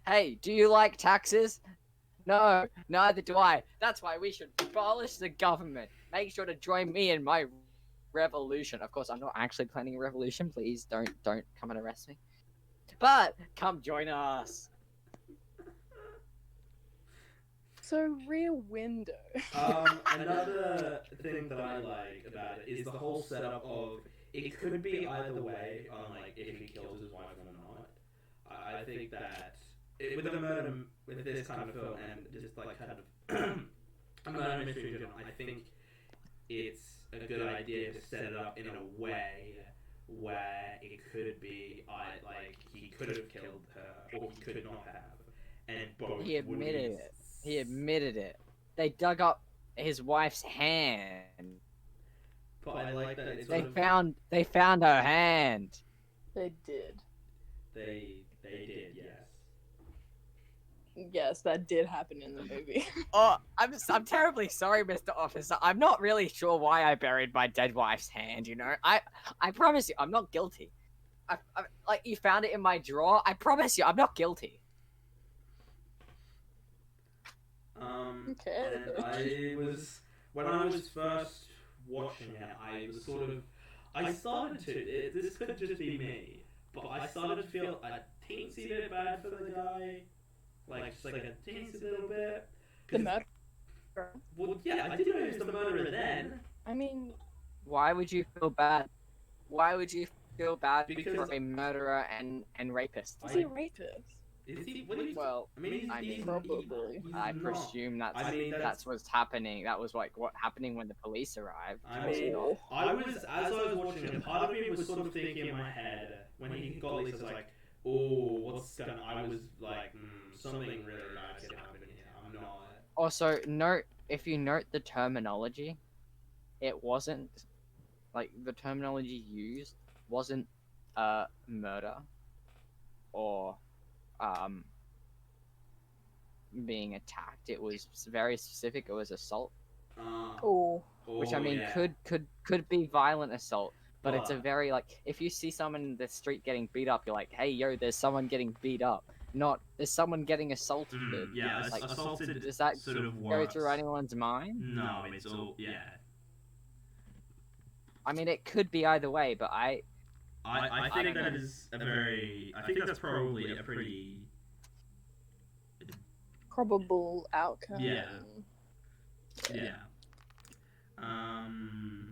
[SPEAKER 3] Hey, do you like taxes? No, neither do I. That's why we should abolish the government. Make sure to join me in my revolution. Of course, I'm not actually planning a revolution. Please don't come and arrest me. But come join us.
[SPEAKER 2] So Rear Window.
[SPEAKER 1] Another thing that I like about it is the whole setup of it could be either way on like if he kills his wife or not. I think that with a murder with this kind of film and just like kind of a murder mystery in general, I think it's a good idea to set it up in a way where it could be like he could have killed her or he could not have, and both
[SPEAKER 3] He
[SPEAKER 1] would be
[SPEAKER 3] admitted it. He admitted it. They dug up his wife's hand.
[SPEAKER 1] But I like that it's
[SPEAKER 3] They
[SPEAKER 1] sort of,
[SPEAKER 3] found her hand.
[SPEAKER 2] They did. yes, that did happen in the movie.
[SPEAKER 3] Oh, I'm terribly sorry, Mr. Officer. I'm not really sure why I buried my dead wife's hand. You know, I promise you, I'm not guilty. Like you found it in my drawer. I promise you, I'm not guilty.
[SPEAKER 2] Okay.
[SPEAKER 1] And I was when I was first watching it, I was sort of I started to. This could just be me, but I started to feel a teensy bit bad for the guy, like just like a teensy little bit.
[SPEAKER 2] The murderer.
[SPEAKER 1] Well, yeah, I didn't know he was the murderer then.
[SPEAKER 2] I mean,
[SPEAKER 3] Why would you feel bad? Why would you feel bad
[SPEAKER 1] Because-
[SPEAKER 3] for a murderer and rapist?
[SPEAKER 2] is he a rapist?
[SPEAKER 1] Is he? What is,
[SPEAKER 3] Well,
[SPEAKER 1] I mean,
[SPEAKER 3] I mean,
[SPEAKER 2] probably.
[SPEAKER 3] I
[SPEAKER 1] not.
[SPEAKER 3] presume that's
[SPEAKER 1] I mean,
[SPEAKER 3] that's what's happening. That was like what happening when the police arrived.
[SPEAKER 1] I
[SPEAKER 3] was it
[SPEAKER 1] mean,
[SPEAKER 3] not?
[SPEAKER 1] I was as I was watching it. Part of me was sort of thinking in my head when he got Lisa, like, "Oh, what's gonna?" I was like, "Something really bad's gonna happen here." I'm not.
[SPEAKER 3] Also, note if you note the terminology, it wasn't like the terminology used wasn't murder or being attacked. It was very specific. It was assault,
[SPEAKER 2] Oh,
[SPEAKER 3] which I mean
[SPEAKER 1] yeah.
[SPEAKER 3] could be violent assault, but it's a
[SPEAKER 1] But-
[SPEAKER 3] very like if you see someone in the street getting beat up, you're like, hey yo, there's someone getting beat up. Not there's someone getting assaulted.
[SPEAKER 1] Yeah,
[SPEAKER 3] like,
[SPEAKER 1] assaulted.
[SPEAKER 3] does that
[SPEAKER 1] sort of
[SPEAKER 3] go
[SPEAKER 1] works.
[SPEAKER 3] through anyone's mind?
[SPEAKER 1] No, it's all yeah.
[SPEAKER 3] I mean, it could be either way, but
[SPEAKER 1] I think
[SPEAKER 3] don't
[SPEAKER 1] that
[SPEAKER 3] know.
[SPEAKER 1] is a very. I think that's probably a pretty.
[SPEAKER 2] probable outcome.
[SPEAKER 1] Yeah.
[SPEAKER 3] Yeah.
[SPEAKER 1] Yeah.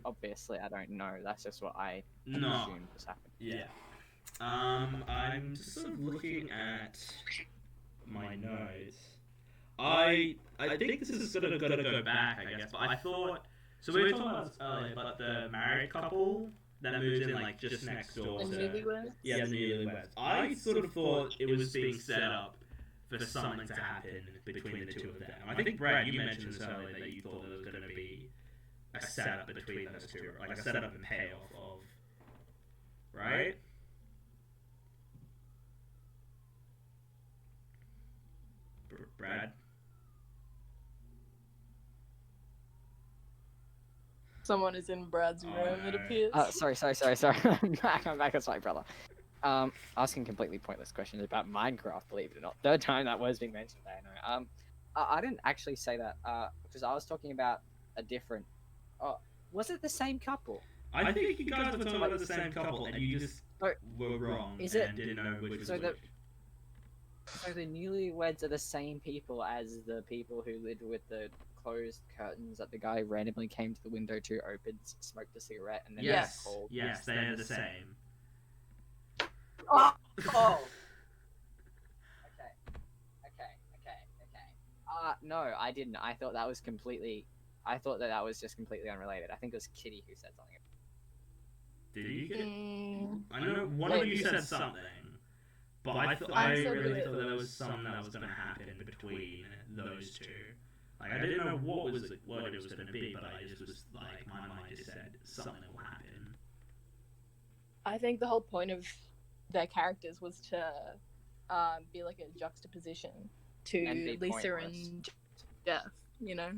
[SPEAKER 3] Obviously, I don't know. That's just what I
[SPEAKER 1] No.
[SPEAKER 3] assumed was happening.
[SPEAKER 1] Yeah. I'm just sort of looking at my notes. I think this is gonna go back, I guess. But I thought so. We were talking about this earlier, but the married couple that moves in like just next door.
[SPEAKER 2] The
[SPEAKER 1] to,
[SPEAKER 2] newlyweds?
[SPEAKER 1] Yeah, the newlyweds. I sort of thought it was being set up for something to happen between the two of them. I think Brad, you mentioned this earlier that you thought there was going to be a setup between those two, like a setup and payoff of, right? Brad.
[SPEAKER 2] Someone is in Brad's
[SPEAKER 1] Oh,
[SPEAKER 2] room, it
[SPEAKER 1] no.
[SPEAKER 2] appears.
[SPEAKER 3] Sorry. I'm back. It's my brother. Asking completely pointless questions about Minecraft. Believe it or not, third time that word's being mentioned. I know. I didn't actually say that because I was talking about a different. Was it the same couple?
[SPEAKER 1] I think you guys were talking about the same couple, and you just
[SPEAKER 3] Oh,
[SPEAKER 1] were wrong
[SPEAKER 3] is
[SPEAKER 1] and
[SPEAKER 3] it-
[SPEAKER 1] didn't know which was
[SPEAKER 3] so the-
[SPEAKER 1] which.
[SPEAKER 3] So the newlyweds are the same people as the people who lived with the closed curtains that the guy randomly came to the window to, opened, smoked a cigarette, and then
[SPEAKER 1] Yes,
[SPEAKER 3] got cold.
[SPEAKER 1] yes, they are the same.
[SPEAKER 3] Oh. Okay. No, I didn't. I thought that was completely. I thought that was just completely unrelated. I think it was Kitty who said something.
[SPEAKER 1] Did you get it?
[SPEAKER 2] Mm,
[SPEAKER 1] I know one
[SPEAKER 2] Wait,
[SPEAKER 1] of you
[SPEAKER 2] who
[SPEAKER 1] said something, but I
[SPEAKER 2] I said
[SPEAKER 1] really
[SPEAKER 2] that-
[SPEAKER 1] thought there was something that was going to happen between those two. Like I didn't know what it was going to be, but I just was like my mind just said something will happen.
[SPEAKER 2] I think the whole point of their characters was to be like a juxtaposition to
[SPEAKER 3] And be
[SPEAKER 2] Lisa
[SPEAKER 3] pointless.
[SPEAKER 2] and Jeff, you know?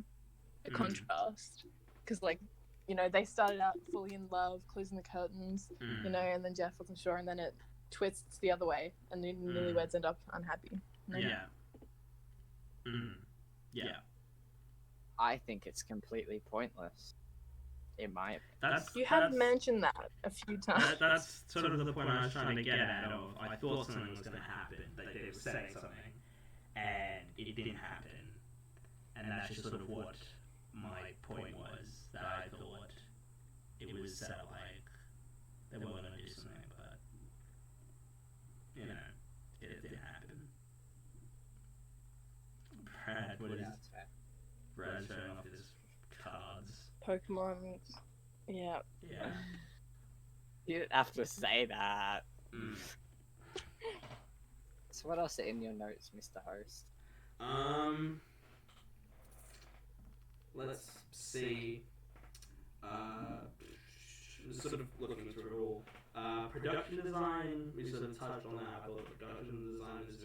[SPEAKER 2] A
[SPEAKER 1] Mm.
[SPEAKER 2] contrast. Because, like, you know, they started out fully in love, closing the curtains, you know, and then Jeff wasn't sure, and then it twists the other way, and the newlyweds end up unhappy. You know?
[SPEAKER 1] Yeah. Yeah.
[SPEAKER 3] I think it's completely pointless. In my opinion.
[SPEAKER 1] That's
[SPEAKER 2] You have mentioned that a few times.
[SPEAKER 1] that's sort of the point I was trying to get at. Of I thought something was going to happen, like they were saying something, and it didn't happen, and that's just sort of what my point was. That I thought it was set up like they were going to do something, but you know, it didn't happen. Brad, what is Brad showing off his cards?
[SPEAKER 2] Pokemon, yeah.
[SPEAKER 1] Yeah.
[SPEAKER 3] You didn't have to say that.
[SPEAKER 1] Mm.
[SPEAKER 3] So what else are in your notes, Mr. Host?
[SPEAKER 1] Let's see. Sort of looking through it all. Production design, we sort of touched on that. I thought the production design is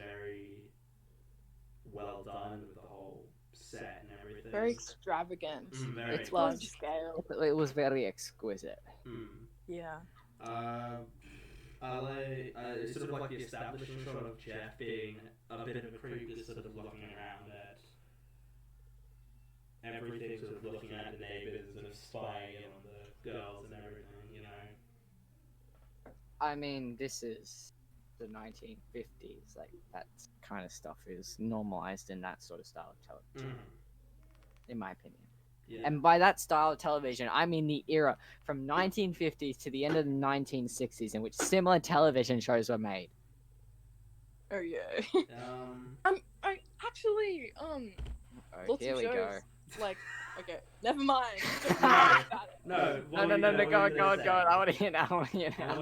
[SPEAKER 1] well done with the whole set and everything.
[SPEAKER 2] Very extravagant.
[SPEAKER 1] Very
[SPEAKER 3] It's
[SPEAKER 2] Large scale.
[SPEAKER 3] It was very exquisite.
[SPEAKER 2] Yeah.
[SPEAKER 1] It's sort of like the establishing shot of Jeff being a bit of a creep, just sort of looking around at everything, sort of looking at the neighbors, sort of spying in on the girls and everything, you know.
[SPEAKER 3] I mean, this is the 1950s. Like, that kind of stuff is normalized in that sort of style of television, in my opinion.
[SPEAKER 1] Yeah.
[SPEAKER 3] And by that style of television, I mean the era from 1950s to the end of the 1960s in which similar television shows were made.
[SPEAKER 2] Oh yeah. I actually
[SPEAKER 3] Oh,
[SPEAKER 2] lots
[SPEAKER 3] here
[SPEAKER 2] of
[SPEAKER 3] we
[SPEAKER 2] shows,
[SPEAKER 3] go.
[SPEAKER 2] like, okay, never mind.
[SPEAKER 1] No,
[SPEAKER 3] Go on. I want to hear now.
[SPEAKER 1] I want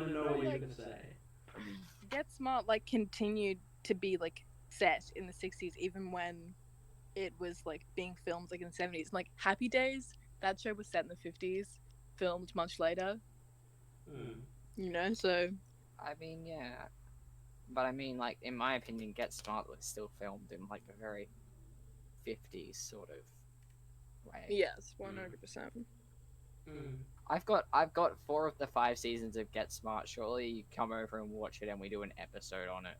[SPEAKER 1] to know what you're going to say.
[SPEAKER 2] Get Smart like continued to be like set in the 60s even when it was like being filmed like in the 70s. Like Happy Days, that show was set in the 50s, filmed much later. You know, so
[SPEAKER 3] I mean, yeah. But I mean, like, in my opinion, Get Smart was still filmed in like a very 50s sort of way.
[SPEAKER 2] yes, 100%.
[SPEAKER 3] I've got 4 of the 5 seasons of Get Smart. Surely you come over and watch it and we do an episode on it.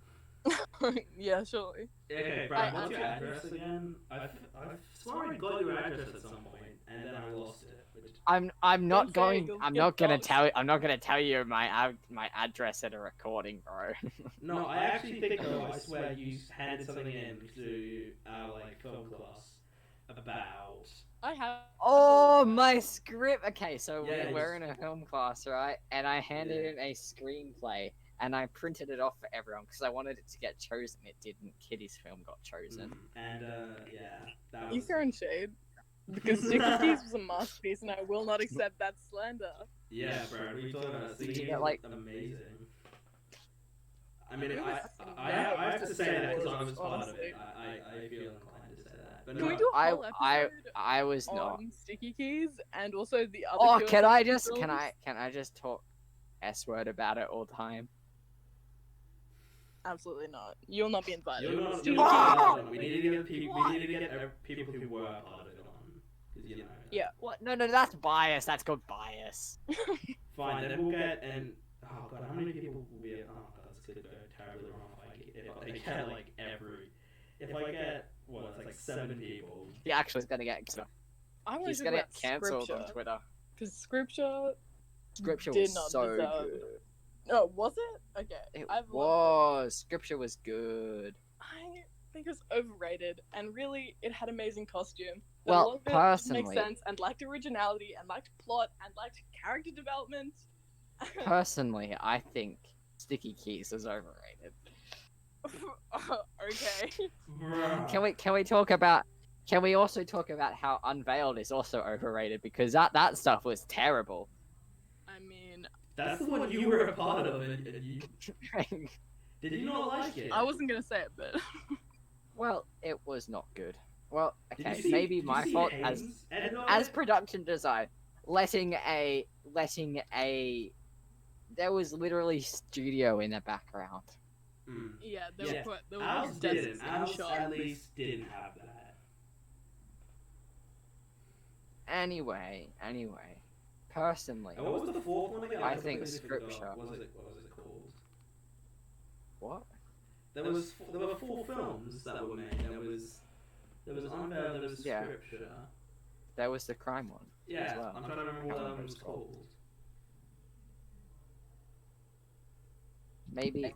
[SPEAKER 2] Yeah, surely.
[SPEAKER 1] Okay, Brad, what's your address again? I've sworn I got your address at some point, and then I lost it.
[SPEAKER 3] I'm not
[SPEAKER 2] Don't say
[SPEAKER 3] going.
[SPEAKER 2] it,
[SPEAKER 3] I'm
[SPEAKER 2] you'll
[SPEAKER 3] not gonna
[SPEAKER 2] get
[SPEAKER 3] tell. I'm not gonna tell you my address at a recording, bro.
[SPEAKER 1] No, I actually think though, I swear you handed something in to our like film class about.
[SPEAKER 2] I have.
[SPEAKER 3] Oh, my script. Okay, so
[SPEAKER 1] Yeah,
[SPEAKER 3] we're in a film class, right? And I handed in a screenplay, and I printed it off for everyone because I wanted it to get chosen. It didn't. Kitty's film got chosen.
[SPEAKER 1] And yeah, that
[SPEAKER 2] You
[SPEAKER 1] was.
[SPEAKER 2] throwing shade? Because Sticky Keys was a masterpiece, and I will not accept that slander.
[SPEAKER 1] Yeah, Brad, we thought about Sticky
[SPEAKER 3] Yeah, like-
[SPEAKER 1] amazing. I mean, I have to say that because I was part of it. I feel inclined to say that. But
[SPEAKER 2] Can
[SPEAKER 1] no,
[SPEAKER 2] we do a whole episode
[SPEAKER 3] I was not.
[SPEAKER 2] on Sticky Keys and also the other?
[SPEAKER 3] Oh,
[SPEAKER 2] QSF
[SPEAKER 3] can I just talk S word about it all the time?
[SPEAKER 2] Absolutely not. You'll not be invited.
[SPEAKER 1] You're not,
[SPEAKER 2] Sticky
[SPEAKER 1] you're not
[SPEAKER 2] Keys.
[SPEAKER 1] we need to get people. We need to get people who were part of it on. 'Cause, you know.
[SPEAKER 2] Yeah.
[SPEAKER 3] What? No, that's bias. That's called bias.
[SPEAKER 1] Fine, then we'll get and oh god, how many people will be? Oh god, this could go terribly wrong if I get like every. If I get what, it's like 7 people.
[SPEAKER 3] He actually is gonna get.
[SPEAKER 2] I want
[SPEAKER 3] He's
[SPEAKER 2] to
[SPEAKER 3] gonna
[SPEAKER 2] talk
[SPEAKER 3] get
[SPEAKER 2] about
[SPEAKER 3] cancelled on
[SPEAKER 2] Scripture
[SPEAKER 3] Twitter.
[SPEAKER 2] because Scripture
[SPEAKER 3] Scripture
[SPEAKER 2] did
[SPEAKER 3] was
[SPEAKER 2] not
[SPEAKER 3] so
[SPEAKER 2] deserve.
[SPEAKER 3] good.
[SPEAKER 2] Oh, was it? Okay.
[SPEAKER 3] It
[SPEAKER 2] I've loved
[SPEAKER 3] was. Scripture was good.
[SPEAKER 2] it. I think it was overrated, and really, it had amazing costume. But
[SPEAKER 3] Well,
[SPEAKER 2] a lot of it didn't
[SPEAKER 3] personally-
[SPEAKER 2] make sense, and lacked originality, and lacked plot, and lacked character development.
[SPEAKER 3] Personally, I think Sticky Keys is overrated.
[SPEAKER 2] Okay.
[SPEAKER 1] Bruh.
[SPEAKER 3] Can we talk about? Can we also talk about how Unveiled is also overrated because that stuff was terrible.
[SPEAKER 2] I mean,
[SPEAKER 1] That's the one you were a part of, and you did you not like it?
[SPEAKER 2] I wasn't gonna say it, but
[SPEAKER 3] Well, it was not good. Well,
[SPEAKER 1] Did
[SPEAKER 3] okay,
[SPEAKER 1] you see-
[SPEAKER 3] maybe
[SPEAKER 1] did you
[SPEAKER 3] my
[SPEAKER 1] see
[SPEAKER 3] fault
[SPEAKER 1] Haynes edit on
[SPEAKER 3] as
[SPEAKER 1] it?
[SPEAKER 3] production design, letting a there was literally studio in the background.
[SPEAKER 1] Mm.
[SPEAKER 2] yeah,
[SPEAKER 1] Yeah.
[SPEAKER 2] there were
[SPEAKER 1] Ours
[SPEAKER 2] deserts
[SPEAKER 1] didn't.
[SPEAKER 2] in
[SPEAKER 1] Ours
[SPEAKER 2] shot.
[SPEAKER 1] at least didn't have that.
[SPEAKER 3] Anyway, personally,
[SPEAKER 1] And what was the 4th one again?
[SPEAKER 3] I think
[SPEAKER 1] completely forgot.
[SPEAKER 3] Scripture.
[SPEAKER 1] What was it called?
[SPEAKER 3] what?
[SPEAKER 1] There were 4 films that were made. There was Unveiled, there was
[SPEAKER 3] Yeah.
[SPEAKER 1] Scripture.
[SPEAKER 3] There was the crime one.
[SPEAKER 1] Yeah,
[SPEAKER 3] as well.
[SPEAKER 1] I'm trying to remember what that one was called.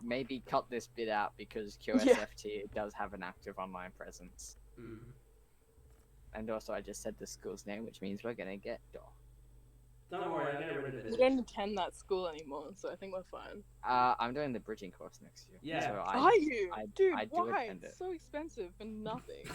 [SPEAKER 3] Maybe cut this bit out because QSFT does have an active online presence.
[SPEAKER 1] Mm.
[SPEAKER 3] And also, I just said the school's name, which means we're gonna get docked.
[SPEAKER 1] Don't worry, I'll get rid of
[SPEAKER 2] We
[SPEAKER 1] it.
[SPEAKER 2] don't attend that school anymore, so I think we're fine.
[SPEAKER 3] I'm doing the bridging course next year.
[SPEAKER 1] Yeah.
[SPEAKER 3] So
[SPEAKER 2] Are you? Dude,
[SPEAKER 3] I do
[SPEAKER 2] why?
[SPEAKER 3] attend
[SPEAKER 2] It's
[SPEAKER 3] it.
[SPEAKER 2] so expensive for nothing.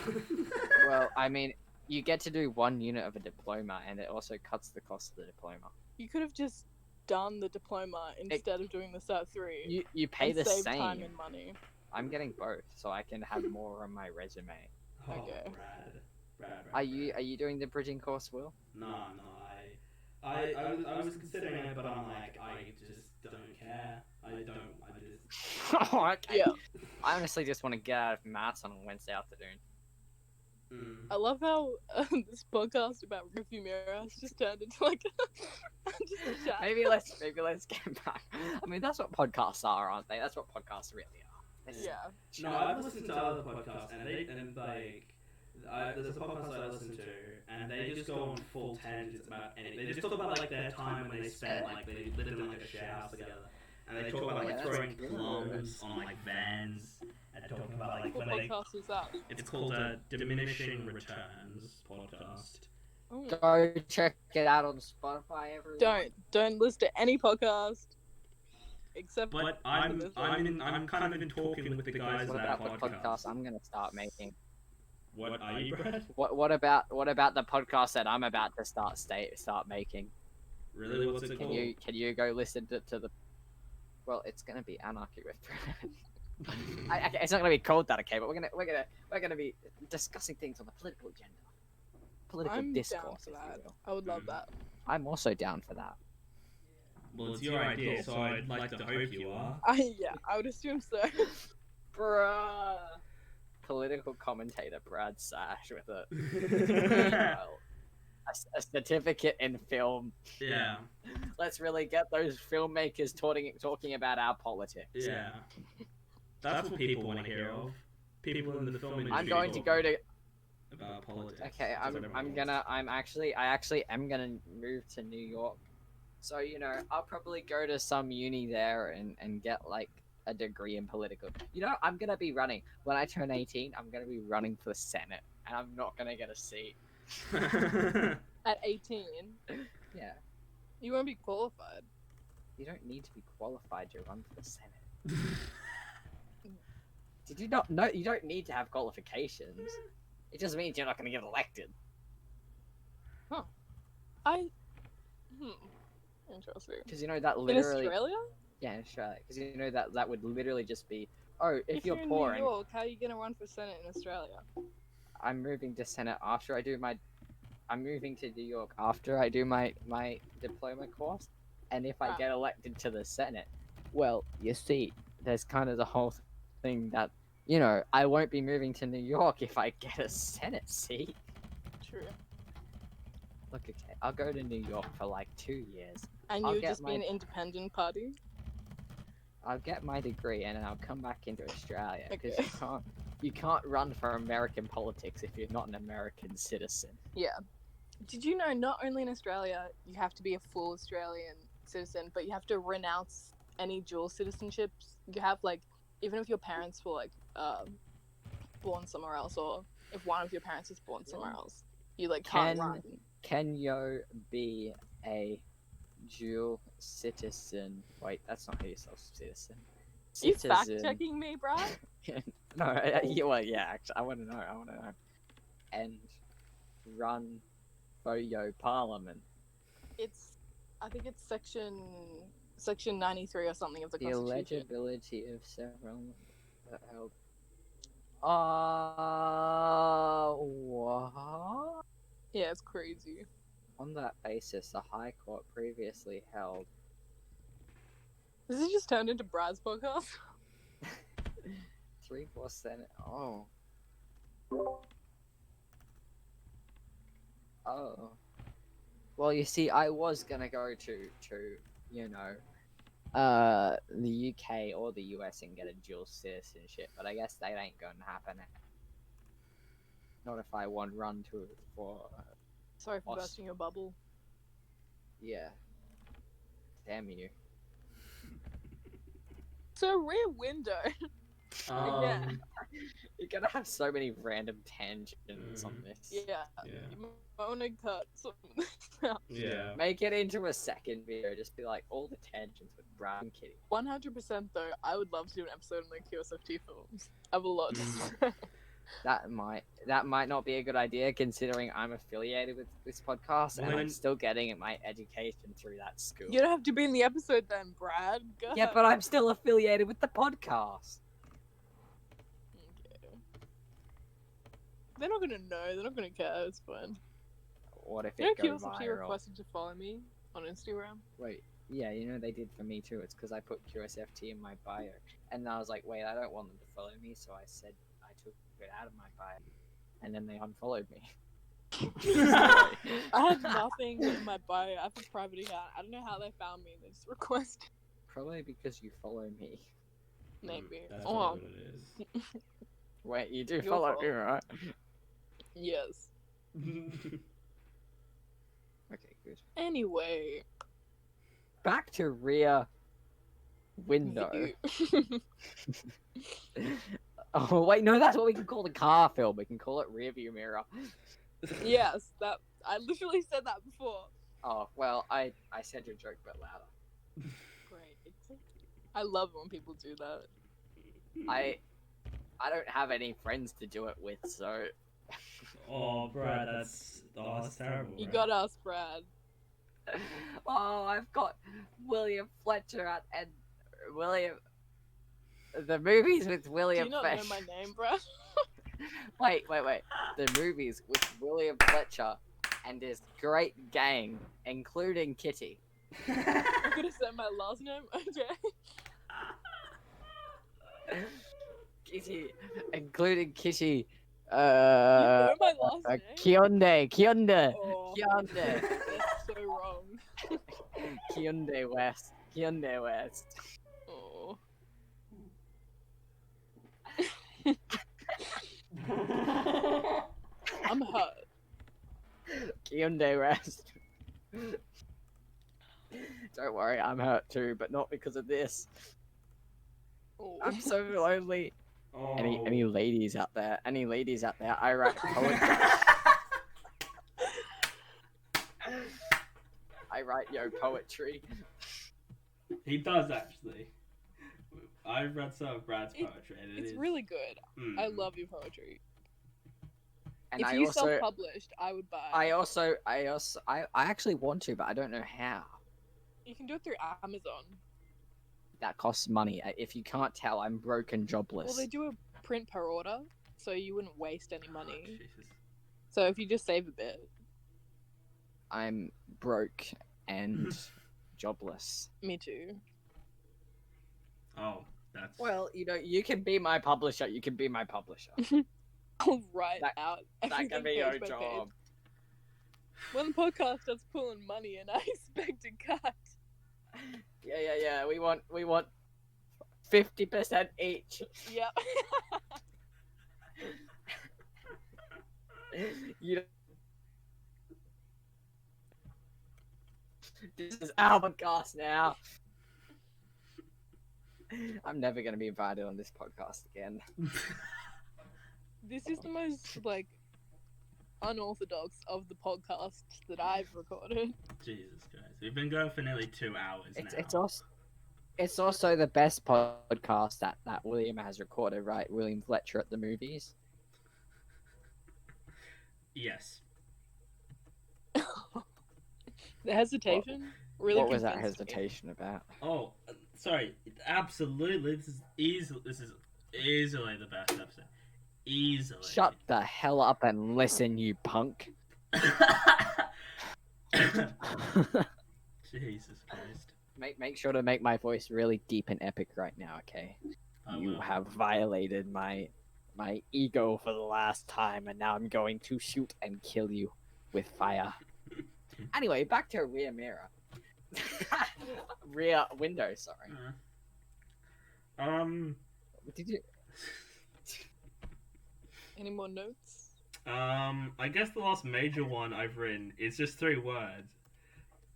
[SPEAKER 3] Well, I mean, you get to do 1 unit of a diploma, and it also cuts the cost of the diploma.
[SPEAKER 2] You could have just done the diploma instead of doing the Cert 3.
[SPEAKER 3] You pay
[SPEAKER 2] and
[SPEAKER 3] the
[SPEAKER 2] save time
[SPEAKER 3] same.
[SPEAKER 2] and money.
[SPEAKER 3] I'm getting both, so I can have more on my resume.
[SPEAKER 1] Oh,
[SPEAKER 2] Okay.
[SPEAKER 1] Brad.
[SPEAKER 3] Are you doing the bridging course, Will?
[SPEAKER 1] No, I was considering it, but I'm like, I just don't care. I just.
[SPEAKER 3] Okay.
[SPEAKER 2] Yeah.
[SPEAKER 3] I honestly just want to get out of maths on a Wednesday afternoon.
[SPEAKER 2] I love how this podcast about review mirrors just turned into like just a chat.
[SPEAKER 3] Maybe let's get back. I mean, that's what podcasts are, aren't they? That's what podcasts really are.
[SPEAKER 2] Yeah.
[SPEAKER 1] No, I've listened to other podcasts, and there's a podcast I listen to, and they just go on full tangents about anything. They just talk about like their time when they spent like they lived in like a share house together, and they talk about like throwing plums on like vans, and talking about like
[SPEAKER 2] What
[SPEAKER 1] when they.
[SPEAKER 2] podcast is that?
[SPEAKER 1] It's called a Diminishing Returns podcast.
[SPEAKER 2] Oh.
[SPEAKER 3] Go check it out on Spotify, everyone.
[SPEAKER 2] Don't listen to any podcast except.
[SPEAKER 1] But I'm kind of in talking with the guys
[SPEAKER 3] What
[SPEAKER 1] in that
[SPEAKER 3] about the podcast
[SPEAKER 1] podcast.
[SPEAKER 3] I'm gonna start making?
[SPEAKER 1] What are you, Brad?
[SPEAKER 3] What about the podcast that I'm about to start making?
[SPEAKER 1] Really? What's it called?
[SPEAKER 3] Can you go listen to the? Well, it's gonna be Anarchy with Brad. It's not gonna be called that, okay? But we're gonna be discussing things on the political agenda, political
[SPEAKER 2] I'm
[SPEAKER 3] discourse.
[SPEAKER 2] down for
[SPEAKER 3] if you
[SPEAKER 2] that.
[SPEAKER 3] will.
[SPEAKER 2] I would love that.
[SPEAKER 3] I'm also down for that.
[SPEAKER 1] Well, it's your idea, so I'd like to hope you are.
[SPEAKER 2] I would assume so.
[SPEAKER 3] Bruh. Political commentator Brad Sash with a certificate in film.
[SPEAKER 1] Yeah.
[SPEAKER 3] Let's really get those filmmakers talking about our politics.
[SPEAKER 1] Yeah. That's what people want to hear of. People in the film industry.
[SPEAKER 3] I'm going to go to.
[SPEAKER 1] About politics.
[SPEAKER 3] Okay, I actually am gonna move to New York. So, you know, I'll probably go to some uni there and get like a degree in political. You know, I'm gonna be running when I turn 18. I'm gonna be running for the Senate, and I'm not gonna get a seat.
[SPEAKER 2] At 18,
[SPEAKER 3] Yeah,
[SPEAKER 2] you won't be qualified.
[SPEAKER 3] you don't need to be qualified to run for the Senate. Did you not know? You don't need to have qualifications. It just means you're not gonna get elected.
[SPEAKER 2] Interesting.
[SPEAKER 3] Because you know that
[SPEAKER 2] In
[SPEAKER 3] literally.
[SPEAKER 2] Australia?
[SPEAKER 3] Yeah, in Australia. Because you know that would literally just be, oh, if you're
[SPEAKER 2] in
[SPEAKER 3] poor
[SPEAKER 2] New
[SPEAKER 3] and
[SPEAKER 2] York, how are you gonna run for Senate in Australia?
[SPEAKER 3] I'm moving to Senate after I do my. I'm moving to New York after I do my diploma course, and if I
[SPEAKER 2] Ah.
[SPEAKER 3] get elected to the Senate, well, you see, there's kind of the whole thing that, you know, I won't be moving to New York if I get a Senate seat.
[SPEAKER 2] True.
[SPEAKER 3] Look, okay, I'll go to New York for like 2 years.
[SPEAKER 2] And
[SPEAKER 3] I'll
[SPEAKER 2] you would
[SPEAKER 3] get
[SPEAKER 2] just be
[SPEAKER 3] my-
[SPEAKER 2] an independent party?
[SPEAKER 3] I'll get my degree and then I'll come back into Australia because
[SPEAKER 2] Okay.
[SPEAKER 3] you can't run for American politics if you're not an American citizen.
[SPEAKER 2] Yeah. Did you know not only in Australia you have to be a full Australian citizen, but you have to renounce any dual citizenships you have, like, even if your parents were like born somewhere else, or if one of your parents is born somewhere else, you like can't run.
[SPEAKER 3] Can you be a dual citizen? Wait, that's not how you spell citizen.
[SPEAKER 2] Are you fact checking me, Brad?
[SPEAKER 3] No, well, yeah, actually, I want to know. And run for your parliament.
[SPEAKER 2] I think it's section 93 or something of the
[SPEAKER 3] The
[SPEAKER 2] Constitution.
[SPEAKER 3] eligibility of several held. What?
[SPEAKER 2] Yeah, it's crazy.
[SPEAKER 3] On that basis, the High Court previously held
[SPEAKER 2] This has just turned into Brad's podcast.
[SPEAKER 3] 3% Oh. Well, you see, I was gonna go to you know, the UK or the US and get a dual citizenship, but I guess that ain't gonna happen. Not if I want run for
[SPEAKER 2] Sorry for
[SPEAKER 3] Awesome.
[SPEAKER 2] bursting your bubble.
[SPEAKER 3] yeah. Damn you.
[SPEAKER 2] It's a rear window. Yeah.
[SPEAKER 3] You're gonna have so many random tangents on this.
[SPEAKER 2] Yeah.
[SPEAKER 1] Yeah.
[SPEAKER 2] You might want to cut some of this out.
[SPEAKER 1] Yeah.
[SPEAKER 3] Make it into a second video. Just be like all the tangents with Brad and Kitty.
[SPEAKER 2] 100% though, I would love to do an episode on the QSFT films. I have a lot to
[SPEAKER 1] Mm.
[SPEAKER 2] say.
[SPEAKER 3] That might not be a good idea considering I'm affiliated with this podcast and I'm
[SPEAKER 1] When-
[SPEAKER 3] still getting my education through that school.
[SPEAKER 2] You don't have to be in the episode then, Brad. Go
[SPEAKER 3] Yeah, but I'm still affiliated with the podcast.
[SPEAKER 2] Okay. They're not gonna know. They're not gonna care. It's fine.
[SPEAKER 3] What if
[SPEAKER 2] You know
[SPEAKER 3] it goes
[SPEAKER 2] QSFT
[SPEAKER 3] viral?
[SPEAKER 2] requested to follow me on Instagram?
[SPEAKER 3] Wait, yeah, you know they did for me too. It's because I put QSFT in my bio. And I was like, wait, I don't want them to follow me, so I said I took it out of my bio, and then they unfollowed me.
[SPEAKER 2] I had nothing in my bio. I have a private account. I don't know how they found me. They just requested.
[SPEAKER 3] Probably because you follow me.
[SPEAKER 2] Maybe.
[SPEAKER 1] That's
[SPEAKER 2] Oh,
[SPEAKER 1] what it is.
[SPEAKER 3] Wait, you do
[SPEAKER 2] Your
[SPEAKER 3] follow
[SPEAKER 2] fault.
[SPEAKER 3] me, right?
[SPEAKER 2] yes.
[SPEAKER 3] Okay, good.
[SPEAKER 2] Anyway.
[SPEAKER 3] Back to Rear Window.
[SPEAKER 2] View.
[SPEAKER 3] Oh wait, no, that's what we can call the car film. We can call it Rear View Mirror.
[SPEAKER 2] yes, that I literally said that before.
[SPEAKER 3] Oh well, I said your joke a bit louder.
[SPEAKER 2] Great. I love it when people do that.
[SPEAKER 3] I don't have any friends to do it with, so.
[SPEAKER 1] Oh, Brad, that's terrible.
[SPEAKER 2] You
[SPEAKER 1] Brad.
[SPEAKER 2] got us, Brad.
[SPEAKER 3] Oh, I've got William Fletcher and William. The movies with
[SPEAKER 2] Do
[SPEAKER 3] William
[SPEAKER 2] you not
[SPEAKER 3] Fletcher.
[SPEAKER 2] know my name, Brad?
[SPEAKER 3] Wait. The movies with William Fletcher and his great gang, including Kitty.
[SPEAKER 2] You're gonna say my last name? Okay.
[SPEAKER 3] Kitty, including Kitty.
[SPEAKER 2] You know my last name?
[SPEAKER 3] Kionde.
[SPEAKER 2] Oh,
[SPEAKER 3] Kionde.
[SPEAKER 2] that's so wrong.
[SPEAKER 3] Kionde West.
[SPEAKER 2] Oh. I'm hurt.
[SPEAKER 3] Kionde West. Don't worry, I'm hurt too, but not because of this.
[SPEAKER 2] Oh.
[SPEAKER 3] I'm so lonely.
[SPEAKER 1] Oh.
[SPEAKER 3] Any ladies out there? I write poetry. I write poetry.
[SPEAKER 1] He does actually. I've read some of Brad's poetry, and
[SPEAKER 2] It's
[SPEAKER 1] is
[SPEAKER 2] really good.
[SPEAKER 1] Mm.
[SPEAKER 2] I love your poetry.
[SPEAKER 3] And
[SPEAKER 2] if
[SPEAKER 3] I
[SPEAKER 2] you
[SPEAKER 3] also,
[SPEAKER 2] self-published, I would buy.
[SPEAKER 3] I actually want to, but I don't know how.
[SPEAKER 2] You can do it through Amazon.
[SPEAKER 3] That costs money. If you can't tell, I'm broke and jobless.
[SPEAKER 2] Well, they do a print per order, so you wouldn't waste any money.
[SPEAKER 1] Oh, Jesus.
[SPEAKER 2] So if you just save a bit.
[SPEAKER 3] I'm broke and jobless.
[SPEAKER 2] Me too.
[SPEAKER 1] Oh, that's
[SPEAKER 3] Well, you can be my publisher.
[SPEAKER 2] I'll write
[SPEAKER 3] That-
[SPEAKER 2] out
[SPEAKER 3] That
[SPEAKER 2] everything
[SPEAKER 3] can be
[SPEAKER 2] page
[SPEAKER 3] your
[SPEAKER 2] by
[SPEAKER 3] job.
[SPEAKER 2] page. When the podcast starts pulling money and I expect a cut.
[SPEAKER 3] Yeah. We want 50% each.
[SPEAKER 2] Yep.
[SPEAKER 3] You. This is our podcast now. I'm never gonna be invited on this podcast again.
[SPEAKER 2] This is the most unorthodox of the podcasts that I've recorded.
[SPEAKER 1] Jesus Christ. We've been going for nearly 2 hours now.
[SPEAKER 3] It's also the best podcast that William has recorded, right? William Fletcher at the movies.
[SPEAKER 1] Yes.
[SPEAKER 2] The hesitation really
[SPEAKER 3] What was that
[SPEAKER 2] convinced me.
[SPEAKER 3] hesitation about?
[SPEAKER 1] Oh, sorry. Absolutely. This is easily the best episode. Easily.
[SPEAKER 3] Shut the hell up and listen, you punk.
[SPEAKER 1] Jesus Christ.
[SPEAKER 3] Make sure to make my voice really deep and epic right now, okay? You have violated my ego for the last time, and now I'm going to shoot and kill you with fire. Anyway, back to rear mirror. Rear window, sorry. Did you?
[SPEAKER 2] Any more notes?
[SPEAKER 1] I guess the last major one I've written is just 3 words.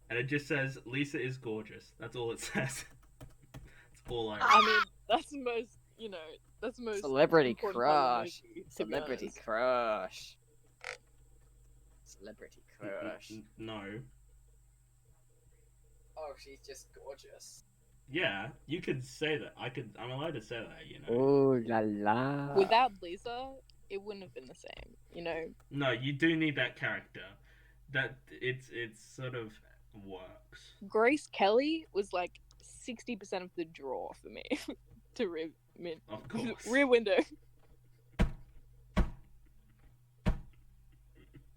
[SPEAKER 1] And it just says, Lisa is gorgeous. That's all it says. That's all I wrote.
[SPEAKER 2] I mean, that's the most, that's the most
[SPEAKER 3] Celebrity
[SPEAKER 2] important part of the
[SPEAKER 3] crush.
[SPEAKER 2] movie, to be
[SPEAKER 3] Celebrity
[SPEAKER 2] honest.
[SPEAKER 3] crush. Celebrity crush.
[SPEAKER 1] No.
[SPEAKER 3] Oh, she's just gorgeous.
[SPEAKER 1] Yeah, you could say that. I'm allowed to say that,
[SPEAKER 3] Ooh la la.
[SPEAKER 2] Without Lisa, it wouldn't have been the same,
[SPEAKER 1] No, you do need that character. That it's sort of works.
[SPEAKER 2] Grace Kelly was 60% of the draw for me to
[SPEAKER 1] Of course.
[SPEAKER 2] Rear Window.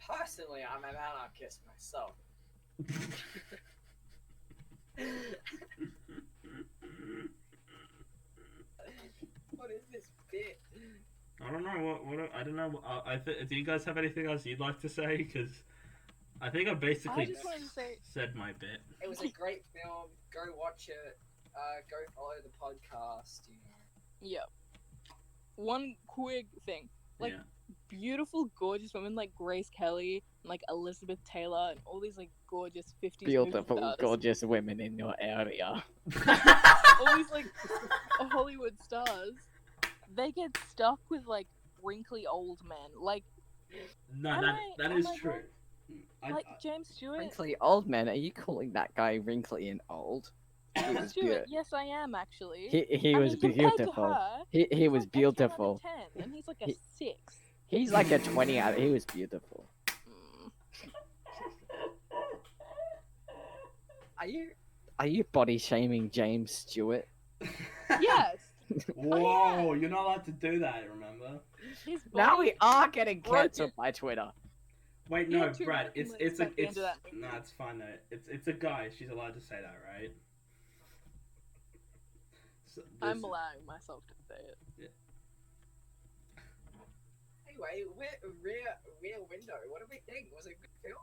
[SPEAKER 3] Personally, I'm an anarchist myself.
[SPEAKER 1] don't know I don't know. Do you guys have anything else you'd like to say? Because I think I basically
[SPEAKER 2] I just wanted to say
[SPEAKER 1] said my bit.
[SPEAKER 3] It was a great film. Go watch it. Go follow the podcast. You know.
[SPEAKER 2] yeah. One quick thing, like
[SPEAKER 1] Yeah.
[SPEAKER 2] beautiful, gorgeous women like Grace Kelly and like Elizabeth Taylor and all these like gorgeous 50s movie
[SPEAKER 3] Beautiful,
[SPEAKER 2] stars.
[SPEAKER 3] gorgeous women in your area.
[SPEAKER 2] All these like Hollywood stars, they get stuck with like wrinkly old men. Like,
[SPEAKER 1] No,
[SPEAKER 2] Am
[SPEAKER 1] that
[SPEAKER 2] I
[SPEAKER 1] is
[SPEAKER 2] wrong?
[SPEAKER 1] true.
[SPEAKER 2] like James Stewart.
[SPEAKER 3] Wrinkly old man? Are you calling that guy wrinkly and old? He
[SPEAKER 2] James
[SPEAKER 3] was
[SPEAKER 2] Stewart.
[SPEAKER 3] beautiful.
[SPEAKER 2] Yes, I am actually.
[SPEAKER 3] He
[SPEAKER 2] I
[SPEAKER 3] was
[SPEAKER 2] mean, compared to
[SPEAKER 3] beautiful.
[SPEAKER 2] her,
[SPEAKER 3] He
[SPEAKER 2] he's
[SPEAKER 3] was
[SPEAKER 2] like a 10 out of
[SPEAKER 3] beautiful.
[SPEAKER 2] 10, and he's like a
[SPEAKER 3] He-
[SPEAKER 2] 6.
[SPEAKER 3] He's like a 20 out. He was beautiful.
[SPEAKER 2] Mm.
[SPEAKER 3] Are you body shaming James Stewart?
[SPEAKER 2] Yes.
[SPEAKER 1] Whoa, you're not allowed to do that. Remember?
[SPEAKER 2] His
[SPEAKER 3] Now
[SPEAKER 2] body-
[SPEAKER 3] we are getting
[SPEAKER 2] broken.
[SPEAKER 3] cancelled by Twitter.
[SPEAKER 1] Wait,
[SPEAKER 2] He
[SPEAKER 1] no,
[SPEAKER 2] had 2
[SPEAKER 1] Brad.
[SPEAKER 2] broken
[SPEAKER 1] It's
[SPEAKER 2] legs at the end
[SPEAKER 1] it's
[SPEAKER 2] of that movie.
[SPEAKER 1] no, it's fine though. It's a guy. She's allowed to say that, right? So,
[SPEAKER 2] I'm
[SPEAKER 1] this-
[SPEAKER 2] allowing myself to say it.
[SPEAKER 3] Anyway, Rear Window. What do we think? Was it a good film?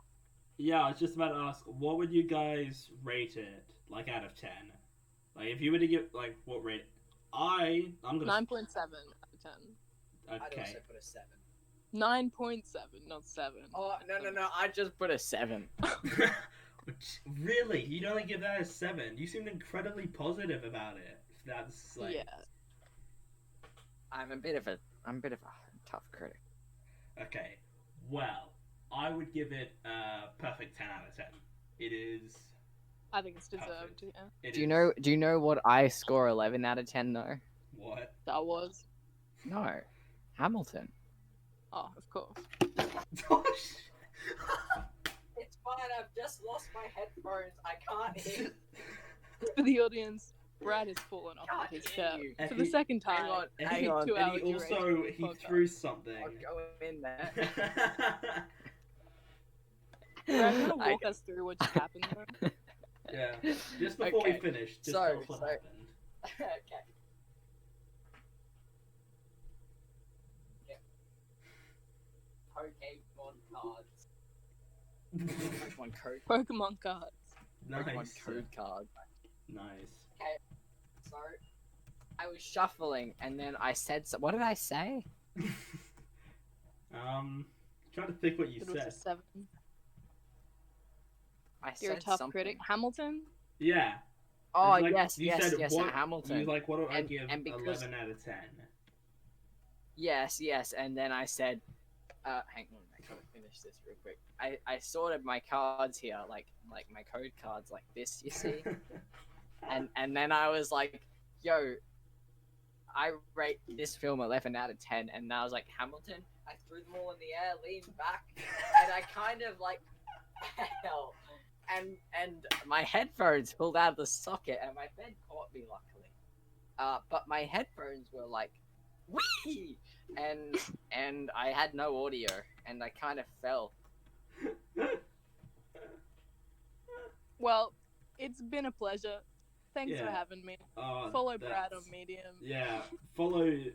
[SPEAKER 1] Yeah, I was just about to ask, what would you guys rate it, like, out of 10? Like, if you were to give, like, what rate? I'm gonna...
[SPEAKER 2] 9.7 out of 10.
[SPEAKER 3] I'd
[SPEAKER 1] Okay.
[SPEAKER 3] also put a 7.
[SPEAKER 2] 9.7, not 7.
[SPEAKER 3] Oh, no. I just put a 7.
[SPEAKER 1] Really? You'd only give that a 7? You seemed incredibly positive about it. That's, like...
[SPEAKER 2] Yeah.
[SPEAKER 3] I'm a bit of a tough critic.
[SPEAKER 1] Okay. Well, I would give it a perfect 10 out of 10. It is...
[SPEAKER 2] I think it's deserved.
[SPEAKER 1] Perfect.
[SPEAKER 2] Yeah.
[SPEAKER 1] It
[SPEAKER 3] Do
[SPEAKER 1] is-
[SPEAKER 3] you know what I score 11 out of 10 though?
[SPEAKER 1] What?
[SPEAKER 2] Star Wars.
[SPEAKER 3] No. Hamilton.
[SPEAKER 2] Oh, of course.
[SPEAKER 3] It's fine, I've just lost my headphones. I can't hear.
[SPEAKER 2] For the audience, Brad has fallen off
[SPEAKER 3] Can't
[SPEAKER 2] of his
[SPEAKER 3] hear
[SPEAKER 2] chair
[SPEAKER 3] you.
[SPEAKER 2] for the second time.
[SPEAKER 3] Hang on,
[SPEAKER 1] And
[SPEAKER 3] hang
[SPEAKER 1] he-
[SPEAKER 3] on.
[SPEAKER 2] 2
[SPEAKER 1] And
[SPEAKER 2] hour
[SPEAKER 1] he also,
[SPEAKER 2] duration of the
[SPEAKER 1] he
[SPEAKER 2] podcast.
[SPEAKER 1] threw something.
[SPEAKER 3] I'll go in there.
[SPEAKER 2] Brad, you want
[SPEAKER 3] I-
[SPEAKER 2] to walk us through what just happened there?
[SPEAKER 1] Yeah. Just before we
[SPEAKER 3] Okay,
[SPEAKER 1] finish, just
[SPEAKER 3] so-
[SPEAKER 1] tell us what
[SPEAKER 3] so-
[SPEAKER 1] happened.
[SPEAKER 3] Okay. Yeah. Pokemon cards. Pokemon code.
[SPEAKER 2] Pokemon cards.
[SPEAKER 3] Pokemon
[SPEAKER 1] Nice.
[SPEAKER 3] code card.
[SPEAKER 1] Nice.
[SPEAKER 3] So, I was shuffling, and then I said, what did I say?
[SPEAKER 1] Trying to think what you
[SPEAKER 2] It was a
[SPEAKER 1] said.
[SPEAKER 2] 7.
[SPEAKER 3] I
[SPEAKER 2] You're a
[SPEAKER 3] said
[SPEAKER 2] tough
[SPEAKER 3] something.
[SPEAKER 2] critic. Hamilton?
[SPEAKER 1] Yeah.
[SPEAKER 3] Oh,
[SPEAKER 1] It's like,
[SPEAKER 3] yes,
[SPEAKER 1] you
[SPEAKER 3] yes,
[SPEAKER 1] said
[SPEAKER 3] yes,
[SPEAKER 1] what,
[SPEAKER 3] Hamilton.
[SPEAKER 1] You like, what do I
[SPEAKER 3] And-
[SPEAKER 1] give
[SPEAKER 3] and because-
[SPEAKER 1] 11 out of 10?
[SPEAKER 3] Yes, and then I said, hang on, I gotta finish this real quick. I sorted my cards here, like my code cards like this, you see? and then I was like, yo, I rate this film 11 out of 10, and I was like, Hamilton, I threw them all in the air, leaned back, and I kind of like, fell. And my headphones pulled out of the socket, and my bed caught me luckily. But my headphones were like, wee, and I had no audio, and I kind of fell.
[SPEAKER 2] Well, it's been a pleasure. Thanks for
[SPEAKER 1] Yeah.
[SPEAKER 2] having me.
[SPEAKER 1] Oh,
[SPEAKER 2] Follow Brad
[SPEAKER 1] that's-
[SPEAKER 2] on Medium.
[SPEAKER 1] Yeah, follow you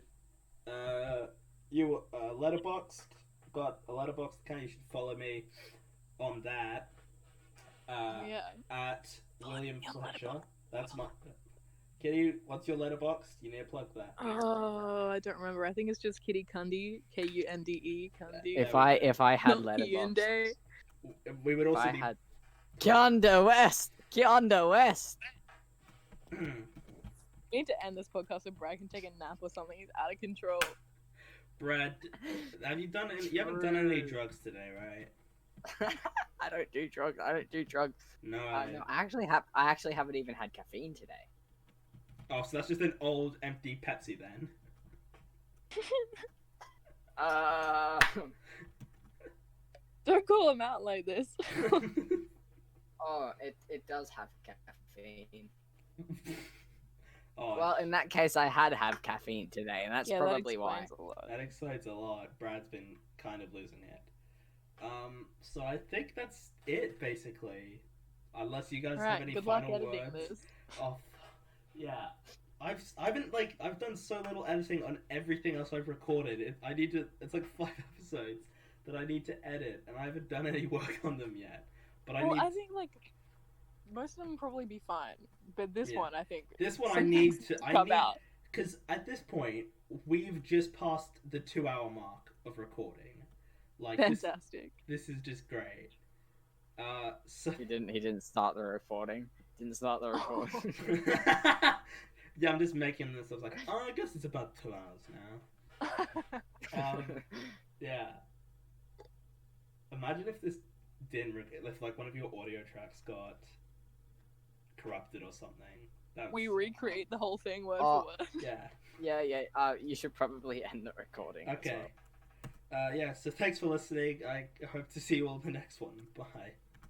[SPEAKER 1] Letterboxd. Got a Letterboxd account. You should follow me on that.
[SPEAKER 2] Yeah.
[SPEAKER 1] At William
[SPEAKER 2] your
[SPEAKER 1] Fletcher.
[SPEAKER 2] Letterboxd.
[SPEAKER 1] That's my. Kitty, what's your Letterboxd? You need to plug that.
[SPEAKER 2] Oh, I don't remember. I think it's just Kitty Kunde. Kunde. Kunde.
[SPEAKER 3] If
[SPEAKER 1] Yeah,
[SPEAKER 3] I had
[SPEAKER 2] Not
[SPEAKER 3] letterbox,
[SPEAKER 2] Hyundai.
[SPEAKER 1] We would
[SPEAKER 3] if
[SPEAKER 1] also
[SPEAKER 3] I
[SPEAKER 1] be.
[SPEAKER 3] had Keonda West.
[SPEAKER 2] We need to end this podcast so Brad can take a nap or something. He's out of control.
[SPEAKER 1] Brad, have you done? You haven't done any
[SPEAKER 3] True.
[SPEAKER 1] drugs today, right?
[SPEAKER 3] I don't do drugs.
[SPEAKER 1] No.
[SPEAKER 3] No, I actually haven't even had caffeine today.
[SPEAKER 1] Oh, so that's just an old empty Pepsi then.
[SPEAKER 2] Don't call him out like this.
[SPEAKER 3] Oh, it does have caffeine.
[SPEAKER 1] Oh,
[SPEAKER 3] Well, in that case, I had to have caffeine today, and that's
[SPEAKER 2] yeah,
[SPEAKER 3] probably
[SPEAKER 2] that
[SPEAKER 3] why.
[SPEAKER 2] explains a lot.
[SPEAKER 1] that excites a lot. Brad's been kind of losing it. So I think that's it basically. Unless you guys have
[SPEAKER 2] Alright,
[SPEAKER 1] any
[SPEAKER 2] good luck
[SPEAKER 1] final
[SPEAKER 2] editing
[SPEAKER 1] words.
[SPEAKER 2] this.
[SPEAKER 1] Oh, yeah. I've been like I've done so little editing on everything else I've recorded. I need to. It's like 5 episodes that I need to edit, and I haven't done any work on them yet. But
[SPEAKER 2] I think like most of them probably be fine, but this
[SPEAKER 1] Yeah.
[SPEAKER 2] one I think
[SPEAKER 1] This one I
[SPEAKER 2] some
[SPEAKER 1] need
[SPEAKER 2] things
[SPEAKER 1] to. I
[SPEAKER 2] come
[SPEAKER 1] need
[SPEAKER 2] out.
[SPEAKER 1] because at this point we've just passed the 2 hour mark of recording. Like
[SPEAKER 2] Fantastic.
[SPEAKER 1] this is just great. So
[SPEAKER 3] He didn't start the recording. Didn't start the recording.
[SPEAKER 1] yeah, I'm just making this. I was like, oh, I guess it's about 2 hours now. Yeah. Imagine if this if like one of your audio tracks got corrupted or something.
[SPEAKER 2] We recreate the whole thing word
[SPEAKER 3] Oh.
[SPEAKER 2] for word.
[SPEAKER 1] Yeah.
[SPEAKER 3] Yeah. You should probably end the recording.
[SPEAKER 1] Okay. Yeah. So thanks for listening. I hope to see you all in the next one. Bye.